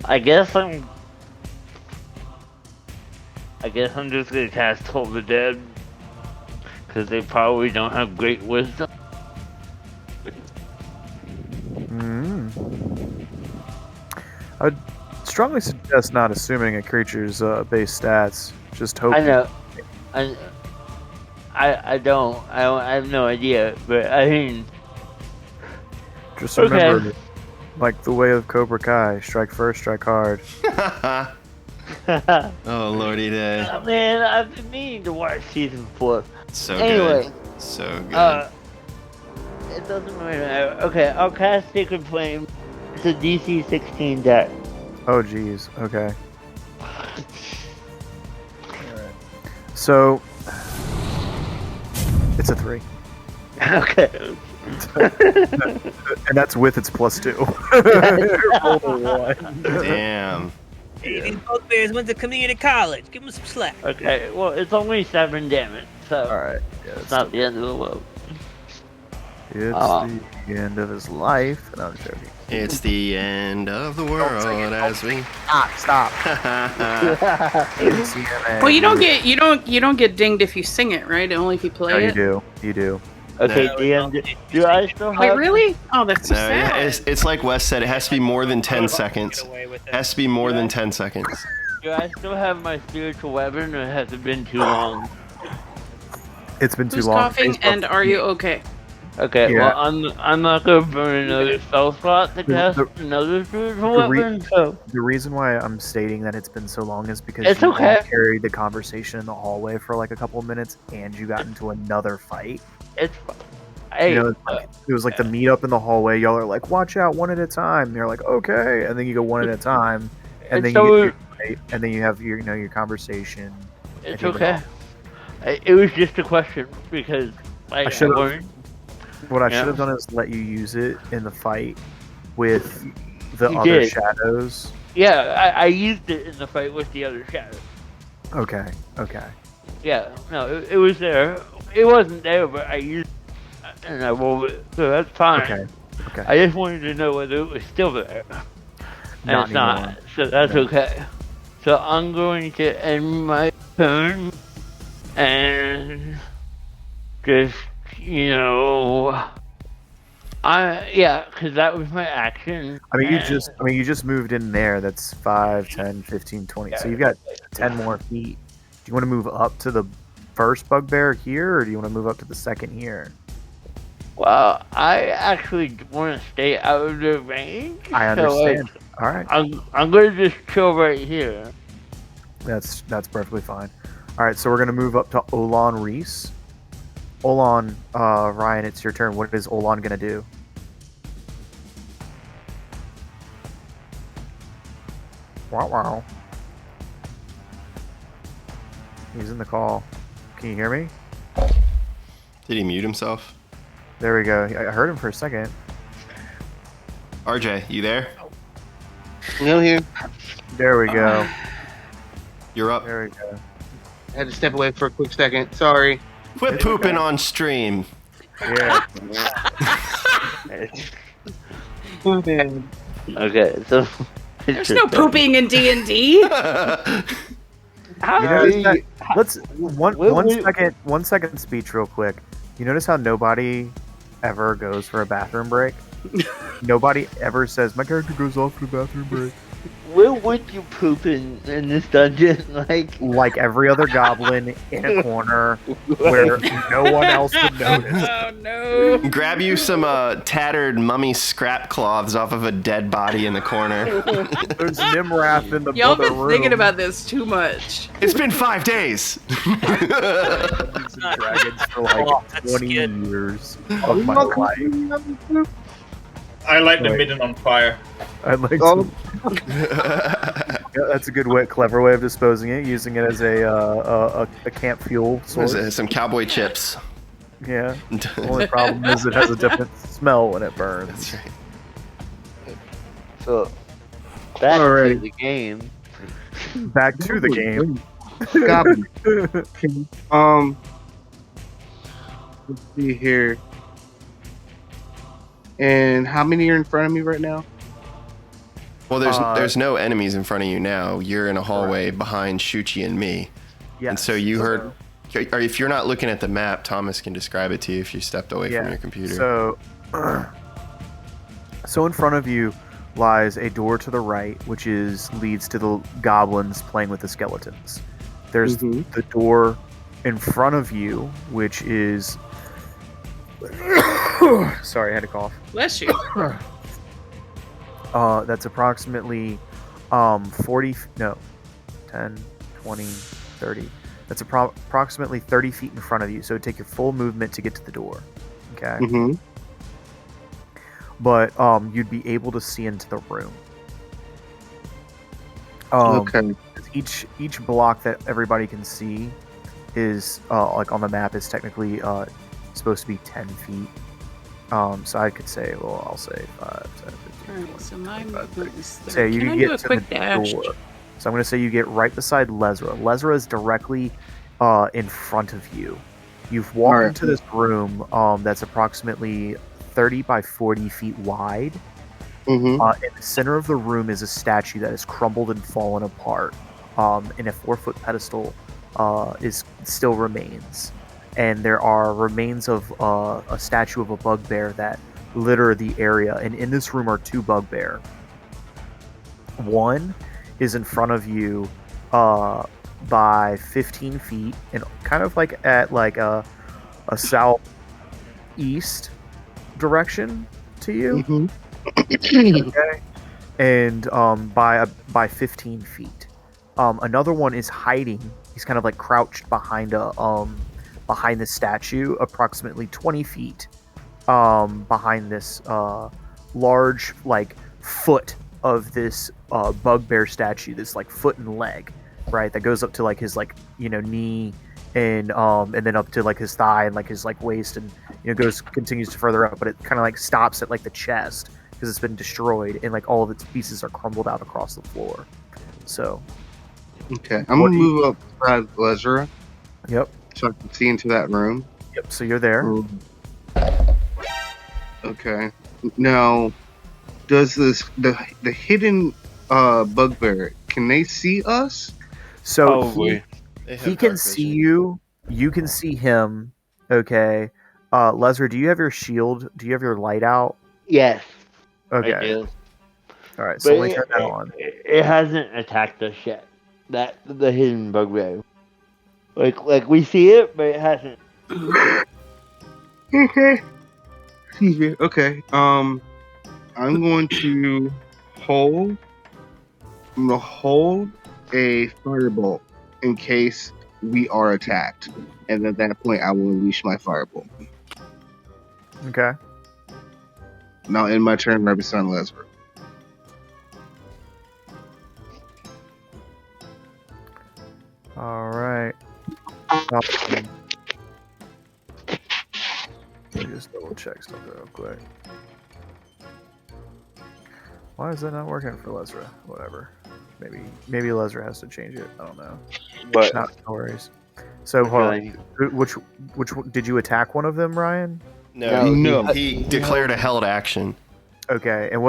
I guess I'm just gonna cast Toll the Dead, because they probably don't have great wisdom. I'd strongly suggest not assuming a creature's base stats. Just hope. I know. I don't. I have no idea. But I mean, Just remember, like the way of Cobra Kai: strike first, strike hard. Oh lordy day. oh, man, I've been meaning to watch season 4. So Anyway, good. So good. it doesn't really matter. Okay, I'll cast Sacred Flame. It's a DC 16 deck. Oh geez. Okay. So it's a 3. Okay. And that's with its +2. Roll a 1. Damn. Hey, these bugbears went to community college. Give them some slack. Okay, well, it's only 7 damage, so Alright. Yeah, it's not the end of the world. It's the end of his life. And I'm joking. It's the end of the world as we Stop. Well, you don't get dinged if you sing it, right? Only if you play No, it. you do. Okay, No. DM, do I still have... Wait, really? Oh, that's so No, yeah, sad. it's like Wes said, it has to be more than 10 seconds. It has to be more than 10 seconds. Do I still have my spiritual weapon, or has it been too long? It's been too Who's long. coughing, and are you okay? Okay, Yeah. well, I'm not gonna burn another spell slot to cast another spiritual weapon, so... The reason why I'm stating that it's been so long is because It's you okay. all carried the conversation in the hallway for like a couple of minutes, and you got into another fight. It's... Hey, You know, it was like the meetup in the hallway. Y'all are like, "Watch out, one at a time." And you're like, "Okay," and then you go one at a time, and then so you get your fight, and then you have your your conversation. it's and okay. It was just a question, because like, I should've- learned... What I Yeah. should have done is let you use it in the fight with the You other did. shadows. Yeah, I used it in the fight with the other shadow. Okay. Yeah, no, it was there. It wasn't there, but I used it, and I rolled it, so that's fine. Okay. I just wanted to know whether it was still there. And Not it's not, anymore. so that's No. okay. So I'm going to end my turn, and just, you know... because that was my action. I mean, and- you just moved in there. That's 5, 10, 15, 20. So you've got 10 more feet. Do you want to move up to the first bugbear here, or do you want to move up to the second here? Well, I actually want to stay out of the range. I understand. All right, I'm going to just chill right here. that's perfectly fine. All right, so we're gonna move up to Olan Reese. Olan, Ryan, it's your turn. What is Olan gonna do? Wow. He's in the call. Can you hear me? Did he mute himself? There we go. I heard him for a second. RJ, you there? No here. There we go. You're up. There we go. I had to step away for a quick second. Sorry. Quit pooping on stream. Yeah. Okay, so There's no pooping in D&D. You notice that? Let's one second speech real quick. You notice how nobody ever goes for a bathroom break? Nobody ever says my character goes off for the bathroom break. where would you poop in this dungeon? Like every other goblin in a corner where no one else would notice. Oh no! Grab you some tattered mummy scrap cloths off of a dead body in the corner. There's Nimrath in the Y'all other been room. thinking about this too much. It's been 5 days. Dungeons and Dragons for like Oh, that's 20 good. years of my life. I light the Wait. midden on fire. I'd like Oh. to. Yeah, that's a good way, clever way of disposing it, using it as a camp fuel source. Some cowboy chips. Yeah. The only problem is it has a different smell when it burns. That's right. So, back Alrighty. to the game. Back to the game. Goblin. Okay. Let's see here. And how many are in front of me right now? Well, there's no enemies in front of you now. You're in a hallway behind Shuchi and me. Yes. And so you heard. Or if you're not looking at the map, Thomas can describe it to you if you stepped away from your computer. So in front of you lies a door to the right, which leads to the goblins playing with the skeletons. There's the door in front of you, which is. Sorry, I had to cough. Bless you. That's approximately 40, no, 10, 20, 30. That's approximately 30 feet in front of you, so it'd take your full movement to get to the door. Okay? Mm-hmm. But you'd be able to see into the room. Okay. Each block that everybody can see is, like on the map, is technically supposed to be 10 feet. So I could say, well, I'll say 5, 10, 15, Alright, so my movement is say you Can I get do a to quick the dash? door. So I'm going to say you get right beside Lesra. Lesra is directly in front of you. You've walked into this room that's approximately 30 by 40 feet wide. Mm-hmm. In the center of the room is a statue that has crumbled and fallen apart. And a 4-foot pedestal still remains. And there are remains of a statue of a bugbear that litter the area. And in this room are 2 bugbear. One is in front of you by 15 feet and kind of like at like a southeast direction to you. Okay. And by 15 feet. Another one is hiding. He's kind of like crouched behind behind the statue, approximately 20 feet behind this large like foot of this bugbear statue, this like foot and leg, right, that goes up to like his like knee and then up to like his thigh and like his like waist, and continues to further up, but it kind of like stops at like the chest because it's been destroyed and like all of its pieces are crumbled out across the floor. So okay, I'm gonna move up beside Lesra. Yep. So I can see into that room. Yep. So you're there. Okay. Now, does the hidden bugbear, can they see us? So he can see you. You can see him. Okay. Lesra, do you have your shield? Do you have your light out? Yes. Okay. I do. All right. So let me turn that on. It hasn't attacked us yet. The hidden bugbear. Like we see it, but it hasn't. Okay. Excuse me. Okay. I'm going to hold. I'm gonna hold a firebolt in case we are attacked, and at that point, I will unleash my firebolt. Okay. Now, in my turn, right beside Lesra. All right. Let me just double check something real quick. Why is that not working for Lesra? Whatever. Maybe Lesra has to change it. I don't know. But no worries. So hold on. Which did you attack one of them, Ryan? No. He declared a held action. Okay. And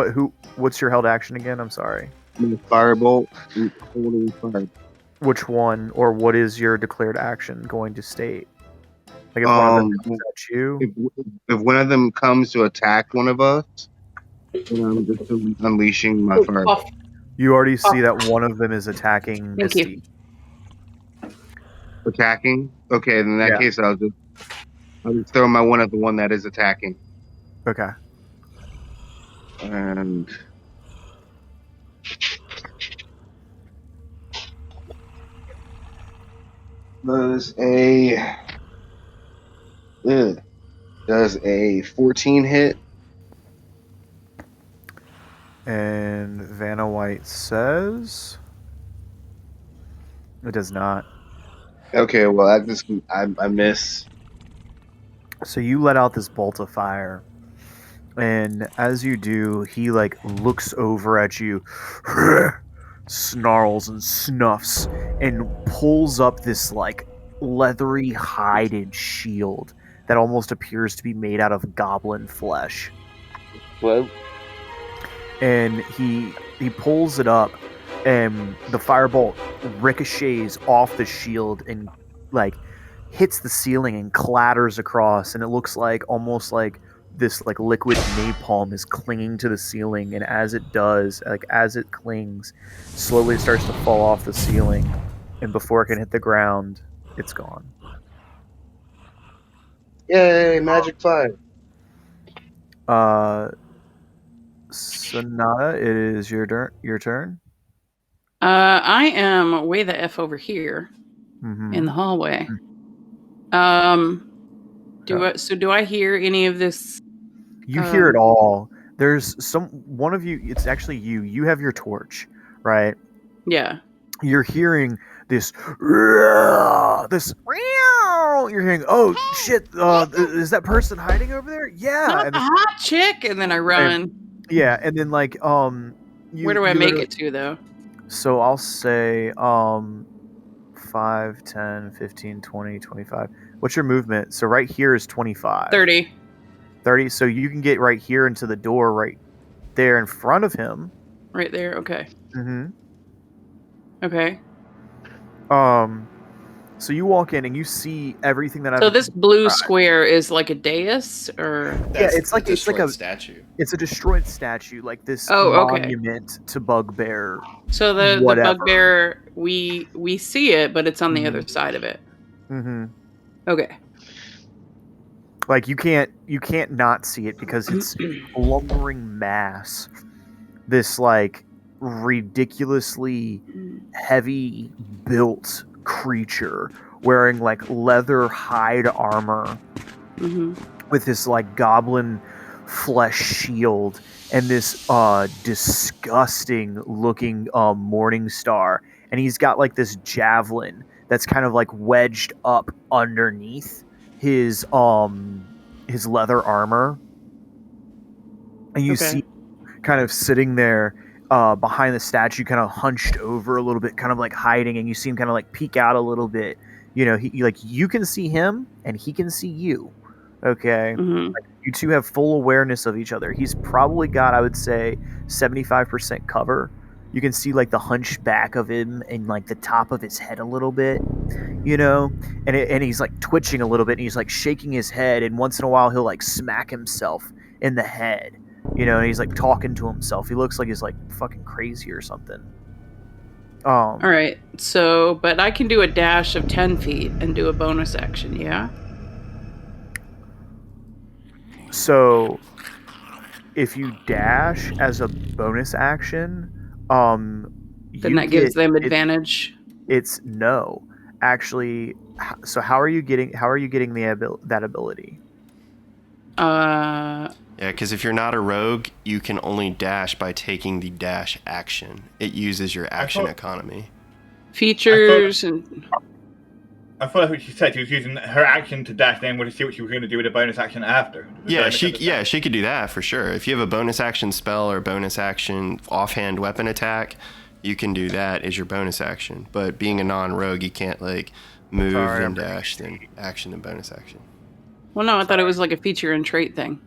what's your held action again? I'm sorry. Firebolt. Holding fire. Which one, or what is your declared action going to state? Like if one of them comes at you? If one of them comes to attack one of us, then I'm just unleashing my firebolt. You already see that one of them is attacking Thank Misty. Attacking? Okay, then in that case, I'll just throw my one at the one that is attacking. Okay. And does a 14 hit? And Vanna White says it does not. Okay, well, I miss. So you let out this bolt of fire, and as you do, he like looks over at you, snarls and snuffs, and pulls up this like leathery hided shield that almost appears to be made out of goblin flesh. Well, And he pulls it up, and the firebolt ricochets off the shield and like hits the ceiling and clatters across, and it looks like almost like this like liquid napalm is clinging to the ceiling, and as it does, like as it clings, slowly starts to fall off the ceiling, and before it can hit the ground, it's gone. Yay, magic fire. Sonata, it is your turn. I am way the F over here Mm-hmm. in the hallway. Do I hear any of this? You hear it all. There's one of you. It's actually you. You have your torch, right? Yeah. You're hearing this. You're hearing. Oh shit! Is that person hiding over there? Yeah. Not the hot chick, and then I run. Yeah, and then like where do I make it to though? So I'll say 5, 10, 15, 20, 25. What's your movement? So right here is 25. 30. 30. So you can get right here into the door right there in front of him. Right there. Okay. Mm-hmm. Okay. So you walk in and you see everything that I've. So this blue square is like a dais, or it's like a statue. It's a destroyed statue, like this okay. monument to Bugbear. So the Bugbear, we see it, but it's on the other side of it. Mm-hmm. Okay. Like you can't not see it because it's a lumbering mass. This like ridiculously heavy built creature wearing like leather hide armor with this like goblin flesh shield and this disgusting looking morning star, and he's got like this javelin that's kind of like wedged up underneath his leather armor, and you see kind of sitting there behind the statue, kind of hunched over a little bit, kind of like hiding, and you see him kind of like peek out a little bit. You know, he like you can see him and he can see you. Okay, like, you two have full awareness of each other. He's probably got, I would say, 75% cover. You can see like the hunchback of him and like the top of his head a little bit, you know, and he's like twitching a little bit, and he's like shaking his head, and once in a while he'll like smack himself in the head. You know, and he's like talking to himself. He looks like he's like fucking crazy or something. All right. So, but I can do a dash of 10 feet and do a bonus action, yeah? So, if you dash as a bonus action, then that gives them advantage. It's no. Actually, so how are you getting that ability? Yeah, because if you're not a rogue, you can only dash by taking the dash action. It uses your action economy. Features I thought that's what she said. She was using her action to dash, then to see what she was going to do with a bonus action after. She could do that for sure. If you have a bonus action spell or bonus action offhand weapon attack, you can do that as your bonus action. But being a non-rogue, you can't like move and dash, then action and bonus action. Well, no, I thought it was like a feature and trait thing.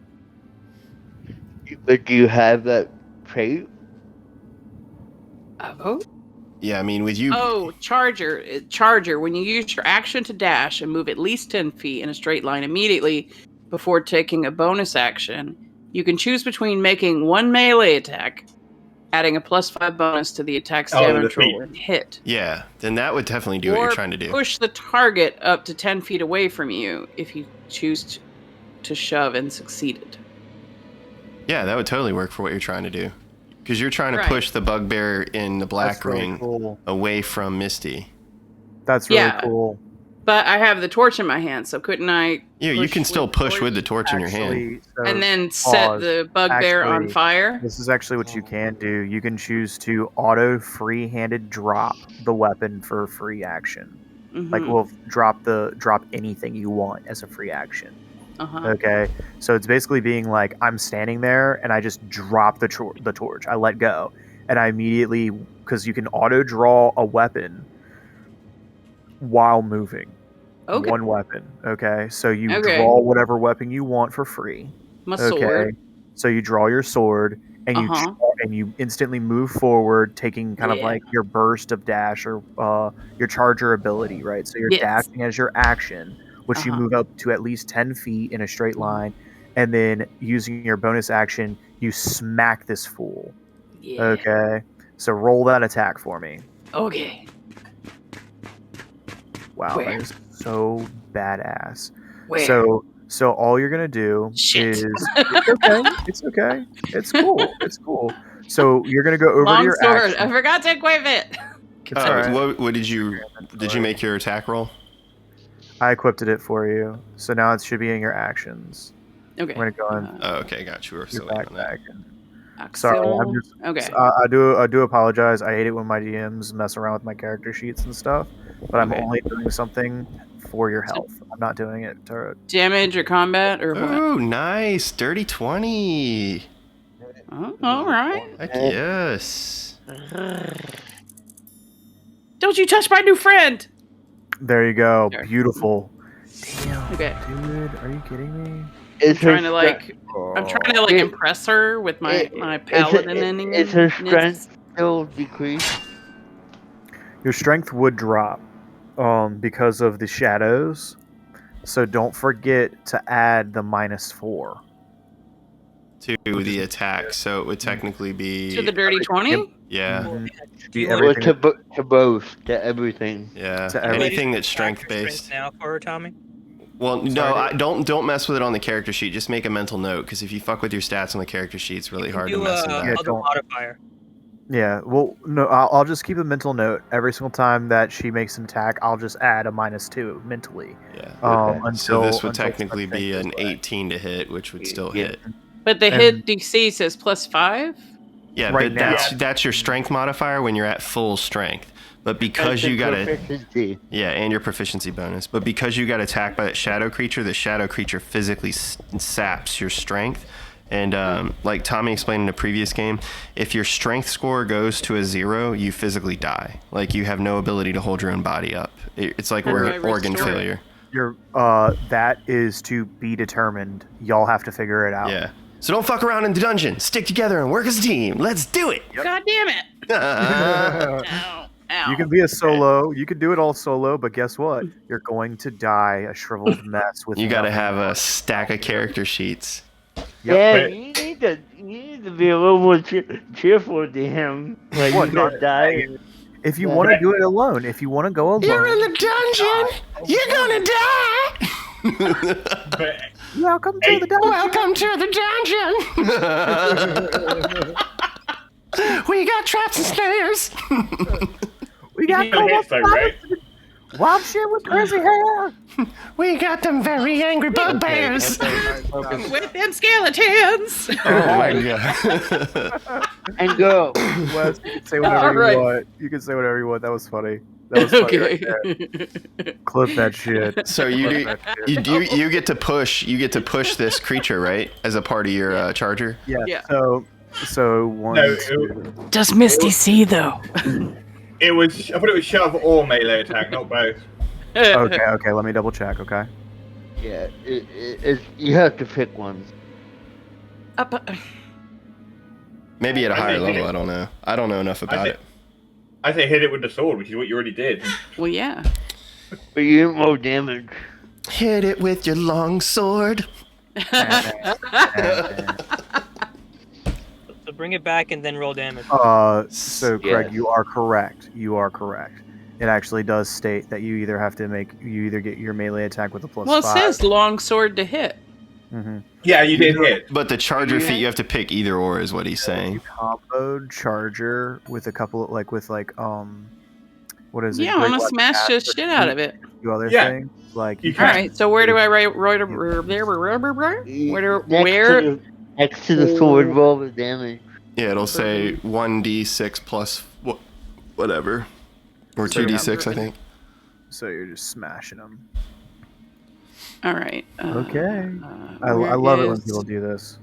But do you have that trait? Oh. Yeah, I mean, with you... Oh, Charger. When you use your action to dash and move at least 10 feet in a straight line immediately before taking a bonus action, you can choose between making one melee attack, adding a +5 bonus to the attack's damage roll and hit. Yeah, then that would definitely do what you're trying to do. Push the target up to 10 feet away from you if you choose to shove and succeeded. Yeah, that would totally work for what you're trying to do. Because you're trying to push the bugbear in the black ring away from Misty. That's really cool. But I have the torch in my hand, so couldn't I? Yeah, you can still push torch? with the torch in your hand. Actually, so And then set pause. the bugbear on Actually, fire. This is actually what you can do. You can choose to auto free-handed drop the weapon for free action. Like, Mm-hmm. we'll drop anything you want as a free action. Uh-huh. Okay, so it's basically being like, I'm standing there and I just drop the torch. I let go, and I immediately, because you can auto draw a weapon while moving. Okay. One weapon. Okay, so you Okay. draw whatever weapon you want for free. My Okay, sword. so you draw your sword and Uh-huh. you instantly move forward, taking kind of Yeah. like your burst of dash or your charger ability, right? So you're Yes. dashing as your action, which you Uh-huh. move up to at least 10 feet in a straight line, and then using your bonus action, you smack this fool. Yeah. Okay, so roll that attack for me. Okay. Wow, Where? that is so badass. Where? So all you're gonna do Shit. is it's okay. It's cool. It's cool. So you're gonna go over to Long your sword. action. I forgot to equip it. It's all right. What did you make your attack roll? I equipped it for you, so now it should be in your actions. Okay. I'm gonna go and Oh, okay, got you. We're your still waiting on that. backpack. Sorry, I'm just. Okay. I do apologize. I hate it when my DMs mess around with my character sheets and stuff. But I'm Okay. only doing something for your health. I'm not doing it to. Damage or combat or what? Oh, nice. Dirty 20. Oh, all right. Heck yes. Don't you touch my new friend. There you go. There. Beautiful. Damn, Okay. dude, are you kidding me? I'm trying to like Oh. impress her with my paladin. Is her strength still decreased? Your strength would drop, because of the shadows. So don't forget to add the -4 to the attack, so it would technically be to the dirty 20. Yeah. Or to both, to everything. Yeah. To Anything that's strength based. Now for her, Tommy. Well, no, don't mess with it on the character sheet. Just make a mental note, because if you fuck with your stats on the character sheet, it's really hard to mess with that. Other modifier. Yeah, well, no, I'll just keep a mental note. Every single time that she makes an attack, I'll just add a -2 mentally. Yeah. So this would until technically something be goes an away. 18 to hit, which would still hit. But the hit DC says +5. Yeah, Right but now. that's your strength modifier when you're at full strength. But because you got and your proficiency bonus. But because you got attacked by that shadow creature, the shadow creature physically saps your strength. And like Tommy explained in a previous game, if your strength score goes to a 0, you physically die. Like, you have no ability to hold your own body up. It's like organ failure. That is to be determined. Y'all have to figure it out. Yeah. So don't fuck around in the dungeon. Stick together and work as a team. Let's do it. God damn it! Ow. Ow. You can be a solo. You can do it all solo, but guess what? You're going to die a shriveled mess with. You got to have a stack of character sheets. Yeah, you need to be a little more cheerful to him. Like, What, you could die. If you want to do it alone, if you want to go alone, You're in the dungeon. You're gonna die. Welcome to the dungeon. Welcome to the dungeon. We got traps and snares. We got wild shit with crazy hair. We got them very angry bugbears. With them skeletons. Oh my god. And go. Wes, you can say whatever you want. You can say whatever you want. That was funny. That was funny right there. Clip that shit. So you get to push this creature, right, as a part of your charger. Yeah. So one. Two. Does Misty see though? It was. I thought it was shove or melee attack, not both. Okay. Let me double check. Okay. Yeah, it's you have to pick one. Maybe at a higher level. I don't know. I don't know enough about it. I say hit it with the sword, which is what you already did. Well, yeah. But you didn't roll damage. Hit it with your long sword. So bring it back and then roll damage. So Craig, Yes. you are correct. You are correct. It actually does state that you either get your melee attack with a +5. Well, it says long sword to hit. Mm-hmm. Yeah, you did hit. But the charger feat, you have to pick either or, is what he's saying. You comboed charger with a couple of, what is it? Yeah, I'm Great gonna weapon smash the master, shit out of it. do other Yeah. things like You All can. right. So where do I write? Where? Next to the sword, roll the damage. Yeah, it'll say 1d6 plus whatever. Or So 2d6, I think. So you're just smashing them. All right. Okay. I where love it when is people do this.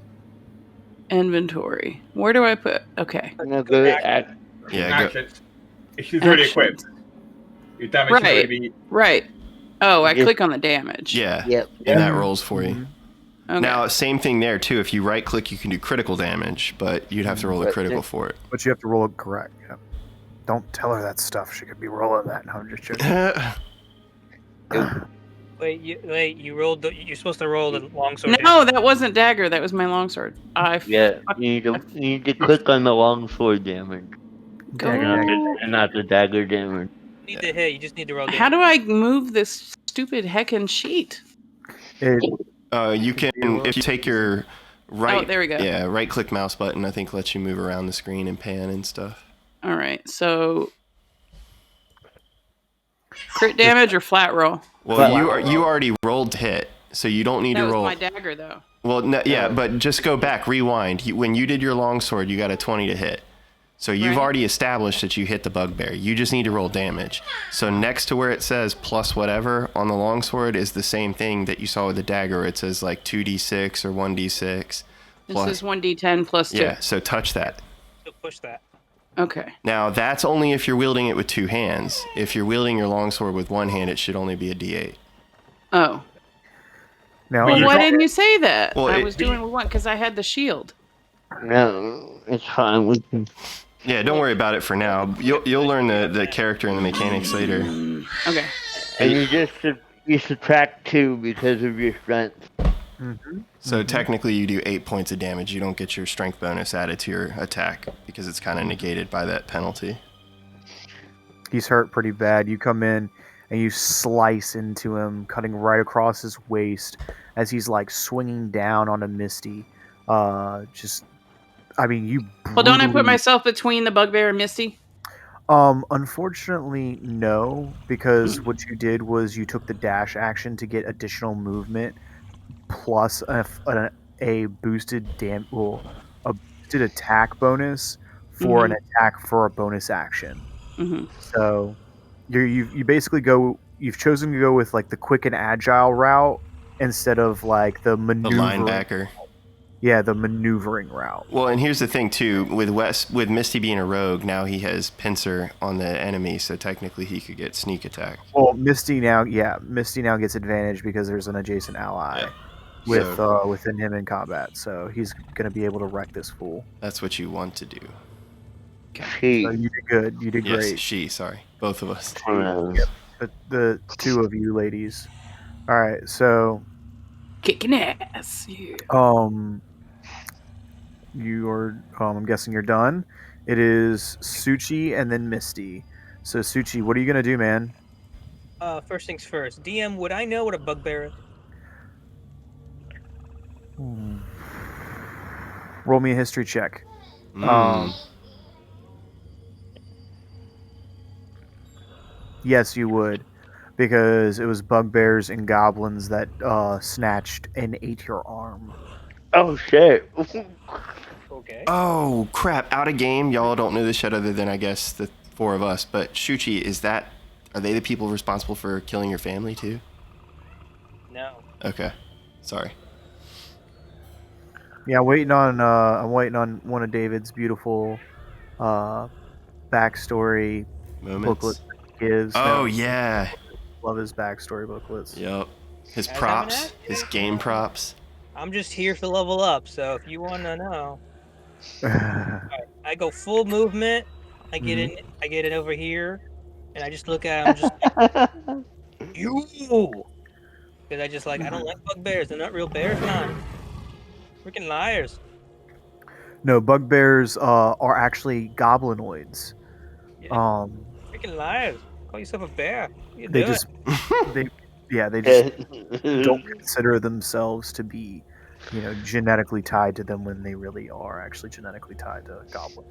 Inventory. Where do I put? Okay. No, go to act. Yeah, go. Actions. She's already Actions. equipped. Your damage should already be. Right. Oh, I Yes. click on the damage. Yeah. Yep. And that rolls for you. Okay. Now, same thing there, too. If you right click, you can do critical damage, but you'd have to roll a critical for it. But you have to roll it correct. Yeah. Don't tell her that stuff. She could be rolling that. No, I'm just joking. Wait, you rolled. You're supposed to roll the longsword. No, that wasn't dagger. That was my longsword. Yeah, you need to click on the longsword damage. Go. And not the dagger damage. You need to hit. You just need to roll. How do I move this stupid heckin' sheet? You can, if you take your right. Oh, there we go. Yeah, right click mouse button, I think lets you move around the screen and pan and stuff. All right. So crit damage or flat roll? Well, you already rolled to hit, so you don't need that to was roll. my dagger, though. Well, no, yeah, but just go back, rewind. When you did your longsword, you got a 20 to hit. So you've already established that you hit the bugbear. You just need to roll damage. So next to where it says plus whatever on the longsword is the same thing that you saw with the dagger. It says like 2d6 or 1d6. This is 1d10 plus 2. Yeah, so touch that. So push that. Okay. Now, that's only if you're wielding it with two hands. If you're wielding your longsword with one hand, it should only be a d8. Oh. Now, Well, why didn't you say that? Well, I was doing one because I had the shield. No, it's fine. We can. Yeah, don't worry about it for now. You'll learn the character and the mechanics later. Okay. And you subtract 2 because of your strength. So technically you do 8 points of damage. You don't get your strength bonus added to your attack because it's kind of negated by that penalty. He's hurt pretty bad. You come in and you slice into him, cutting right across his waist as he's like swinging down on a Misty. You. Well, don't I put myself between the bugbear and Misty? Unfortunately, no, because what you did was you took the dash action to get additional movement, plus a boosted a boosted attack bonus for an attack for a bonus action. So you basically you've chosen to go with like the quick and agile route instead of like the linebacker. Yeah, the maneuvering route. Well, and here's the thing too, with Misty being a rogue, now he has pincer on the enemy, so technically he could get sneak attack. Well, Misty now gets advantage because there's an adjacent ally within him in combat, so he's gonna be able to wreck this fool. That's what you want to do. Okay. So you did good. You did great. Sorry, both of us. Yep. The two of you ladies. All right, so kicking ass. Yeah. You are. I'm guessing you're done. It is Suchi and then Misty. So Suchi, what are you gonna do, man? First things first. DM, would I know what a bugbear is? Roll me a history check. Yes, you would, because it was bugbears and goblins that snatched and ate your arm. Oh shit. Okay. Oh crap! Out of game. Y'all don't know this yet, other than I guess the four of us. But Shuchi, are they the people responsible for killing your family too? No. Okay, sorry. Yeah, I'm waiting on one of David's beautiful backstory booklets he gives. Oh yeah. Love his backstory booklets. Yep. His props, his game props. I'm just here to level up, so if you want to know. Right, I go full movement. I get in. I get it over here, and I just look at him. Just you, because I just I don't like bugbears. They're not real bears, man. Freaking liars. No, bugbears are actually goblinoids. Yeah. Freaking liars. Call yourself a bear. They just don't consider themselves to be, genetically tied to them when they really are actually genetically tied to goblin.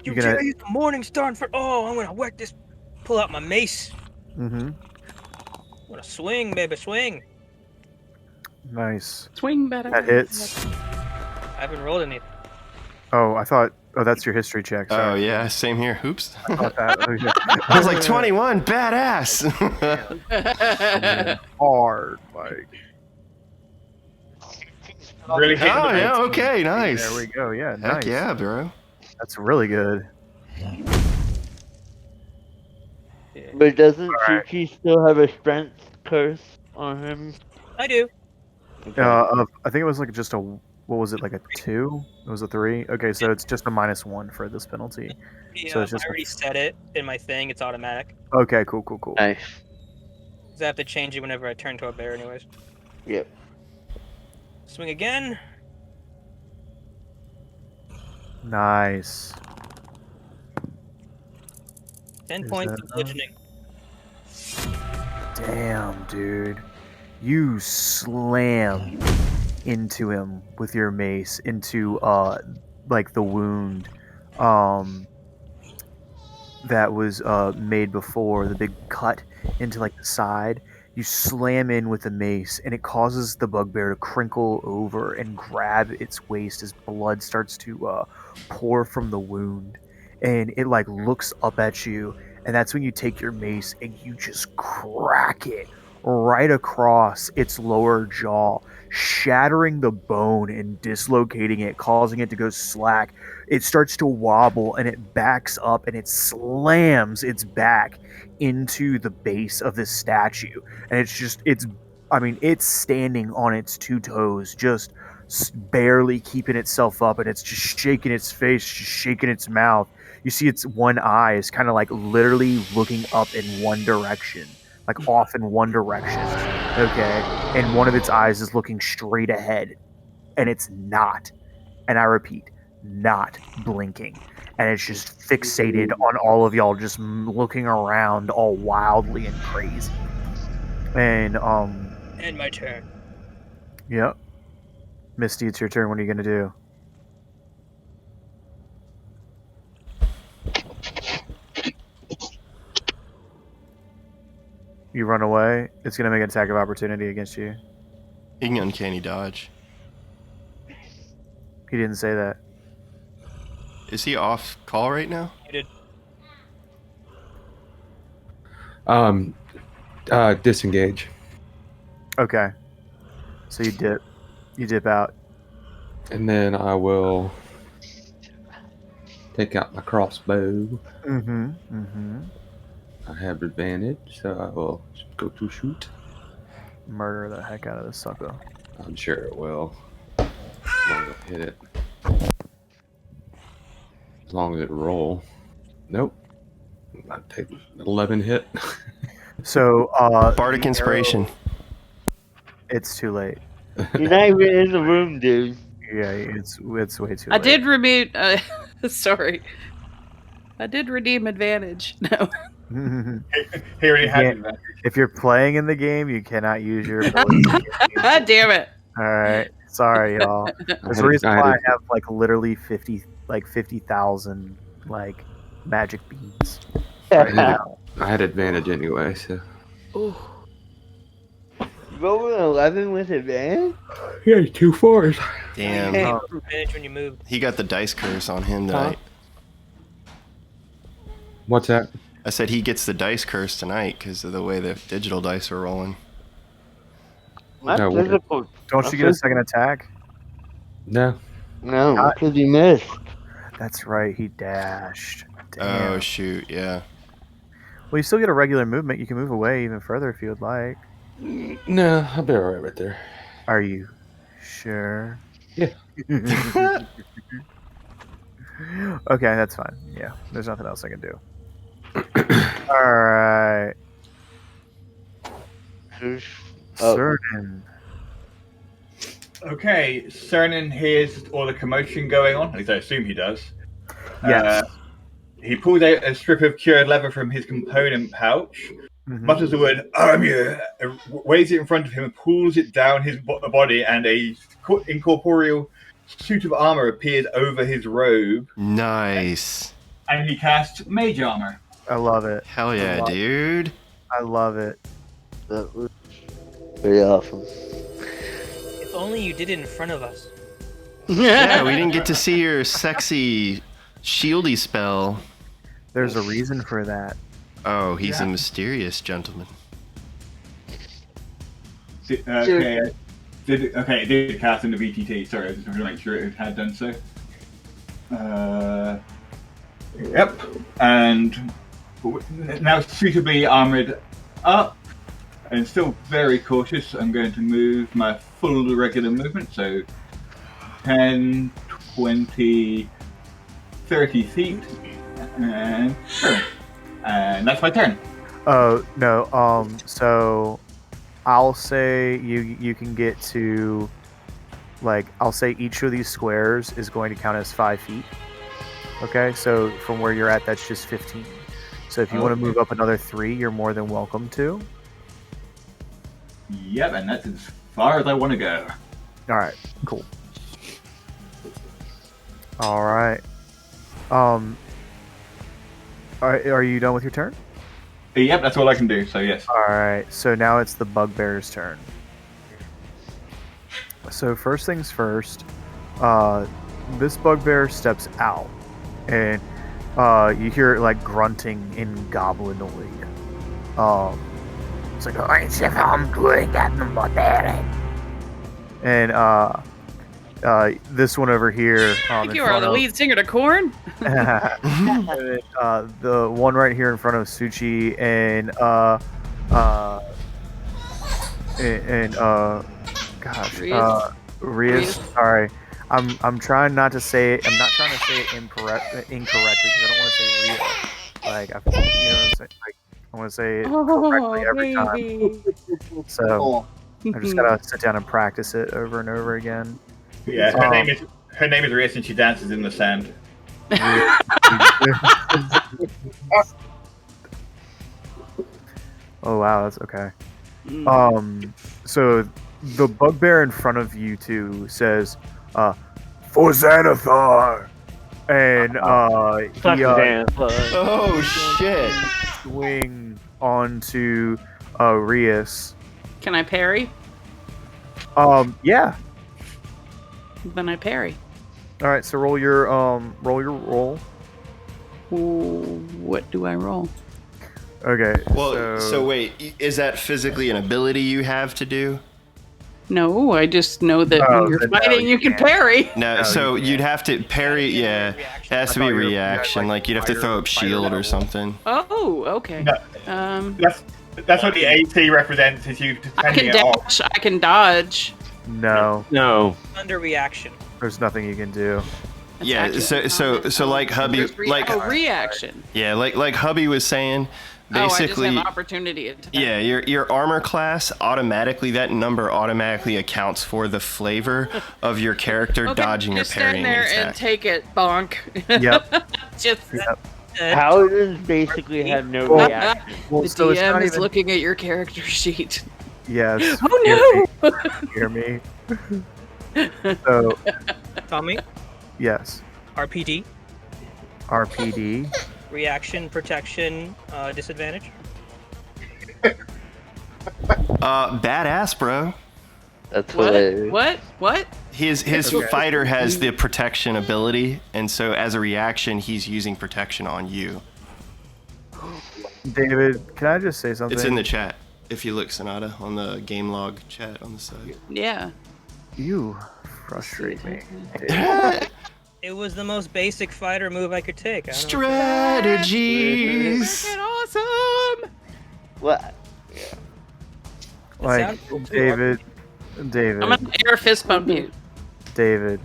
You gonna- use the morning star in front. Oh, I'm gonna whack this. Pull out my mace. Mm-hmm. I'm gonna swing, baby, swing. Nice. Swing better. That hits. I haven't rolled anything. Oh, I thought. Oh, that's your history check. Oh Sorry. yeah, same here. Oops. I thought that. Okay. I was like 21, badass. Hard, like. Really hitting Oh the yeah, base. okay, nice. There we go. Yeah, Heck nice. yeah, bro. That's really good. But doesn't Alright. Suchi still have a strength curse on him? I do. I think it was like just a. What was it, like a 2? It was a 3. Okay, so it's just a -1 for this penalty. Yeah, So it's just I already set it in my thing. It's automatic. Okay, cool. Nice. Because I have to change it whenever I turn to a bear, anyways. Yep. Swing again. Nice. 10 Is points that of bludgeoning. Damn, dude. You slam into him with your mace into like the wound that was made before, the big cut into like the side. You slam in with the mace and it causes the bugbear to crinkle over and grab its waist as blood starts to pour from the wound, and it like looks up at you, and that's when you take your mace and you just crack it right across its lower jaw, shattering the bone and dislocating it, causing it to go slack. It starts to wobble and it backs up and it slams its back into the base of this statue. And it's standing on its 2 toes, just barely keeping itself up, and it's just shaking its face, just shaking its mouth. You see its one eye is kind of like literally looking up in one direction, like off in one direction. Okay. And one of its eyes is looking straight ahead, and it's not. And I repeat, not blinking. And it's just fixated on all of y'all, just looking around all wildly and crazy. And And my turn. yep. Misty, it's your turn. What are you gonna do? You run away. It's gonna make an attack of opportunity against you. He can uncanny dodge. He didn't say that. Is he off call right now? You did. Disengage. Okay. So you dip. You dip out. And then I will take out my crossbow. Mm-hmm. I have advantage, so I will go to shoot. Murder the heck out of this sucker. I'm sure it will. As long as I hit it. As long as it roll. Nope. I take 11 hit. So Bardic inspiration. it's too late. You're not even in the room, dude. Yeah, it's way too late. I did remove. Sorry. I did redeem advantage. No. He already had can't- it. If you're playing in the game, you cannot use your ability. God damn it. All right, sorry, y'all. There's a reason why I have like literally 50,000 like magic beans. Right now. I had advantage anyway, so. Ooh. Roll an 11 with advantage? Yeah, 2 4s. Damn. Hey, advantage when you moved. He got the dice curse on him tonight. What's that? I said he gets the dice curse tonight because of the way the digital dice are rolling. My No, physical. Don't you get a second attack? No. No, because he missed. That's right, he dashed. Damn. Oh shoot, yeah. Well, you still get a regular movement. You can move away even further if you would like. No, I'll be alright right there. Are you sure? Yeah. Okay, that's fine. Yeah, there's nothing else I can do. All right. Cernan. Okay, Cernan hears all the commotion going on, at least I assume he does. Yes. He pulls out a strip of cured leather from his component pouch, mutters the word "Armure," waves it in front of him, and pulls it down his body, and a incorporeal suit of armor appears over his robe. Nice. and he casts Mage Armor. I love it. Hell yeah, dude. I love it. That was pretty awesome. If only you did it in front of us. Yeah, we didn't get to see your sexy shieldy spell. There's a reason for that. Oh, he's a mysterious gentleman. Okay, it did cast in the VTT. Sorry, I just wanted to make sure it had done so. Yep, and now suitably armored up, and still very cautious. I'm going to move my full regular movement, so 10, 20, 30 feet, and turn. And that's my turn. Oh no. So I'll say you can get to, like, I'll say each of these squares is going to count as 5 feet. Okay, so from where you're at, that's just 15. So if you want to move up another 3, you're more than welcome to. Yep, and that's as far as I want to go. All right, cool. All right. Are you done with your turn? Yep, that's all I can do. So yes. All right. So now it's the bugbear's turn. So first things first, this bugbear steps out, and you hear it like grunting in goblinoid. It's like, and this one over here. I think you are the lead singer to Korn. The one right here in front of Suchi Rias. Sorry, I'm trying not to say it. I'm not trying to say it incorrectly because I don't want to say Rias. Like, you know what I'm saying? Like, I want to say it correctly every time. So I just gotta sit down and practice it over and over again. Yeah, her name is Rias, and she dances in the sand. Oh wow, that's okay. So the bugbear in front of you two says, "For Xanathar," and Oh shit! Swing onto Rias. Can I parry? Yeah. Then I parry. All right, so roll your roll. What do I roll? Okay. Well, so wait, is that physically an ability you have to do? No, I just know that when you're fighting, you can parry. No, so you'd have to parry. Yeah, it has to be reaction. Like you'd have to throw up shield or something. Oh, okay. That's what the AC represents. Is you I can dash. I can dodge. No. Under reaction. There's nothing you can do. Yeah. So like hubby, like reaction. Yeah, like hubby was saying. Basically, I just have opportunity attack. Yeah, your armor class automatically, that number automatically accounts for the flavor of your character dodging or parrying an attack. Stand there and take it, bonk. Yep. Paladins basically have no reaction. Well, the so DM is looking at your character sheet. Yes. Oh no! Hear me. So. Tommy. Yes. RPD. Reaction, protection, disadvantage. Badass, bro. That's what? His fighter has the protection ability, and so as a reaction, he's using protection on you. David, can I just say something? It's in the chat. If you look, Sonata, on the game log chat on the side. Yeah. You frustrate me. It was the most basic fighter move I could take. Strategies. Awesome. What? Like, David. I'm gonna air fist bump you. David.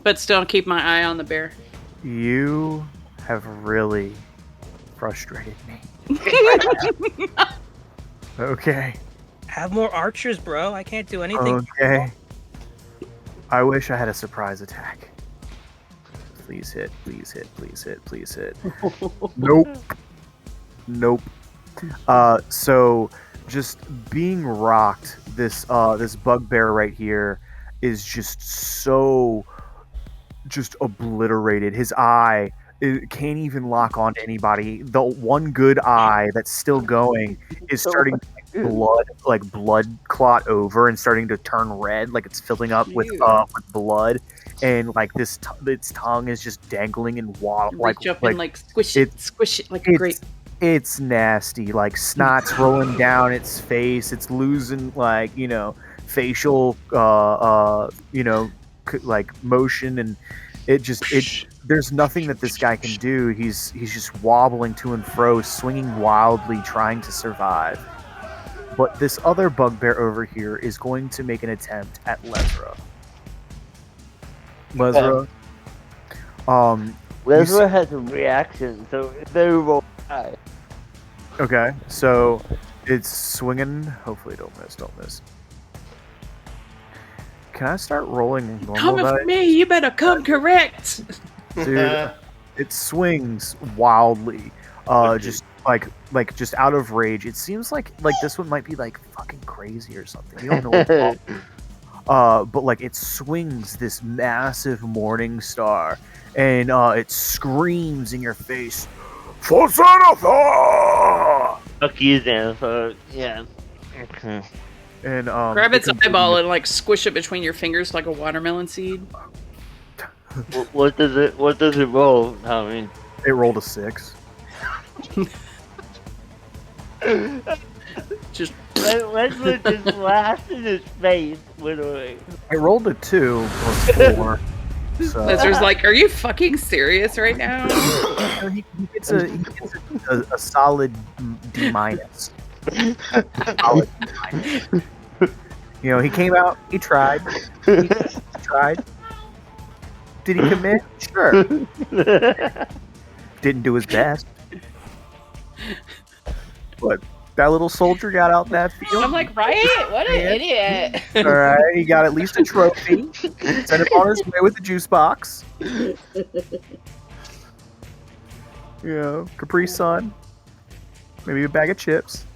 But still keep my eye on the bear. You have really frustrated me. Okay. Have more archers, bro. I can't do anything. Okay. I wish I had a surprise attack. Please hit. Nope. So just being rocked, this bugbear right here is just so obliterated. His eye it can't even lock onto anybody. The one good eye that's still going is starting to blood clot over and starting to turn red, like it's filling up with blood, and like its tongue is just dangling and Reach up and like squish it like a grape. It's nasty, like snot's rolling down its face. It's losing facial like motion, and there's nothing that this guy can do. He's just wobbling to and fro, swinging wildly, trying to survive. But this other bugbear over here is going to make an attempt at Lesra. Lesra has a reaction, so they roll high. Okay, so it's swinging. Hopefully, don't miss. Can I start rolling normal Coming dice? for me, you better come correct. Dude, it swings wildly. Just just out of rage. It seems like this one might be like fucking crazy or something. You don't know what it's called. But like it swings this massive morning star, and it screams in your face, "For Xanathar!" Fuck you, Xanathar. Yeah. Okay. And grab its eyeball and like squish it between your fingers like a watermelon seed. What does it roll? I mean, it rolled a 6. Let's just laugh in his face, literally. I rolled a 2 plus 4. So. Lester's like, are you fucking serious right now? He gets a solid D minus. Solid D minus. He came out. He tried. He tried. Did he commit? Sure. Didn't do his best. But that little soldier got out in that field. I'm like, right? What an idiot. All right, he got at least a trophy. Sent him on his way with the juice box. Capri Sun. Maybe a bag of chips.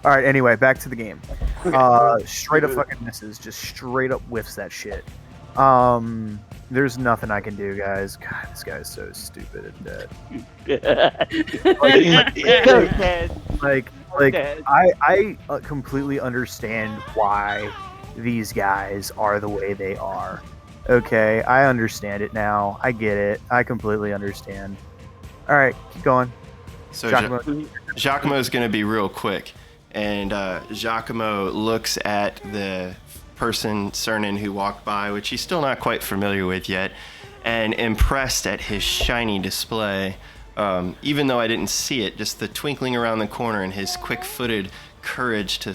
All right, anyway, back to the game. Straight up fucking misses. Just straight up whiffs that shit. There's nothing I can do, guys. God, this guy is so stupid and dead. I completely understand why these guys are the way they are. Okay, I understand it now. I get it. I completely understand. All right, keep going. So Giacomo is going to be real quick, and Giacomo looks at the person, Cernan, who walked by, which he's still not quite familiar with yet, and impressed at his shiny display. Even though I didn't see it, just the twinkling around the corner and his quick-footed courage to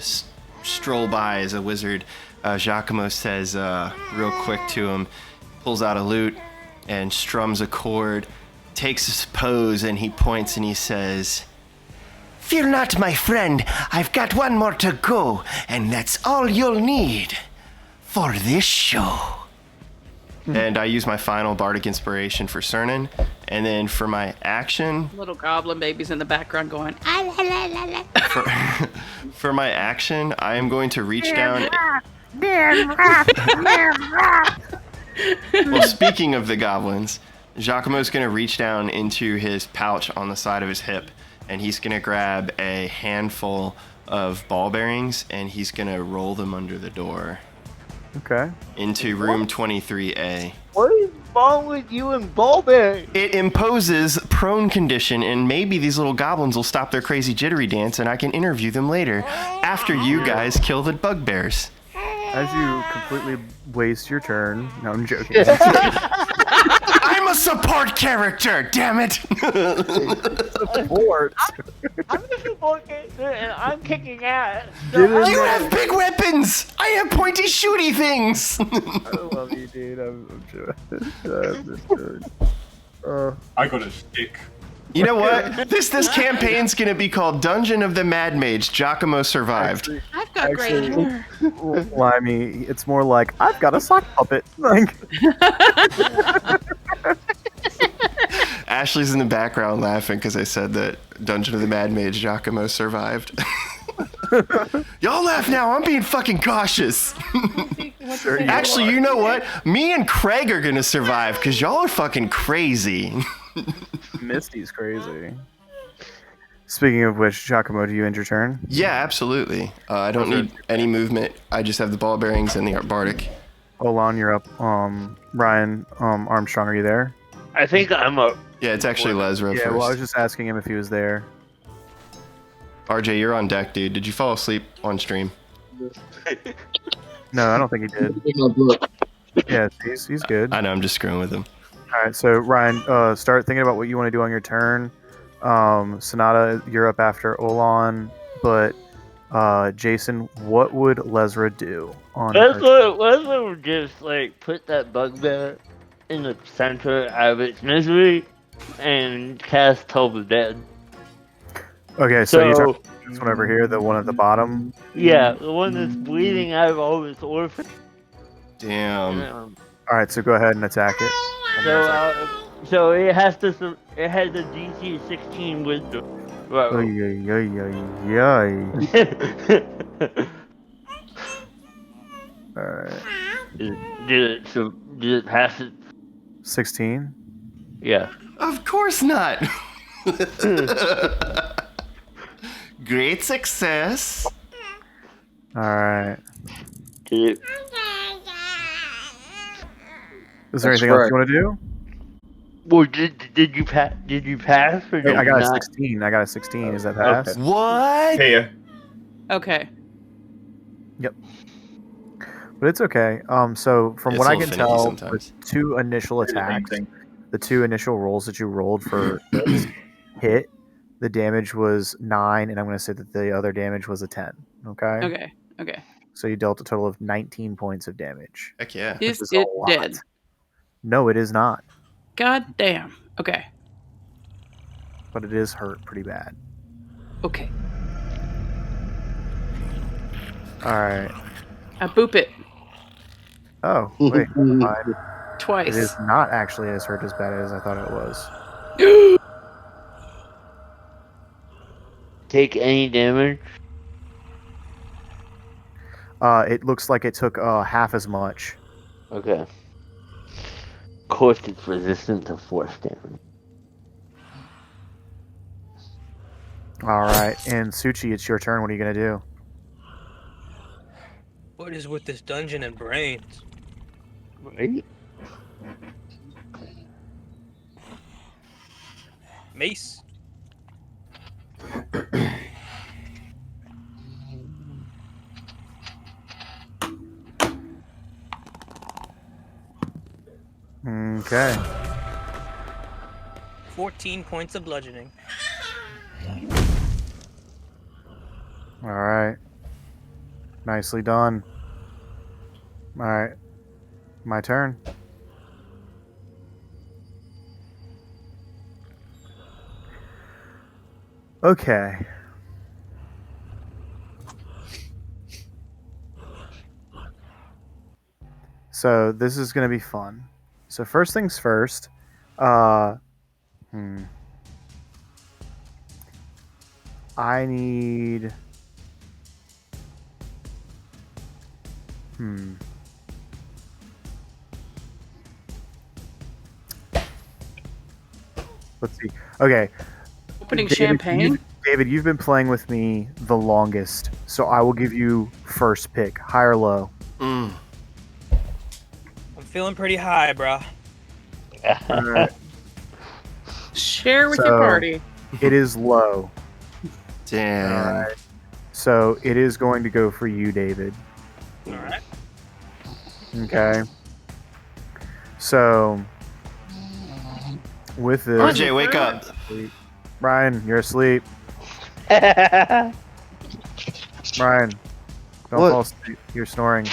stroll by as a wizard, Giacomo says real quick to him, pulls out a lute and strums a chord, takes his pose, and he points and he says, "Fear not, my friend, I've got one more to go, and that's all you'll need for this show." And I use my final bardic inspiration for Cernan, and then for my action... Little goblin babies in the background going... For my action, I am going to reach down... Well, speaking of the goblins, Giacomo's going to reach down into his pouch on the side of his hip, and he's going to grab a handful of ball bearings, and he's going to roll them under the door. Okay. Into room 23A. What is wrong with you and ball bearings? It imposes prone condition, and maybe these little goblins will stop their crazy jittery dance, and I can interview them later, after you guys kill the bugbears. As you completely waste your turn. No, I'm joking. I'm a support character, damn it! Support? I'm a support character and I'm kicking ass. You have big weapons! I have pointy shooty things! I love you, dude. I'm joking. I got a stick. You know what? This campaign's gonna be called Dungeon of the Mad Mage. Giacomo survived. I've got great hair. Limey, it's more like, I've got a sock puppet. Like... Ashley's in the background laughing because I said that Dungeon of the Mad Mage Giacomo survived. Y'all laugh now, I'm being fucking cautious. Actually, you know what? Me and Craig are gonna survive because y'all are fucking crazy. Misty's crazy. Speaking of which, Giacomo, do you end your turn? Yeah, absolutely. I don't need any movement. I just have the ball bearings and the Bardic. Olan, you're up. Ryan Armstrong, are you there? I think I'm up. Yeah, it's actually Lesra Yeah, first. well, I was just asking him if he was there. RJ, you're on deck, dude. Did you fall asleep on stream? No, I don't think he did. Yeah, he's good. I know, I'm just screwing with him. All right, so Ryan, start thinking about what you want to do on your turn. Sonata, you're up after Olan, but Jason, what would Lesra do on her Leslie would just like put that bugbear in the center of its misery and cast Toll the Dead. Okay, so you're talking about this one over here, the one at the bottom? Yeah, the one that's bleeding out of all its orifices. Damn. Alright, so go ahead and attack it. So it has a DC 16 wisdom. Right. Ay, ay, ay, ay, ay. Alright. Did it pass it? 16? Yeah. Of course not. Great success. Alright. Did it? Is there anything else you want to do? Well, did you pass? Did you pass or did I got you a not? 16. I got a 16. Is that pass? Okay. What? Here. Okay. Yep. But it's okay. So from It's what a I little can finicky tell, sometimes. the two initial attacks, the two initial rolls that you rolled for this hit, the damage was 9, and I'm going to say that the other damage was a 10. Okay? Okay. So you dealt a total of 19 points of damage. Heck yeah. Is Which a it lot. dead? No, it is not. God damn. Okay. But it is hurt pretty bad. Okay. Alright. I boop it Oh, wait. Never mind. It twice. is not actually as hurt as bad as I thought it was. Take any damage? It looks like it took half as much. Okay. Of course, it's resistant to force damage. Alright, and Suchi, it's your turn. What are you going to do? What is with this dungeon and brains? Right? Mace. Okay. 14 points of bludgeoning. Alright. Nicely done. Alright. My turn. Okay. So this is going to be fun. So first things first. I need... Let's see. Okay. Opening David, champagne? David, you've been playing with me the longest, so I will give you first pick. High or low? I'm feeling pretty high, bruh. Alright. Share with your So- party. It is low. Damn. Alright. So it is going to go for you, David. Alright. Okay. So with this, RJ, wake up. Ryan, you're asleep. Ryan, don't What? fall asleep. You're snoring.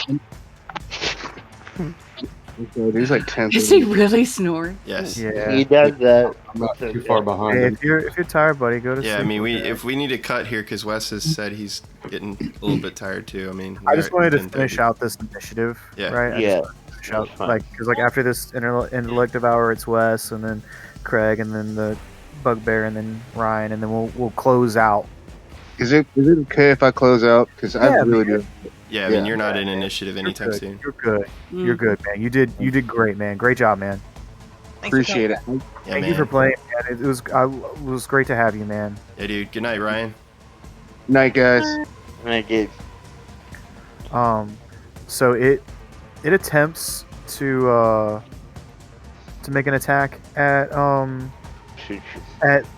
Okay, there's like 10 Is he really snoring? Yes. Yeah. He does that. I'm not too far behind Hey, him. if you're tired, buddy, go to sleep. Yeah, I mean, if we need to cut here because Wes has said he's getting a little bit tired too. I mean, I just we're at wanted to 10:30. finish out this initiative, Yeah. right? I Yeah. just wanted to finish out, That's fine. because after this intellective hour, it's Wes, and then Craig, and then the Bugbear, and then Ryan, and then we'll close out. Is it okay if I close out? Because I Yeah, really man. do. Yeah, I mean, you're not in initiative anytime You're good. soon. You're good. Mm. You're good, man. You did great, man. Great job, man. Appreciate it. Yeah, Thank man. you for playing, man. It was great to have you, man. Yeah, dude. Good night, Ryan. Night, guys. I did. So it attempts to make an attack at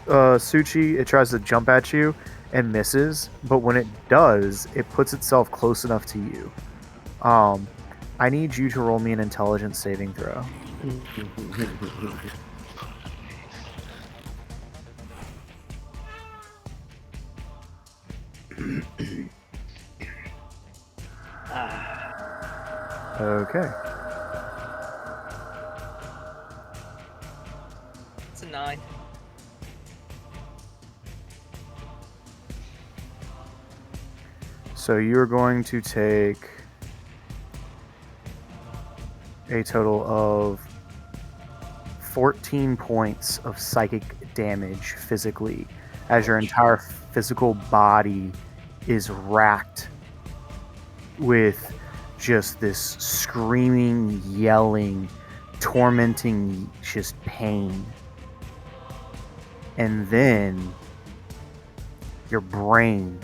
Suchi. It tries to jump at you and misses, but when it does, it puts itself close enough to you. I need you to roll me an intelligence saving throw. Okay. It's a 9. So you're going to take a total of 14 points of psychic damage physically, as your entire physical body is racked with just this screaming, yelling, tormenting just pain. And then your brain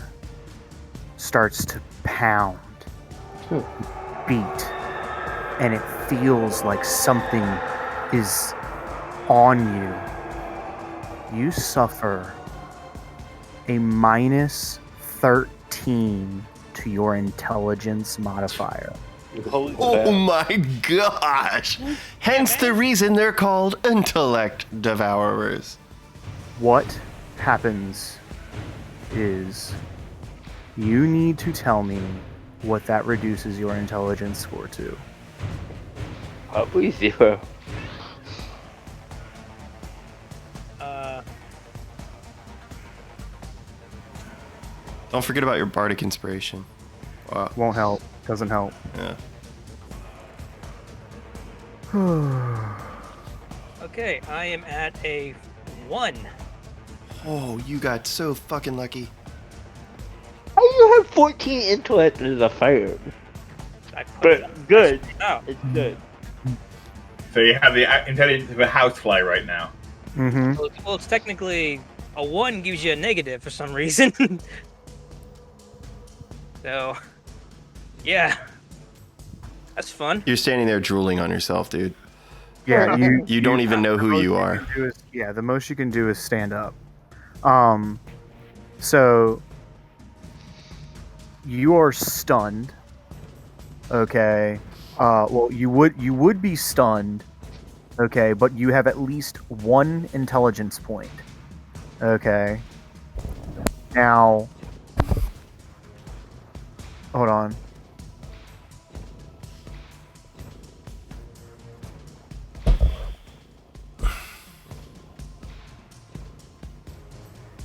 starts to pound, beat, and it feels like something is on you. You suffer a minus 13 to your intelligence modifier. Oh my gosh! Hence the reason they're called intellect devourers. What happens is you need to tell me what that reduces your intelligence score to. Probably 0. Don't forget about your bardic inspiration. Wow. Won't help. Doesn't help. Yeah. Okay, I am at a 1. Oh, you got so fucking lucky. How do you have 14 intellect as a fighter? But good. Oh, It's good. So you have the intelligence of a housefly right now. Mm-hmm. well, it's technically a 1 gives you a negative for some reason. So, yeah, that's fun. You're standing there drooling on yourself, dude. Yeah, You don't even know the who most you can are. do is- yeah, the most you can do is stand up. So you are stunned. Okay. Well, you would be stunned. Okay, but you have at least 1 intelligence point. Okay. Now, hold on.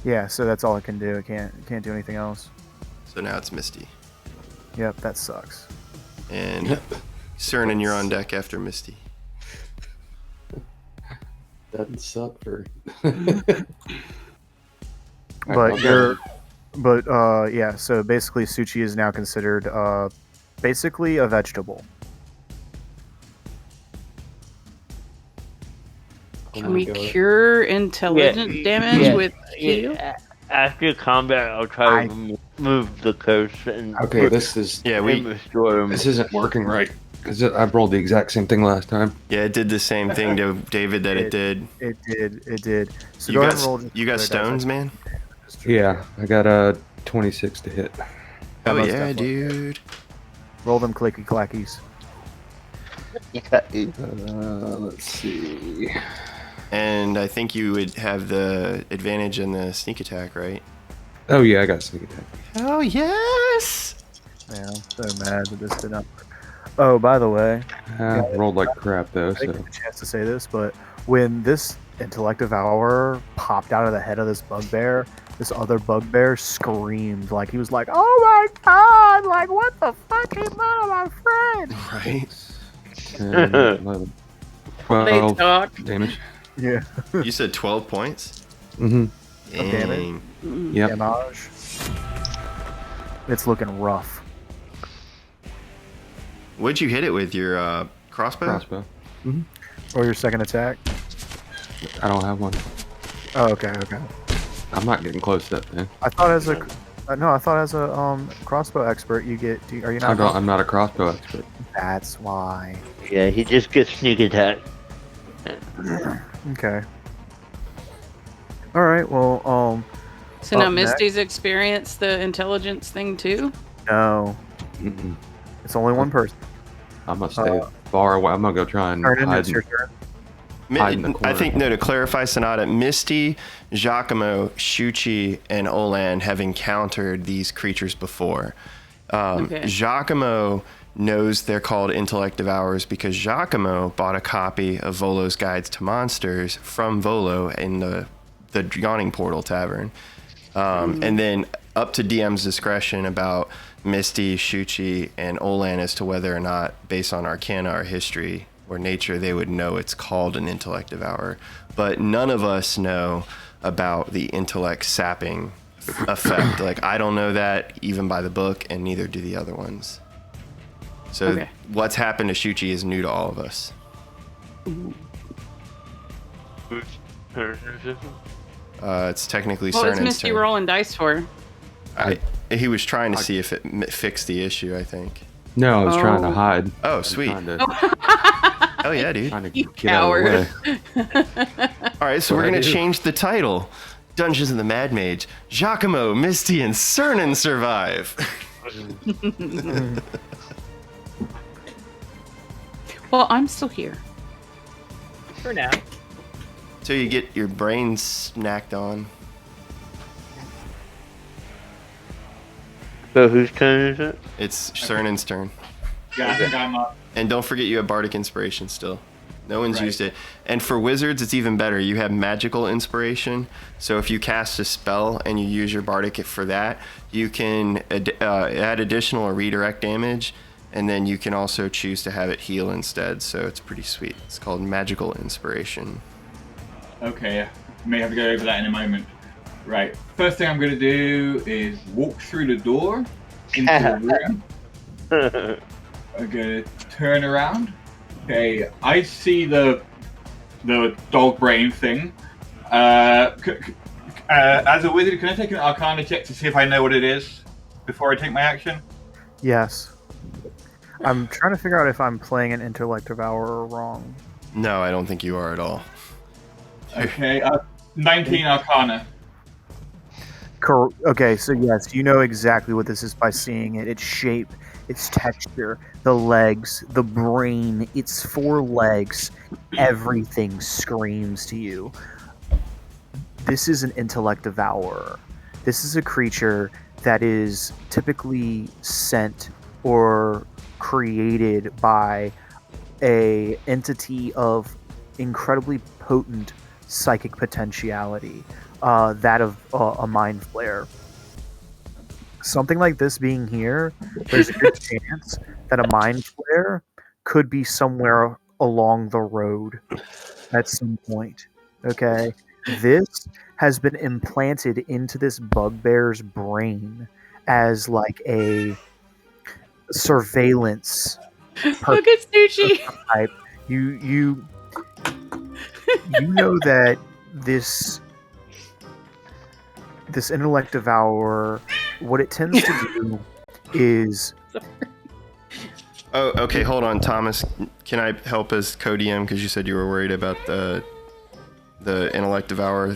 Yeah, so that's all it can do. It can't do anything else. So now it's Misty. Yep, that sucks. And Cernan, you're on deck after Misty. Doesn't suck for. But yeah, so basically Suchi is now considered basically a vegetable. Can we cure intelligent damage with heal? After combat, I'll try to remove the curse and Okay, this is restore him. this isn't working right. Cause I rolled the exact same thing last time. Yeah, it did the same thing to David that it did. It did. So You go ahead and roll. got, you got stones, man? Yeah, I got a 26 to hit. Oh most yeah, definitely. dude. Roll them clicky clackies. Let's see. And I think you would have the advantage in the sneak attack, right? Oh yeah, I got sneak attack. Oh yes! Man, I'm so mad that this did not. Oh, by the way, Rolled like crap though. I didn't So get a chance to say this, but when this intellect devourer popped out of the head of this bugbear, this other bugbear screamed like he was like, "Oh my god! Like what the fuck came out of my friend?" Right. 10, 11, 12 talk. damage. Yeah. You said 12 points? Mm-hmm. Dang. Yep. Damage. It's looking rough. What'd you hit it with? Your crossbow? Crossbow. Or your second attack. I don't have one. Oh, okay, okay. I'm not getting close to that thing. I thought as a no, I thought as a crossbow expert you get. Are you not? I'm not a crossbow expert. That's why. Yeah, he just gets sneak attack. Okay. All right. Well, So now up next- Misty's experienced the intelligence thing too? No, Mm-mm. it's only one person. I'm gonna stay far away. I'm gonna go try and Cernan, hide. it's your turn. Hide in the I corner. think, no, to clarify, Sonata, Misty, Giacomo, Shuchi, and Olan have encountered these creatures before. Okay. Giacomo knows they're called Intellect Devourers because Giacomo bought a copy of Volo's Guides to Monsters from Volo in the Yawning Portal Tavern. And then up to DM's discretion about Misty, Shuchi, and Olan as to whether or not, based on Arcana or history or nature, they would know it's called an Intellect Devourer. But none of us know about the intellect sapping effect. Like, I don't know that even by the book, and neither do the other ones. So Okay. what's happened to Shuchi is new to all of us. It's technically What was Cernan's Misty turn. rolling dice for? He was trying to see if it fixed the issue, I think. No, I was trying to Oh. hide. Oh, I'm sweet. trying to, Oh, yeah, dude. trying to You get out of coward. the way. All right, so What we're I going to do. change the title. Dungeons of the Mad Mage. Giacomo, Misty, and Cernan survive. Well, I'm still here. For now. So you get your brain snacked on. So whose turn is it? It's Cernan's turn. Yeah, I think I'm up. And don't forget you have Bardic Inspiration still. No one's Right. used it. And for wizards, it's even better. You have Magical Inspiration. So if you cast a spell and you use your Bardic for that, you can add additional or redirect damage. And then you can also choose to have it heal instead. So it's pretty sweet. It's called Magical Inspiration. Okay, may have to go over that in a moment. Right, first thing I'm going to do is walk through the door into the room. I'm going to turn around. Okay, I see the dog brain thing. As a wizard, can I take an Arcana check to see if I know what it is before I take my action? Yes. I'm trying to figure out if I'm playing an Intellect Devourer wrong. No, I don't think you are at all. Okay, 19 Arcana. Okay, so yes, you know exactly what this is by seeing it. Its shape, its texture, the legs, the brain, its 4 legs, everything screams to you. This is an Intellect Devourer. This is a creature that is typically sent or created by a entity of incredibly potent psychic potentiality, that of a mind flare. Something like this being here, there's a good chance that a mind flare could be somewhere along the road at some point. Okay? This has been implanted into this bugbear's brain as like a surveillance Look at Sushi. type. You know that this Intellect Devourer, what it tends to do is Oh, okay, hold on, Thomas. Can I help as co-DM because you said you were worried about the Intellect Devourer